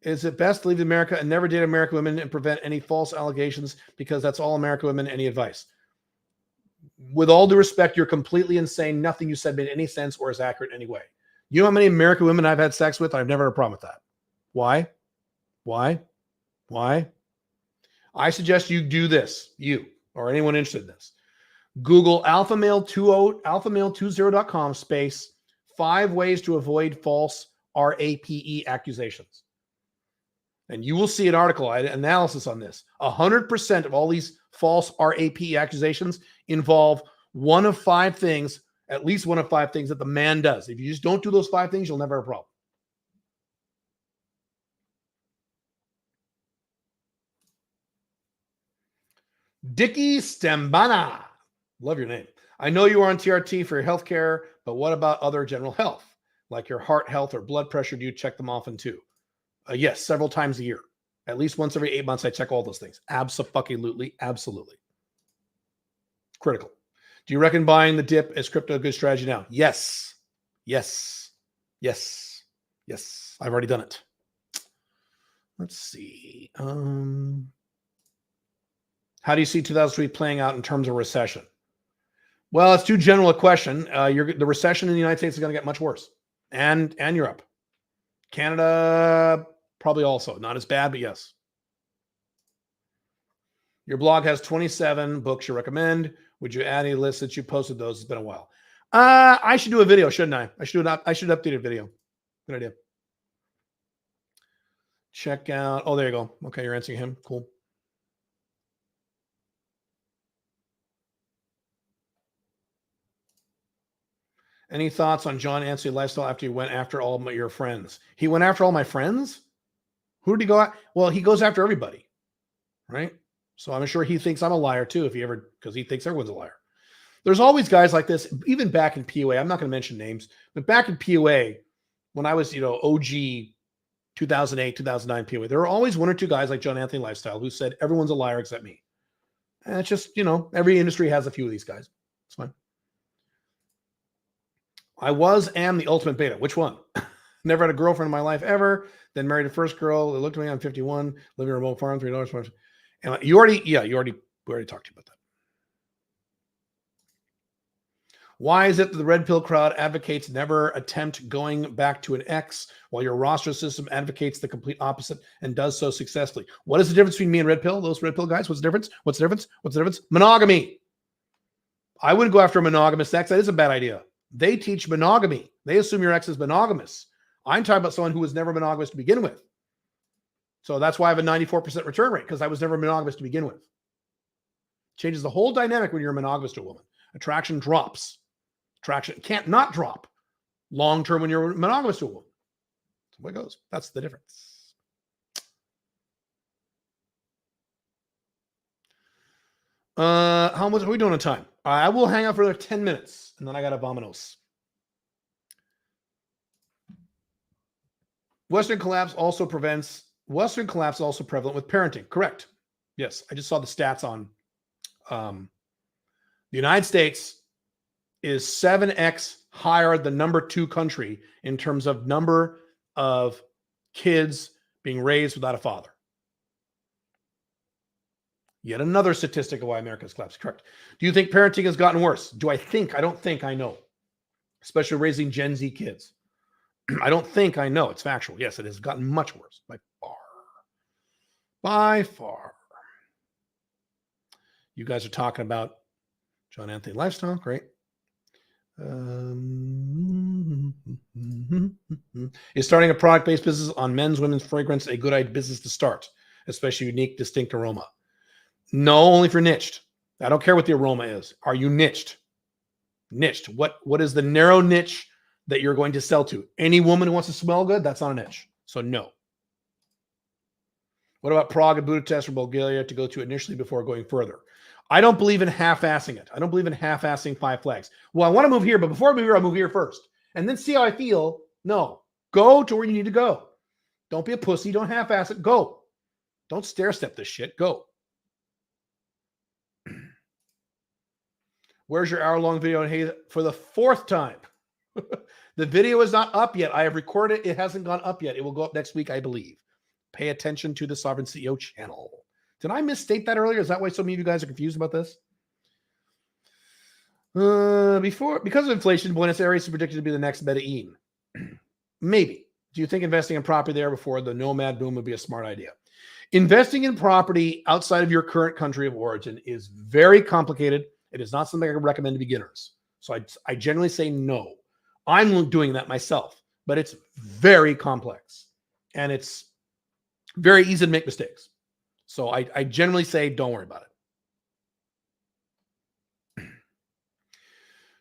Is it best to leave America and never date American women and prevent any false allegations because that's all American women? Any advice? With all due respect, you're completely insane. Nothing you said made any sense or is accurate in any way. You know how many American women I've had sex with? I've never had a problem with that. Why? Why? Why? I suggest you do this, you or anyone interested in this. Google alphamale20.com space 5 ways to avoid false RAPE accusations. And you will see an article, analysis on this. 100% of all these false RAPE accusations involve one of 5 things, at least one of 5 things that the man does. If you just don't do those 5 things, you'll never have a problem. Dickie Stembana. Love your name. I know you are on TRT for your health care, but what about other general health? Like your heart health or blood pressure? Do you check them often too? Yes, several times a year. At least once every 8 months, I check all those things. Absolutely. Critical. Do you reckon buying the dip is crypto a good strategy now? Yes. I've already done it. Let's see. How do you see 2003 playing out in terms of recession? Well, it's too general a question. The recession in the United States is going to get much worse, and Europe. Canada, probably also. Not as bad, but yes. Your blog has 27 books you recommend. Would you add any lists that you posted those? It's been a while. I should do a video, shouldn't I? I should update a video. Good idea. Check out. Oh, there you go. Okay, you're answering him. Cool. Any thoughts on John Anthony lifestyle after he went after all of your friends? He went after all my friends? Who did he go at? Well, he goes after everybody, right? So I'm sure he thinks I'm a liar too, because he thinks everyone's a liar. There's always guys like this, even back in POA. I'm not going to mention names, but back in POA, when I was, OG 2008, 2009 POA, there were always 1 or 2 guys like John Anthony Lifestyle who said everyone's a liar except me. And it's just, every industry has a few of these guys. It's fine. am the ultimate beta. Which one? Never had a girlfriend in my life ever. Then married a first girl. They looked at me. I'm 51. Living in a remote farm. $3. And we already talked to you about that. Why is it that the red pill crowd advocates never attempt going back to an ex, while your roster system advocates the complete opposite and does so successfully? What is the difference between me and red pill? Those red pill guys. What's the difference? What's the difference? Monogamy. I wouldn't go after a monogamous ex. That is a bad idea. They teach monogamy. They assume your ex is monogamous. I'm talking about someone who was never monogamous to begin with. So that's why I have a 94% return rate, because I was never monogamous to begin with. Changes the whole dynamic when you're monogamous to a woman. Attraction drops. Attraction can't not drop long term when you're monogamous to a woman. That's the way it goes. That's the difference. How much are we doing on time? I will hang out for another 10 minutes, and then I got to vamonos. Western collapse also prevalent with parenting. Correct. Yes. I just saw the stats on the United States is 7x higher than number 2 country in terms of number of kids being raised without a father. Yet another statistic of why America's collapsed. Correct. Do you think parenting has gotten worse? Do I think? I don't think. I know. Especially raising Gen Z kids. I don't think. I know. It's factual. Yes, it has gotten much worse by far. By far. You guys are talking about John Anthony Lifestyle. Great. Is starting a product-based business on men's, women's fragrance a good idea business to start, especially unique, distinct aroma? No, only for niched. I don't care what the aroma is. Are you niched? Niched. What is the narrow niche that you're going to sell to? Any woman who wants to smell good, that's not a niche. So no. What about Prague and Budapest or Bulgaria to go to initially before going further? I don't believe in half-assing it. I don't believe in half-assing Five Flags. Well, I want to move here, but before I move here, I'll move here first. And then see how I feel. No. Go to where you need to go. Don't be a pussy. Don't half-ass it. Go. Don't stair-step this shit. Go. Where's your hour-long video on Hey for the 4th time? The video is not up yet. I have recorded it. It hasn't gone up yet. It will go up next week, I believe. Pay attention to the Sovereign CEO channel. Did I misstate that earlier? Is that why so many of you guys are confused about this? Because of inflation, Buenos Aires is predicted to be the next Medellin. Maybe. Do you think investing in property there before the nomad boom would be a smart idea? Investing in property outside of your current country of origin is very complicated. It is not something I can recommend to beginners. So I generally say no. I'm doing that myself. but it's very complex and it's very easy to make mistakes. So I generally say, don't worry about it.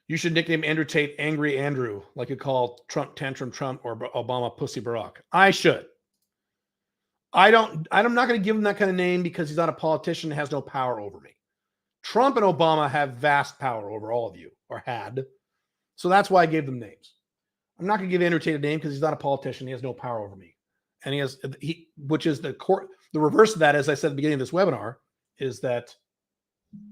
You should nickname Andrew Tate Angry Andrew, like you call Trump Tantrum Trump or Obama Pussy Barack. I should. I'm not going to give him that kind of name because he's not a politician and has no power over me. Trump and Obama have vast power over all of you, or had. So that's why I gave them names. I'm not going to give Andrew Tate a name because he's not a politician. He has no power over me. And which is the reverse of that, as I said at the beginning of this webinar, is that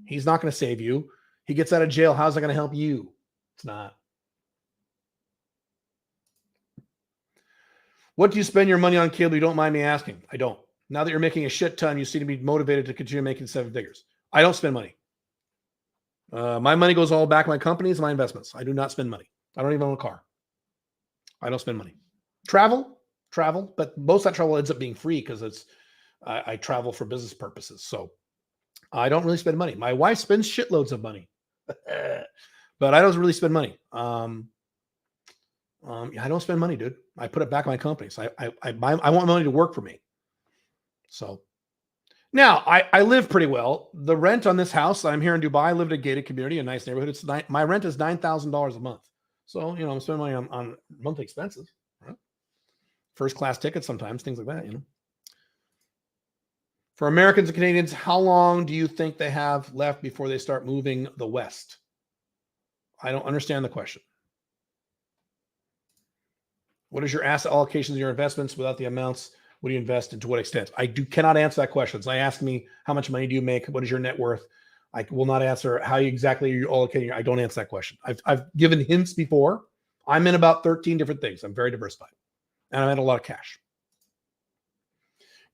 he's not going to save you. He gets out of jail. How's that going to help you? It's not. What do you spend your money on, Caleb? You don't mind me asking. I don't. Now that you're making a shit ton, you seem to be motivated to continue making 7 figures. I don't spend money. My money goes all back to my companies and my investments. I do not spend money. I don't even own a car. I don't spend money. Travel, but most of that travel ends up being free because I travel for business purposes. So I don't really spend money. My wife spends shitloads of money, but I don't really spend money. I don't spend money, dude. I put it back in my companies. I want money to work for me. So now I live pretty well. The rent on this house, I'm here in Dubai. I live in a gated community, a nice neighborhood. My rent is $9,000 a month. So, I'm spending money on monthly expenses, right? First class tickets sometimes, things like that, For Americans and Canadians, how long do you think they have left before they start moving the West? I don't understand the question. What is your asset allocations of your investments without the amounts? What do you invest and to what extent? I cannot answer that question. So I ask me, how much money do you make? What is your net worth? I will not answer how exactly you're allocating. I don't answer that question. I've given hints before. I'm in about 13 different things. I'm very diversified. And I'm in a lot of cash.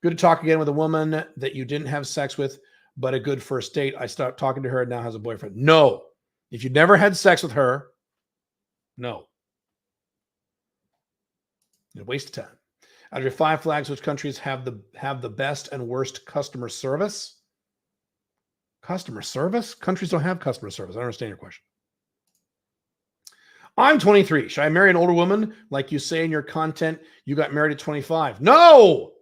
Good to talk again with a woman that you didn't have sex with, but a good first date. I stopped talking to her and now has a boyfriend. No. If you never had sex with her, no. A waste of time. Out of your 5 flags, which countries have the best and worst customer service? Customer service? Countries don't have customer service. I don't understand your question. I'm 23. Should I marry an older woman? Like you say in your content, you got married at 25. No!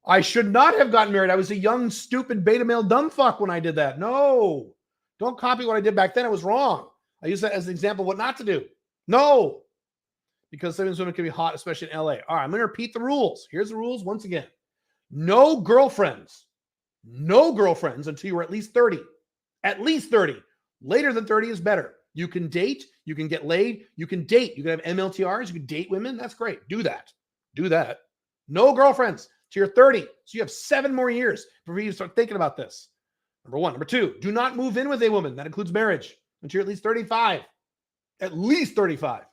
I should not have gotten married. I was a young, stupid, beta male dumb fuck when I did that. No! Don't copy what I did back then. It was wrong. I use that as an example of what not to do. No! Because some women can be hot, especially in LA. All right, I'm going to repeat the rules. Here's the rules once again. No girlfriends. No girlfriends until you were at least 30. At least 30. Later than 30 is better. You can date. You can get laid. You can date. You can have MLTRs. You can date women. That's great. Do that. Do that. No girlfriends till you're 30. So you have 7 more years before you start thinking about this. Number 1. Number 2, do not move in with a woman. That includes marriage until you're at least 35. At least 35.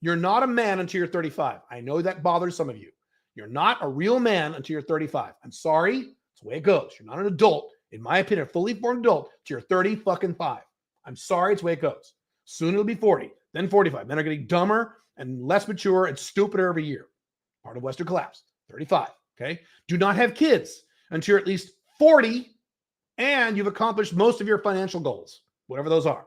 You're not a man until you're 35. I know that bothers some of you. You're not a real man until you're 35. I'm sorry. It's the way it goes. You're not an adult, in my opinion, a fully formed adult until you're 30 fucking 5. I'm sorry. It's the way it goes. Soon it'll be 40, then 45. Men are getting dumber and less mature and stupider every year. Part of Western collapse. 35. Okay. Do not have kids until you're at least 40 and you've accomplished most of your financial goals, whatever those are.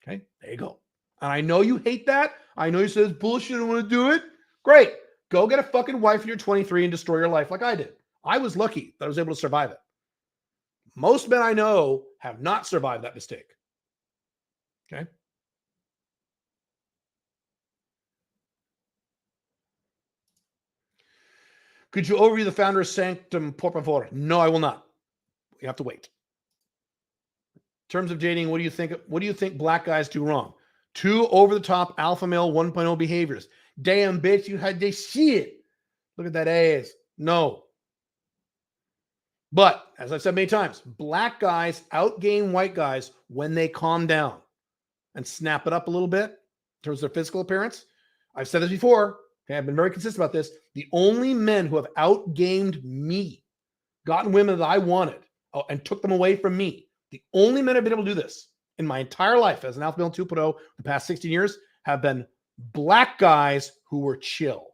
Okay. There you go. And I know you hate that. I know you said it's bullshit. I don't want to do it. Great. Go get a fucking wife when you're 23 and destroy your life like I did. I was lucky that I was able to survive it. Most men I know have not survived that mistake. Okay. Could you overview the founder's sanctum, por favor? No, I will not. You have to wait. In terms of dating, what do you think black guys do wrong? 2 over-the-top alpha male 1.0 behaviors. Damn, bitch, you had this shit. Look at that ass. No. But, as I've said many times, black guys outgame white guys when they calm down and snap it up a little bit in terms of their physical appearance. I've said this before. Okay, I've been very consistent about this. The only men who have outgamed me, gotten women that I wanted, and took them away from me, the only men I've been able to do this in my entire life as an alpha male 2.0, the past 16 years, have been black guys who were chill.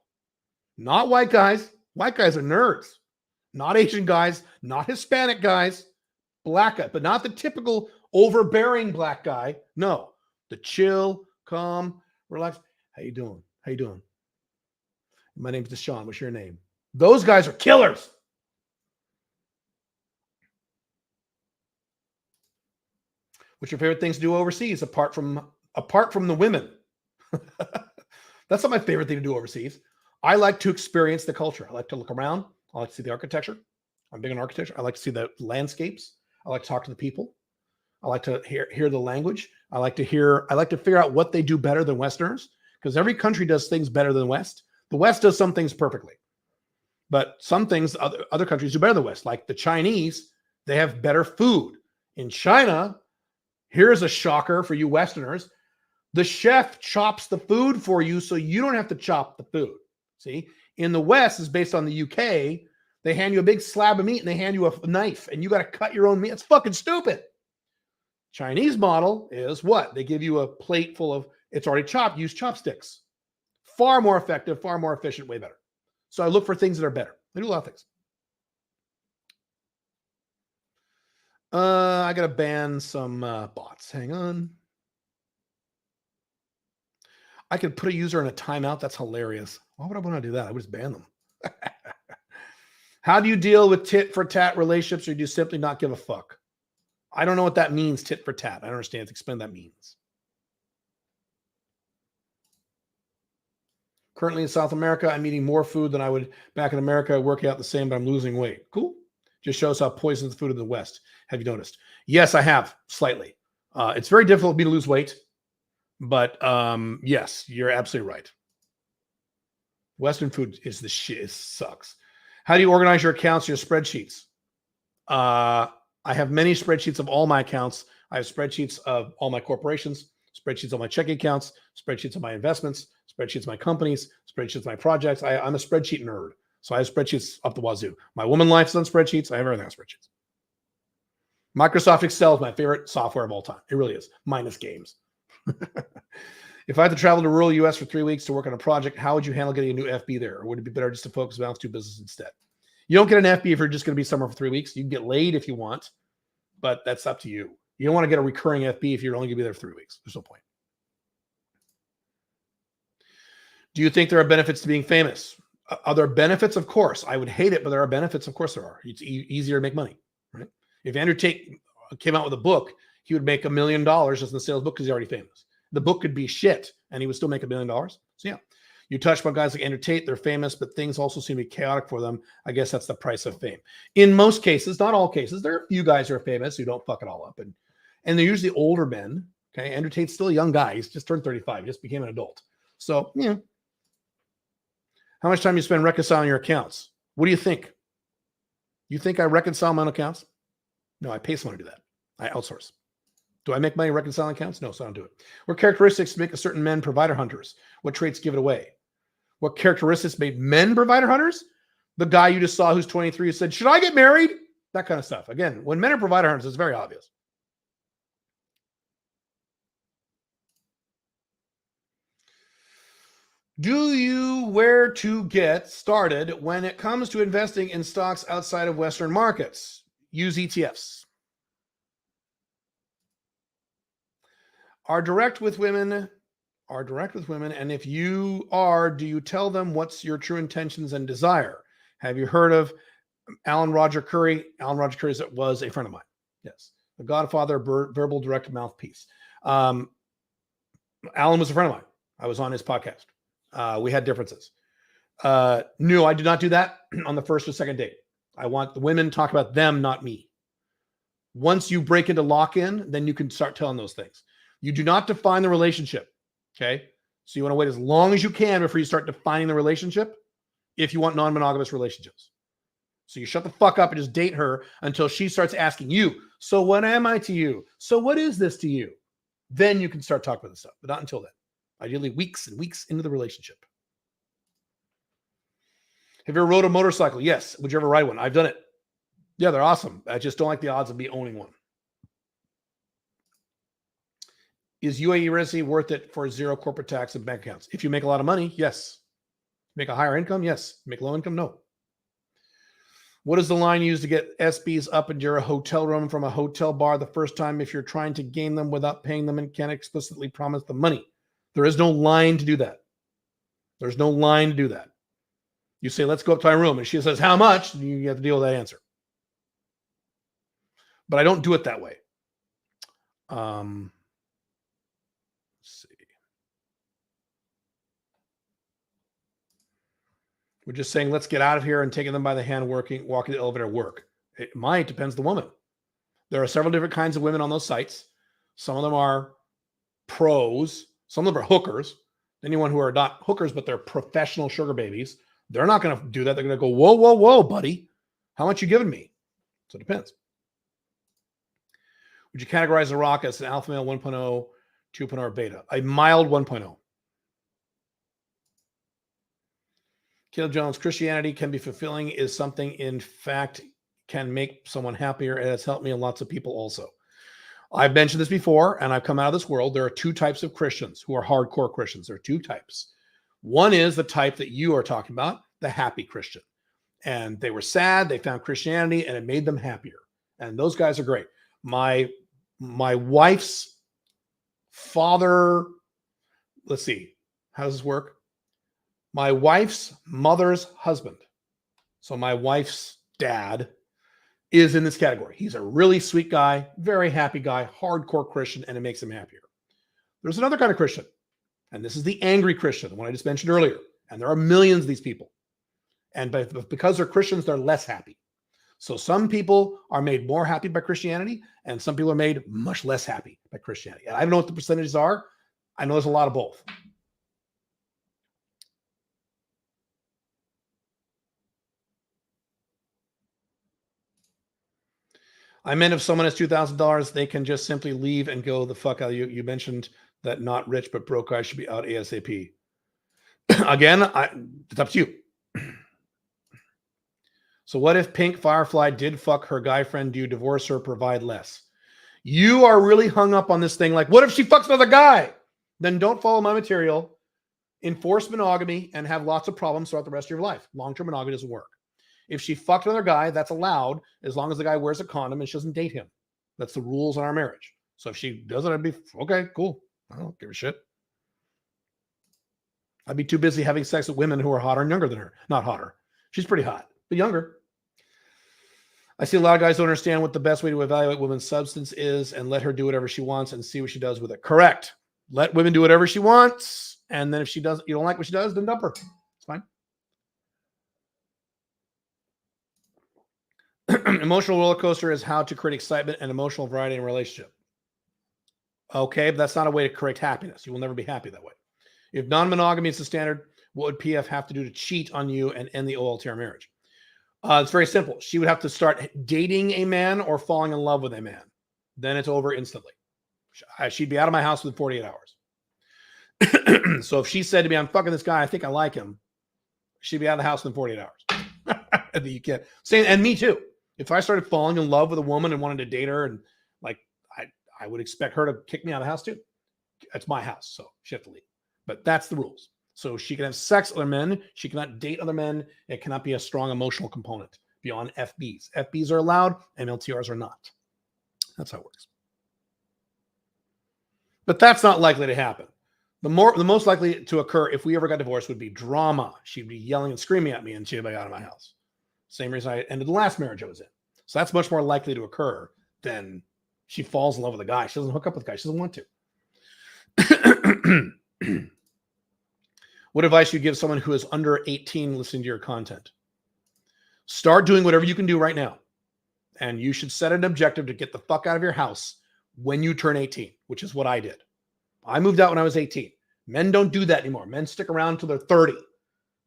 Not white guys. White guys are nerds. Not Asian guys, not Hispanic guys, black guy, but not the typical overbearing black guy. No, the chill, calm, relaxed. How you doing? How you doing? My name's Deshaun. What's your name? Those guys are killers. What's your favorite things to do overseas apart from the women? That's not my favorite thing to do overseas. I like to experience the culture. I like to look around. I like to see the architecture. I'm big on architecture. I like to see the landscapes. I like to talk to the people. I like to hear the language. I like to figure out what they do better than Westerners, because every country does things better than the West. The West does some things perfectly, but some things other countries do better than the West. Like the Chinese, they have better food. In China, here's a shocker for you Westerners. The chef chops the food for you so you don't have to chop the food. See, in the West, is based on the UK. They hand you a big slab of meat and they hand you a knife and you got to cut your own meat. It's fucking stupid. Chinese model is what? They give you a plate full of, it's already chopped, use chopsticks. Far more effective, far more efficient, way better. So I look for things that are better. I do a lot of things. I got to ban some bots. Hang on. I could put a user in a timeout. That's hilarious. Why would I want to do that? I would just ban them. How do you deal with tit for tat relationships, or do you simply not give a fuck? I don't know what that means, tit for tat. I don't understand. Explain what that means. Currently in South America, I'm eating more food than I would back in America, working out the same, but I'm losing weight. Cool. Just shows how poisonous the food in the West. Have you noticed? Yes, I have, slightly. It's very difficult for me to lose weight, but yes, you're absolutely right. Western food is the shit. It sucks. How do you organize your accounts, your spreadsheets? I have many spreadsheets of all my accounts. I have spreadsheets of all my corporations, spreadsheets of my checking accounts, spreadsheets of my investments, spreadsheets of my companies, spreadsheets of my projects. I'm a spreadsheet nerd. So I have spreadsheets up the wazoo. My woman life's on spreadsheets. I have everything on spreadsheets. Microsoft Excel is my favorite software of all time. It really is, minus games. If I had to travel to rural U.S. for 3 weeks to work on a project, how would you handle getting a new FB there? Or would it be better just to focus on do business instead? You don't get an FB if you're just going to be somewhere for 3 weeks. You can get laid if you want, but that's up to you. You don't want to get a recurring FB if you're only going to be there for 3 weeks. There's no point. Do you think there are benefits to being famous? Are there benefits? Of course. I would hate it, but there are benefits. Of course there are. It's easier to make money, right? If Andrew Tate came out with a book, he would make $1 million just in the sales book because he's already famous. The book could be shit and he would still make $1 million. So yeah, you touched on guys like Andrew Tate. They're famous, but things also seem to be chaotic for them. I guess that's the price of fame. In most cases, not all cases, there are a few guys who are famous who don't fuck it all up. And they're usually older men. Okay. Andrew Tate's still a young guy. He's just turned 35. He just became an adult. So, yeah. How much time you spend reconciling your accounts? What do you think? You think I reconcile my own accounts? No, I pay someone to do that. I outsource. Do I make money reconciling accounts? No, so I don't do it. What characteristics make a certain men provider hunters? What traits give it away? What characteristics made men provider hunters? The guy you just saw who's 23 who said, should I get married? That kind of stuff. Again, when men are provider hunters, it's very obvious. Do you where to get started when it comes to investing in stocks outside of Western markets? Use ETFs. Are direct with women, and if you are, do you tell them what's your true intentions and desire? Have you heard of Alan Roger Curry? Alan Roger Curry was a friend of mine. Yes. The godfather, verbal direct mouthpiece. Alan was a friend of mine. I was on his podcast. We had differences. No, I do not do that on the first or second date. I want the women to talk about them, not me. Once you break into lock-in, then you can start telling those things. You do not define the relationship. Okay. So you want to wait as long as you can before you start defining the relationship if you want non-monogamous relationships. So you shut the fuck up and just date her until she starts asking you, so what am I to you? So what is this to you? Then you can start talking about this stuff, but not until then. Ideally, weeks and weeks into the relationship. Have you ever rode a motorcycle? Yes. Would you ever ride one? I've done it. Yeah, they're awesome. I just don't like the odds of me owning one. Is UAE residency worth it for zero corporate tax and bank accounts? If you make a lot of money, yes. Make a higher income? Yes. Make low income? No. What is the line used to get SBs up into your hotel room from a hotel bar the first time if you're trying to gain them without paying them and can't explicitly promise the money? There is no line to do that. There's no line to do that. You say, let's go up to my room. And she says, how much? You have to deal with that answer. But I don't do it that way. Let's see. We're just saying, let's get out of here and taking them by the hand, walking the elevator work. It might, depends the woman. There are several different kinds of women on those sites. Some of them are pros. Some of them are hookers. Anyone who are not hookers, but they're professional sugar babies, they're not going to do that. They're going to go, whoa, whoa, whoa, buddy. How much you giving me? So it depends. Would you categorize The Rock as an alpha male 1.0, 2.0, or beta? A mild 1.0. Caleb Jones, Christianity can be fulfilling is something, in fact, can make someone happier, and it's helped me and lots of people also. I've mentioned this before, and I've come out of this world. There are two types of Christians who are hardcore Christians. There are two types. One is the type that you are talking about, the happy Christian. And they were sad, they found Christianity, and it made them happier. And those guys are great. My wife's father, let's see, how does this work? My wife's mother's husband. So my wife's dad is in this category. He's a really sweet guy, very happy guy, hardcore Christian, and it makes him happier. There's another kind of Christian, and this is the angry Christian, the one I just mentioned earlier. And there are millions of these people. And because they're Christians, they're less happy. So some people are made more happy by Christianity, and some people are made much less happy by Christianity. And I don't know what the percentages are. I know there's a lot of both. I meant if someone has $2,000, they can just simply leave and go the fuck out. You mentioned that not rich but broke guys should be out ASAP. Again, it's up to you. So what if Pink Firefly did fuck her guy friend? Do you divorce her, provide less? You are really hung up on this thing. Like, what if she fucks another guy? Then don't follow my material. Enforce monogamy and have lots of problems throughout the rest of your life. Long-term monogamy doesn't work. If she fucked another guy, that's allowed as long as the guy wears a condom and she doesn't date him. That's the rules in our marriage. So if she doesn't, I'd be, okay, cool. I don't give a shit. I'd be too busy having sex with women who are hotter and younger than her. Not hotter. She's pretty hot, but younger. I see a lot of guys don't understand what the best way to evaluate women's substance is and let her do whatever she wants and see what she does with it. Correct. Let women do whatever she wants. And then if she does, you don't like what she does, then dump her. It's fine. Emotional roller coaster is how to create excitement and emotional variety in a relationship. Okay, but that's not a way to create happiness. You will never be happy that way. If non-monogamy is the standard, what would PF have to do to cheat on you and end the OLTR marriage? It's very simple. She would have to start dating a man or falling in love with a man. Then it's over instantly. She'd be out of my house within 48 hours. So if she said to me, I'm fucking this guy, I think I like him, she'd be out of the house within 48 hours. You can't say, and me too. If I started falling in love with a woman and wanted to date her, and like I would expect her to kick me out of the house too. It's my house, so she has to leave. But that's the rules. So she can have sex with other men. She cannot date other men. It cannot be a strong emotional component beyond FBs. FBs are allowed, MLTRs are not. That's how it works. But that's not likely to happen. The most likely to occur if we ever got divorced would be drama. She'd be yelling and screaming at me and she'd be out of my house. Same reason I ended the last marriage I was in. So that's much more likely to occur than she falls in love with a guy. She doesn't hook up with a guy. She doesn't want to. What advice do you give someone who is under 18 listening to your content? Start doing whatever you can do right now. And you should set an objective to get the fuck out of your house when you turn 18, which is what I did. I moved out when I was 18. Men don't do that anymore. Men stick around until they're 30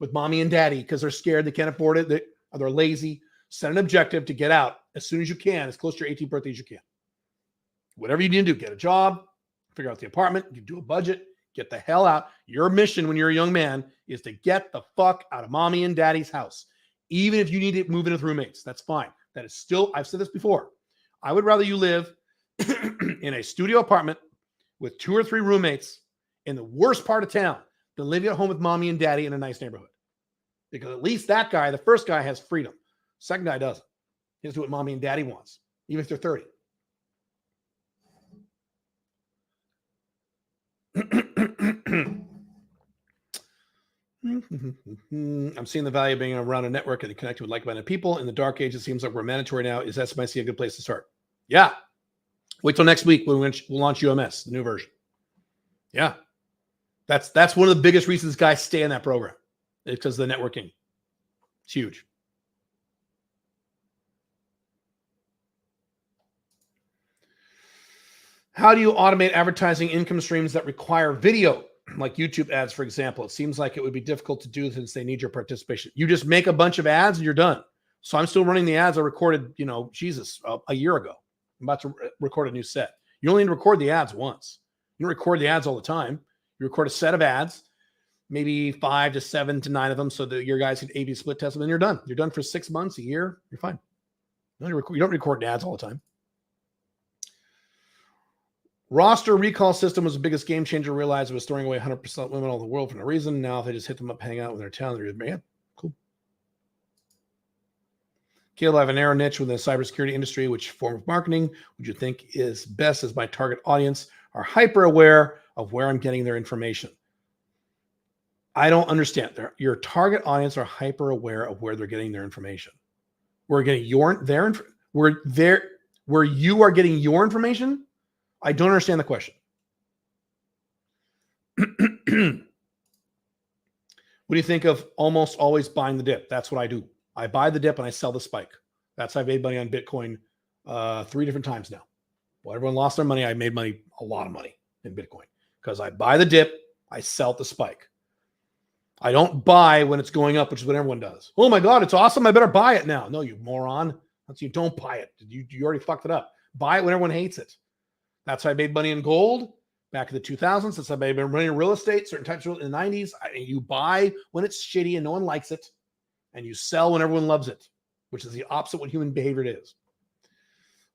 with mommy and daddy because they're scared, they can't afford it, they're lazy. Set an objective to get out as soon as you can, as close to your 18th birthday as you can. Whatever you need to do, get a job, figure out the apartment, you do a budget, get the hell out. Your mission when you're a young man is to get the fuck out of mommy and daddy's house. Even if you need to move in with roommates, that's fine. That is still, I've said this before. I would rather you live in a studio apartment with 2 or 3 roommates in the worst part of town than living at home with mommy and daddy in a nice neighborhood. Because at least that guy, the first guy, has freedom. Second guy doesn't. He has to do what mommy and daddy wants, even if they're 30. I'm seeing the value of being around a network and connecting with like-minded people. In the dark age, it seems like we're mandatory now. Is SMIC a good place to start? Yeah. Wait till next week when we'll launch UMS, the new version. Yeah. That's one of the biggest reasons guys stay in that program. It's because of the networking. It's huge. How do you automate advertising income streams that require video, like YouTube ads, for example? It seems like it would be difficult to do since they need your participation. You just make a bunch of ads and you're done. So I'm still running the ads I recorded, a year ago. I'm about to record a new set. You only need to record the ads once. You don't record the ads all the time. You record a set of ads, maybe 5 to 7 to 9 of them, so that your guys can A/B split test them, and you're done. You're done for 6 months, a year. You're fine. You don't record ads all the time. Roster recall system was the biggest game changer. Realized it was throwing away 100% women all over the world for no reason. Now if they just hit them up, hang out with their talent, man, cool. Caleb, I have a narrow niche within the cybersecurity industry. Which form of marketing would you think is best as my target audience are hyper aware of where I'm getting their information? I don't understand. Your target audience are hyper aware of where they're getting their information. Where you are getting your information? I don't understand the question. What do you think of almost always buying the dip? That's what I do. I buy the dip and I sell the spike. That's how I've made money on Bitcoin 3 different times now. Well, everyone lost their money. I made money, a lot of money in Bitcoin because I buy the dip, I sell the spike. I don't buy when it's going up, which is what everyone does. Oh my God, it's awesome. I better buy it now. No, you moron. That's you don't buy it. You already fucked it up. Buy it when everyone hates it. That's how I made money in gold back in the 2000s. That's how I've been running real estate, certain types of in the 90s. You buy when it's shitty and no one likes it, and you sell when everyone loves it, which is the opposite of what human behavior is.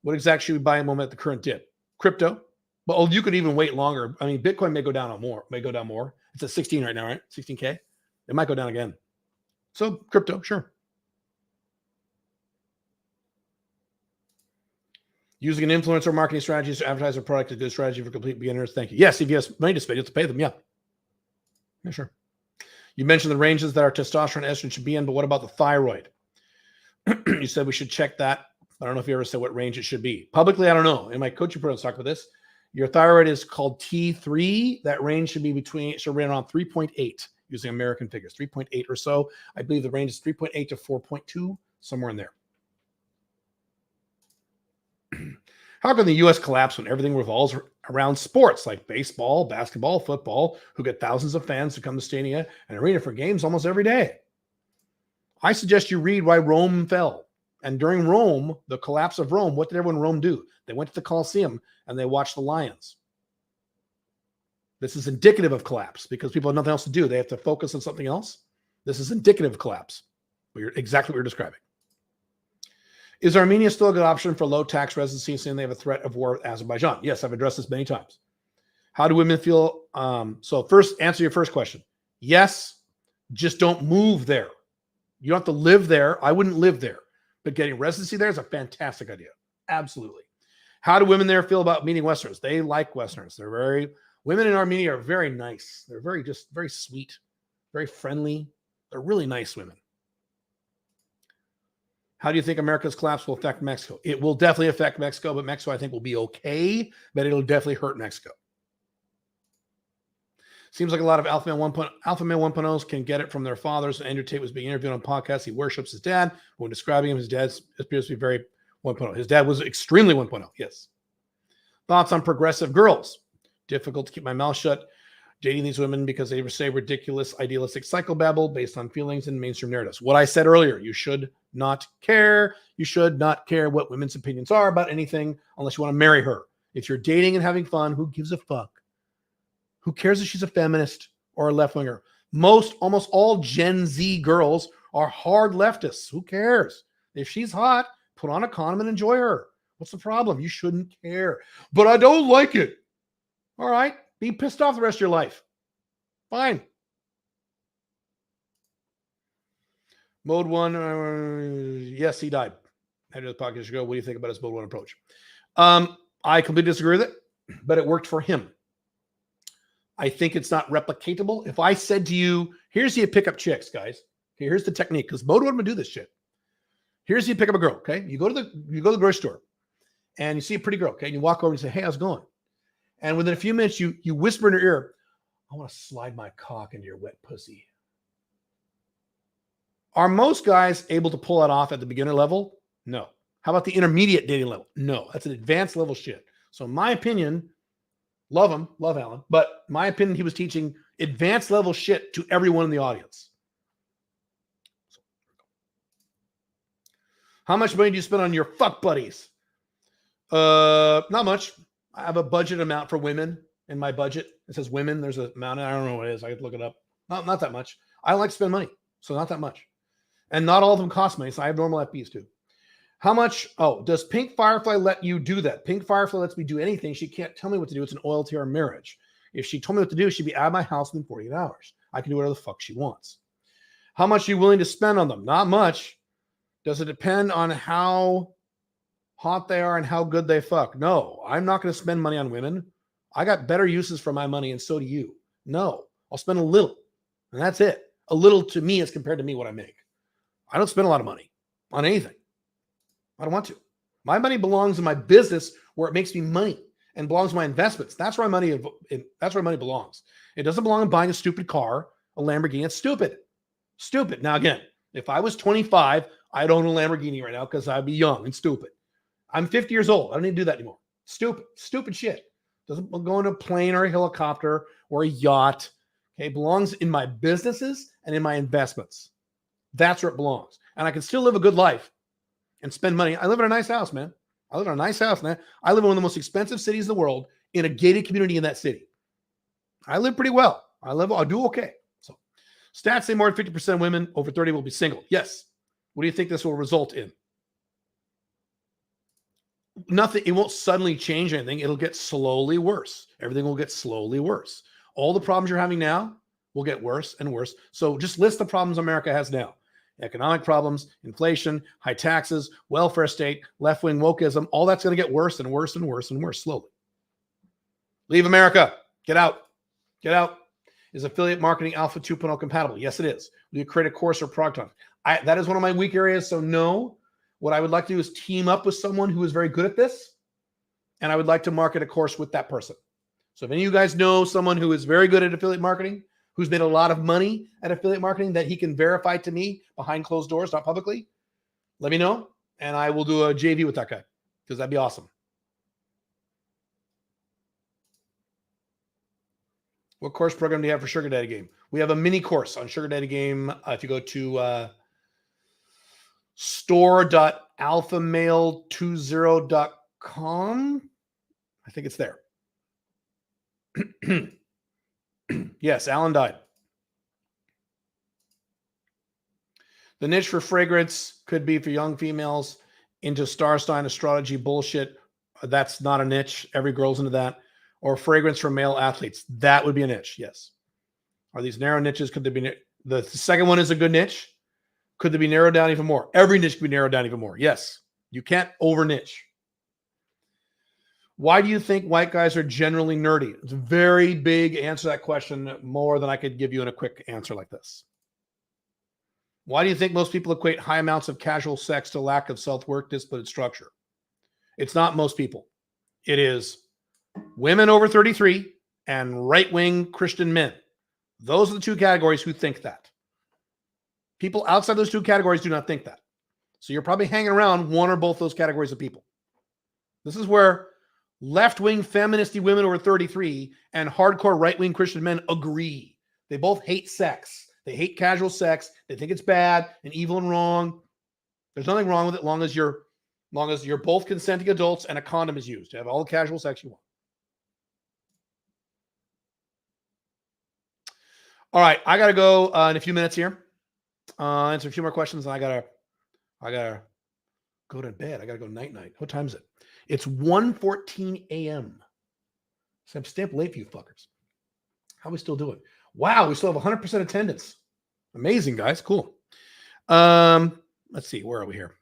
What exactly should we buy a moment at the current dip? Crypto. Well, you could even wait longer. I mean, Bitcoin may go down more. It's at 16 right now, right? 16K. It might go down again. So crypto, sure. Using an influencer marketing strategy to advertise a product is a good strategy for complete beginners. Thank you. Yes, if you have money to spend, you have to pay them. Yeah. Yeah, sure. You mentioned the ranges that our testosterone and estrogen should be in, but what about the thyroid? You said we should check that. I don't know if you ever said what range it should be. Publicly, I don't know. In my coaching program, talk about this. Your thyroid is called T3. That range should run around 3.8 using American figures, 3.8 or so. I believe the range is 3.8 to 4.2, somewhere in there. How can the U.S. collapse when everything revolves around sports like baseball, basketball, football, who get thousands of fans to come to stadium and arena for games almost every day? I suggest you read why Rome fell. And during Rome, the collapse of Rome, what did everyone in Rome do? They went to the Colosseum and they watched the lions. This is indicative of collapse because people have nothing else to do. They have to focus on something else. This is indicative of collapse. Exactly what you're describing. Is Armenia still a good option for low tax residency, saying they have a threat of war with Azerbaijan? Yes, I've addressed this many times. How do women feel? So first, answer your first question. Yes, just don't move there. You don't have to live there. I wouldn't live there. But getting residency there is a fantastic idea. Absolutely. How do women there feel about meeting Westerners? They like Westerners. Women in Armenia are very nice. They're very sweet, very friendly. They're really nice women. How do you think America's collapse will affect Mexico? It will definitely affect Mexico, but Mexico, I think, will be okay, but it'll definitely hurt Mexico. Seems like a lot of Alpha Male 1.0s can get it from their fathers. Andrew Tate was being interviewed on podcasts. He worships his dad. When describing him, his dad appears to be very 1.0. His dad was extremely 1.0, yes. Thoughts on progressive girls? Difficult to keep my mouth shut. Dating these women because they say ridiculous, idealistic psychobabble based on feelings and mainstream narratives. What I said earlier, you should not care. You should not care what women's opinions are about anything unless you want to marry her. If you're dating and having fun, who gives a fuck? Who cares if she's a feminist or a left-winger? Almost all Gen Z girls are hard leftists. Who cares? If she's hot, put on a condom and enjoy her. What's the problem? You shouldn't care. But I don't like it. All right. Be pissed off the rest of your life. Fine. Mode 1, yes, he died. Head of the podcast ago. What do you think about his Mode 1 approach? I completely disagree with it, but it worked for him. I think it's not replicatable. If I said to you, here's how you pick up chicks, guys. Okay, here's the technique, because most of them do this shit. Here's how you pick up a girl. Okay, you go to the grocery store, and you see a pretty girl. Okay, and you walk over and say, "Hey, how's it going?" And within a few minutes, you whisper in her ear, "I want to slide my cock into your wet pussy." Are most guys able to pull that off at the beginner level? No. How about the intermediate dating level? No. That's an advanced level shit. So in my opinion, love him, love Alan, but my opinion, he was teaching advanced level shit to everyone in the audience. How much money do you spend on your fuck buddies? Not much. I have a budget amount for women in my budget. It says women. There's an amount. I don't know what it is. I could look it up. Not that much. I like to spend money, so not that much. And not all of them cost money, so I have normal FBs too. How much? Oh, does Pink Firefly let you do that? Pink Firefly lets me do anything. She can't tell me what to do. It's an oil to our marriage. If she told me what to do, she'd be out of my house within 48 hours. I can do whatever the fuck she wants. How much are you willing to spend on them? Not much. Does it depend on how hot they are and how good they fuck? No, I'm not going to spend money on women. I got better uses for my money, and so do you. No, I'll spend a little, and that's it. A little to me as compared to me what I make. I don't spend a lot of money on anything. I don't want to. My money belongs in my business where it makes me money and belongs to my investments. That's where money belongs. It doesn't belong in buying a stupid car, a Lamborghini. It's stupid. Stupid. Now, again, if I was 25, I'd own a Lamborghini right now because I'd be young and stupid. I'm 50 years old. I don't need to do that anymore. Stupid shit. Doesn't go in a plane or a helicopter or a yacht. Okay, it belongs in my businesses and in my investments. That's where it belongs. And I can still live a good life and spend money. I live in a nice house, man. I live in a nice house, man. I live in one of the most expensive cities in the world in a gated community in that city. I live pretty well. I do okay. So stats say more than 50% of women over 30 will be single. Yes. What do you think this will result in? Nothing. It won't suddenly change anything. It'll get slowly worse. Everything will get slowly worse. All the problems you're having now will get worse and worse. So just list the problems America has now. Economic problems, inflation, high taxes, welfare state, left-wing wokeism, all that's going to get worse and worse and worse and worse slowly. Leave America. Get out. Get out. Is affiliate marketing Alpha 2.0 compatible? Yes, it is. Will you create a course or product on it? That is one of my weak areas, so no. What I would like to do is team up with someone who is very good at this, and I would like to market a course with that person. So if any of you guys know someone who is very good at affiliate marketing, who's made a lot of money at affiliate marketing that he can verify to me behind closed doors, not publicly, let me know, and I will do a JV with that guy because that'd be awesome. What course program do you have for Sugar Daddy Game? We have a mini course on Sugar Daddy Game. If you go to store.alphamail20.com, I think it's there. Yes, Alan died. The niche for fragrance could be for young females into star sign astrology bullshit. That's not a niche. Every girl's into that. Or fragrance for male athletes. That would be a niche. Yes. Are these narrow niches? Could there be the second one is a good niche? Could they be narrowed down even more? Every niche could be narrowed down even more. Yes. You can't over niche. Why do you think white guys are generally nerdy? It's a very big answer to that question, more than I could give you in a quick answer like this. Why do you think most people equate high amounts of casual sex to lack of self-work, discipline, and structure? It's not most people. It is women over 33 and right-wing Christian men. Those are the two categories who think that. People outside those two categories do not think that. So you're probably hanging around one or both those categories of people. This is where left-wing feministy women over 33 and hardcore right-wing Christian men agree. They both hate sex. They hate casual sex. They think it's bad and evil and wrong. There's nothing wrong with it long as you're both consenting adults and a condom is used to have all the casual sex you want. All right, I gotta go in a few minutes here. Answer a few more questions, and I gotta go to bed. I gotta go night. What time is it? It's 1:14 a.m. So I'm staying up late for you fuckers. How are we still doing? Wow, we still have 100% attendance. Amazing, guys. Cool. Let's see. Where are we here?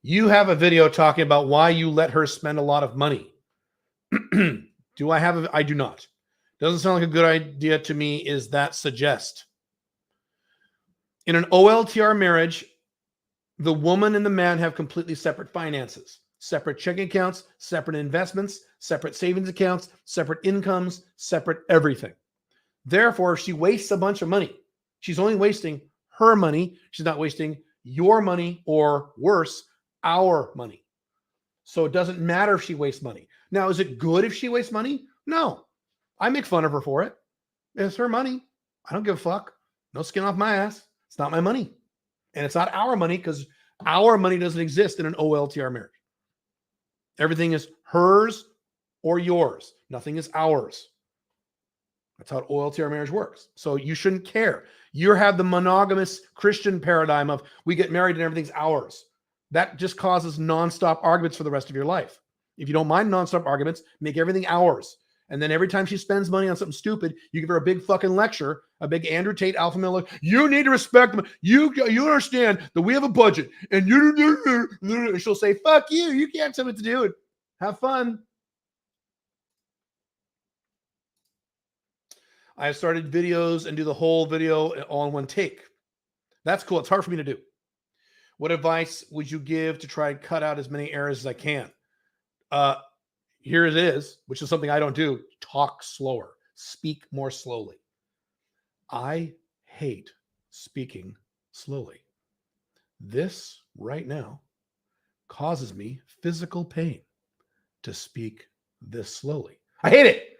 You have a video talking about why you let her spend a lot of money. Do I have I do not. Doesn't sound like a good idea to me. Is that suggest? In an OLTR marriage, the woman and the man have completely separate finances, separate checking accounts, separate investments, separate savings accounts, separate incomes, separate everything. Therefore, if she wastes a bunch of money, she's only wasting her money. She's not wasting your money, or worse, our money. So it doesn't matter if she wastes money. Now, is it good if she wastes money? No. I make fun of her for it. It's her money. I don't give a fuck. No skin off my ass. It's not my money. And it's not our money, because our money doesn't exist in an OLTR marriage. Everything is hers or yours. Nothing is ours. That's how an OLTR marriage works. So you shouldn't care. You have the monogamous Christian paradigm of we get married and everything's ours. That just causes nonstop arguments for the rest of your life. If you don't mind nonstop arguments, make everything ours. And then every time she spends money on something stupid, you give her a big fucking lecture, a big Andrew Tate alpha male. You need to respect them. You understand that we have a budget, and and she'll say, "Fuck you. You can't tell me what to do. Have fun." I have started videos and do the whole video all in one take. That's cool. It's hard for me to do. What advice would you give to try and cut out as many errors as I can? Here it is, which is something I don't do. Talk slower. Speak more slowly. I hate speaking slowly. This right now causes me physical pain to speak this slowly. I hate it.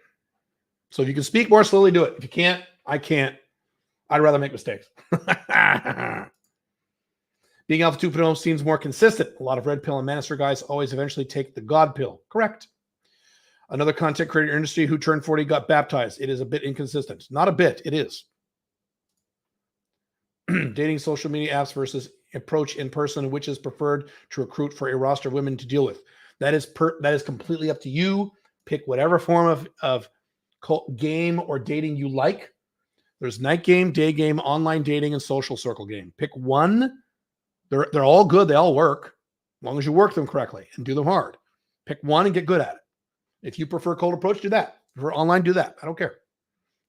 So if you can speak more slowly, do it. If you can't, I can't. I'd rather make mistakes. Being Alpha 2.0 seems more consistent. A lot of red pill and Manosphere guys always eventually take the God pill. Correct. Another content creator industry who turned 40 got baptized. It is a bit inconsistent. Not a bit. It is. Dating social media apps versus approach in person, which is preferred to recruit for a roster of women to deal with. That is completely up to you. Pick whatever form of game or dating you like. There's night game, day game, online dating, and social circle game. Pick one. They're all good. They all work, as long as you work them correctly and do them hard. Pick one and get good at it. If you prefer cold approach, do that. If you prefer online, do that. I don't care.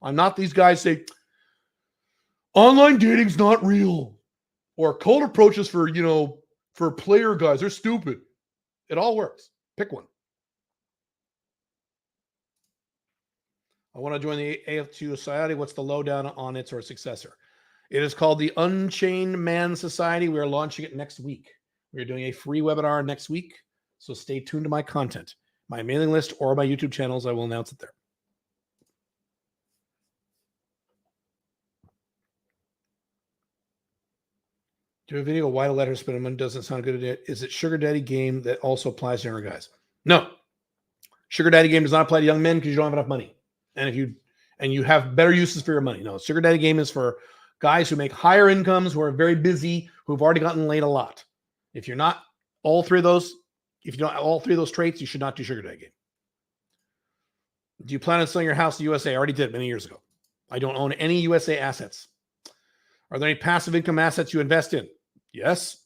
I'm not these guys say online dating's not real, or cold approaches for player guys. They're stupid. It all works. Pick one. I want to join the AF2 Society. What's the lowdown on it or successor? It is called the Unchained Man Society. We are launching it next week. We are doing a free webinar next week, so stay tuned to my content, my mailing list, or my YouTube channels. I will announce it there. Do a video why to let her spend money doesn't sound good. Is it sugar daddy game that also applies to younger guys? No. Sugar daddy game does not apply to young men because you don't have enough money. And you have better uses for your money. No, sugar daddy game is for guys who make higher incomes, who are very busy, who've already gotten laid a lot. If you're not all three of those, if you don't have all three of those traits, you should not do sugar daddy game. Do you plan on selling your house to USA? I already did many years ago. I don't own any USA assets. Are there any passive income assets you invest in? Yes.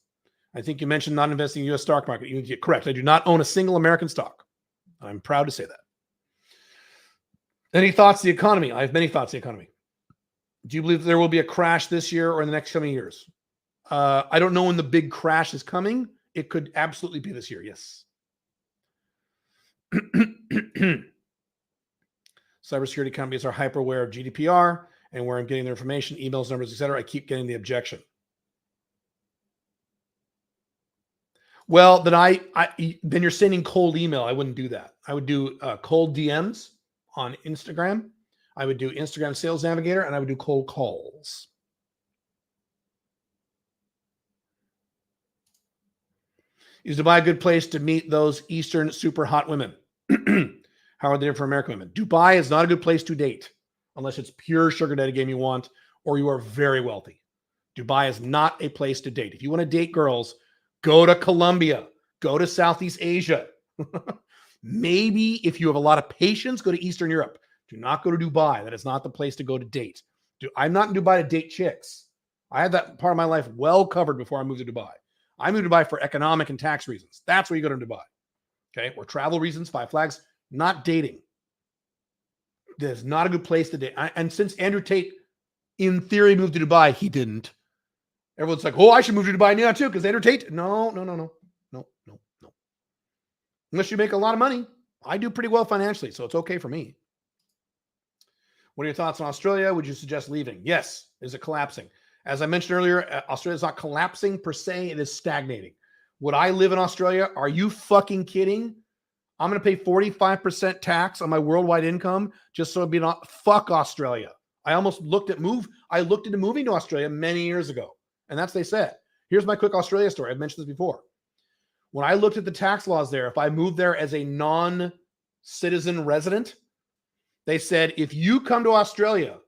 I think you mentioned not investing in the U.S. stock market. You're correct. I do not own a single American stock. I'm proud to say that. Any thoughts on the economy? I have many thoughts on the economy. Do you believe there will be a crash this year or in the next coming years? I don't know when the big crash is coming. It could absolutely be this year, yes. Cybersecurity companies are hyper aware of GDPR and where I'm getting their information, emails, numbers, etc. I keep getting the objection. Well, then then you're sending cold email. I wouldn't do that. I would do cold DMs on Instagram. I would do Instagram Sales Navigator, and I would do cold calls. Is Dubai a good place to meet those Eastern super hot women? How are they different from American women? Dubai is not a good place to date unless it's pure sugar daddy game you want, or you are very wealthy. Dubai is not a place to date. If you want to date girls, go to Colombia, go to Southeast Asia. Maybe if you have a lot of patience, go to Eastern Europe. Do not go to Dubai. That is not the place to go to date. I'm not in Dubai to date chicks. I had that part of my life well covered before I moved to Dubai. I moved to Dubai for economic and tax reasons. That's where you go to Dubai. Okay. Or travel reasons, Five Flags, not dating. There's not a good place to date. And since Andrew Tate, in theory, moved to Dubai, he didn't. Everyone's like, oh, I should move to Dubai now too, because Andrew Tate. No. Unless you make a lot of money. I do pretty well financially, so it's okay for me. What are your thoughts on Australia? Would you suggest leaving? Yes. Is it collapsing? As I mentioned earlier, Australia is not collapsing per se. It is stagnating. Would I live in Australia? Are you fucking kidding? I'm going to pay 45% tax on my worldwide income just so it'd be not fuck Australia. I almost looked into moving to Australia many years ago. And that's what they said. Here's my quick Australia story. I've mentioned this before. When I looked at the tax laws there, if I moved there as a non-citizen resident, they said, if you come to Australia,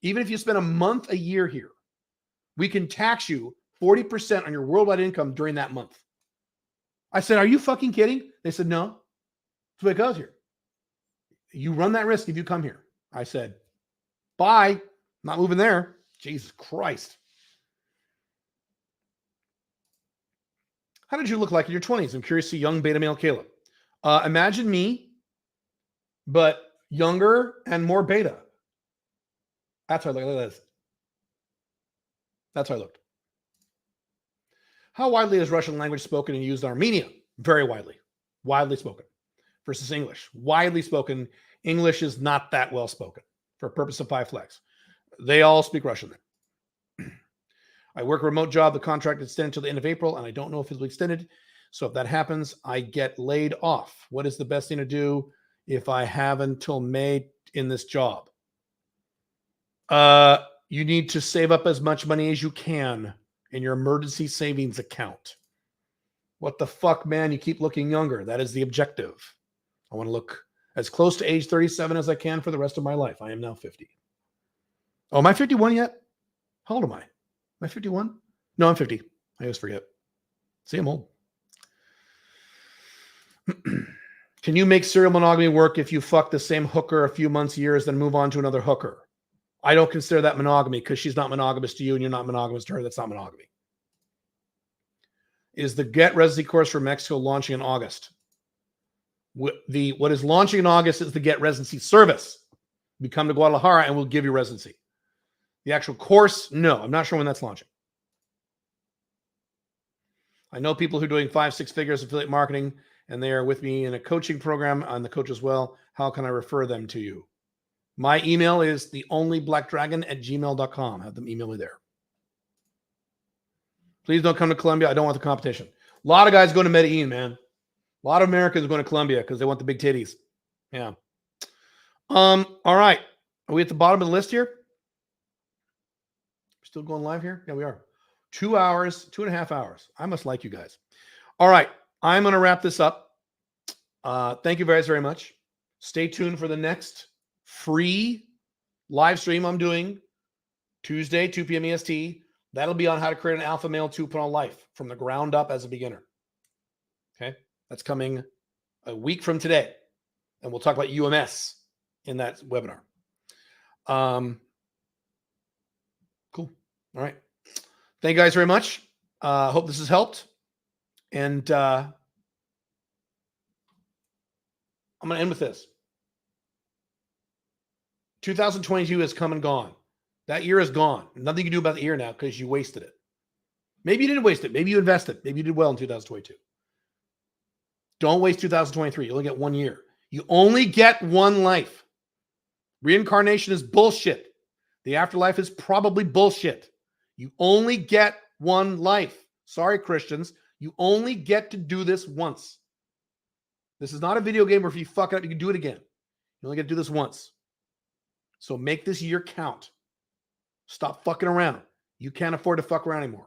even if you spend a month a year here, we can tax you 40% on your worldwide income during that month. I said, are you fucking kidding? They said, no. That's the way it goes here. You run that risk if you come here. I said, bye. Not moving there. Jesus Christ. How did you look like in your 20s? I'm curious to see young beta male Caleb. Imagine me, but younger and more beta. That's how I look. Look at this. That's how I looked. How widely is Russian language spoken and used in Armenia? Very widely. Widely spoken. Versus English. Widely spoken. English is not that well spoken for purpose of Five Flags. They all speak Russian there. I work a remote job. The contract is extended until the end of April, and I don't know if it'll be extended. So if that happens, I get laid off. What is the best thing to do if I have until May in this job? You need to save up as much money as you can in your emergency savings account. What the fuck, man? You keep looking younger. That is the objective. I want to look as close to age 37 as I can for the rest of my life. I am now 50. Oh, am I 51 yet? How old am I? Am I 51? No, I'm 50. I always forget. See, I'm old. Can you make serial monogamy work if you fuck the same hooker a few months, years, then move on to another hooker? I don't consider that monogamy because she's not monogamous to you and you're not monogamous to her. That's not monogamy. Is the Get Residency course for Mexico launching in August? What is launching in August is the Get Residency service. You come to Guadalajara and we'll give you residency. The actual course, no, I'm not sure when that's launching. I know people who are doing 5-6 figures affiliate marketing, and they are with me in a coaching program on the coach as well. How can I refer them to you? My email is theonlyblackdragon@gmail.com. Have them email me there. Please don't come to Colombia. I don't want the competition. A lot of guys going to Medellin, man. A lot of Americans going to Colombia because they want the big titties. Yeah. All right. Are we at the bottom of the list here? We're still going live here? Yeah, we are. 2 hours, 2.5 hours. I must like you guys. All right. I'm going to wrap this up. Thank you guys very much. Stay tuned for the next free live stream I'm doing Tuesday, 2 p.m. EST. That'll be on how to create an alpha male 2.0 life from the ground up as a beginner. Okay. That's coming a week from today. And we'll talk about UMS in that webinar. Cool. All right. Thank you guys very much. Hope this has helped. And I'm going to end with this. 2022 has come and gone. That year is gone. Nothing you can do about the year now because you wasted it. Maybe you didn't waste it. Maybe you invested. Maybe you did well in 2022. Don't waste 2023. You only get 1 year. You only get one life. Reincarnation is bullshit. The afterlife is probably bullshit. You only get one life. Sorry, Christians. You only get to do this once. This is not a video game where if you fuck it up, you can do it again. You only get to do this once. So make this year count. Stop fucking around. You can't afford to fuck around anymore.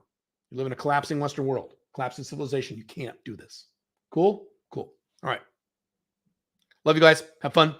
You live in a collapsing Western world, collapsing civilization. You can't do this. Cool? Cool. All right. Love you guys. Have fun.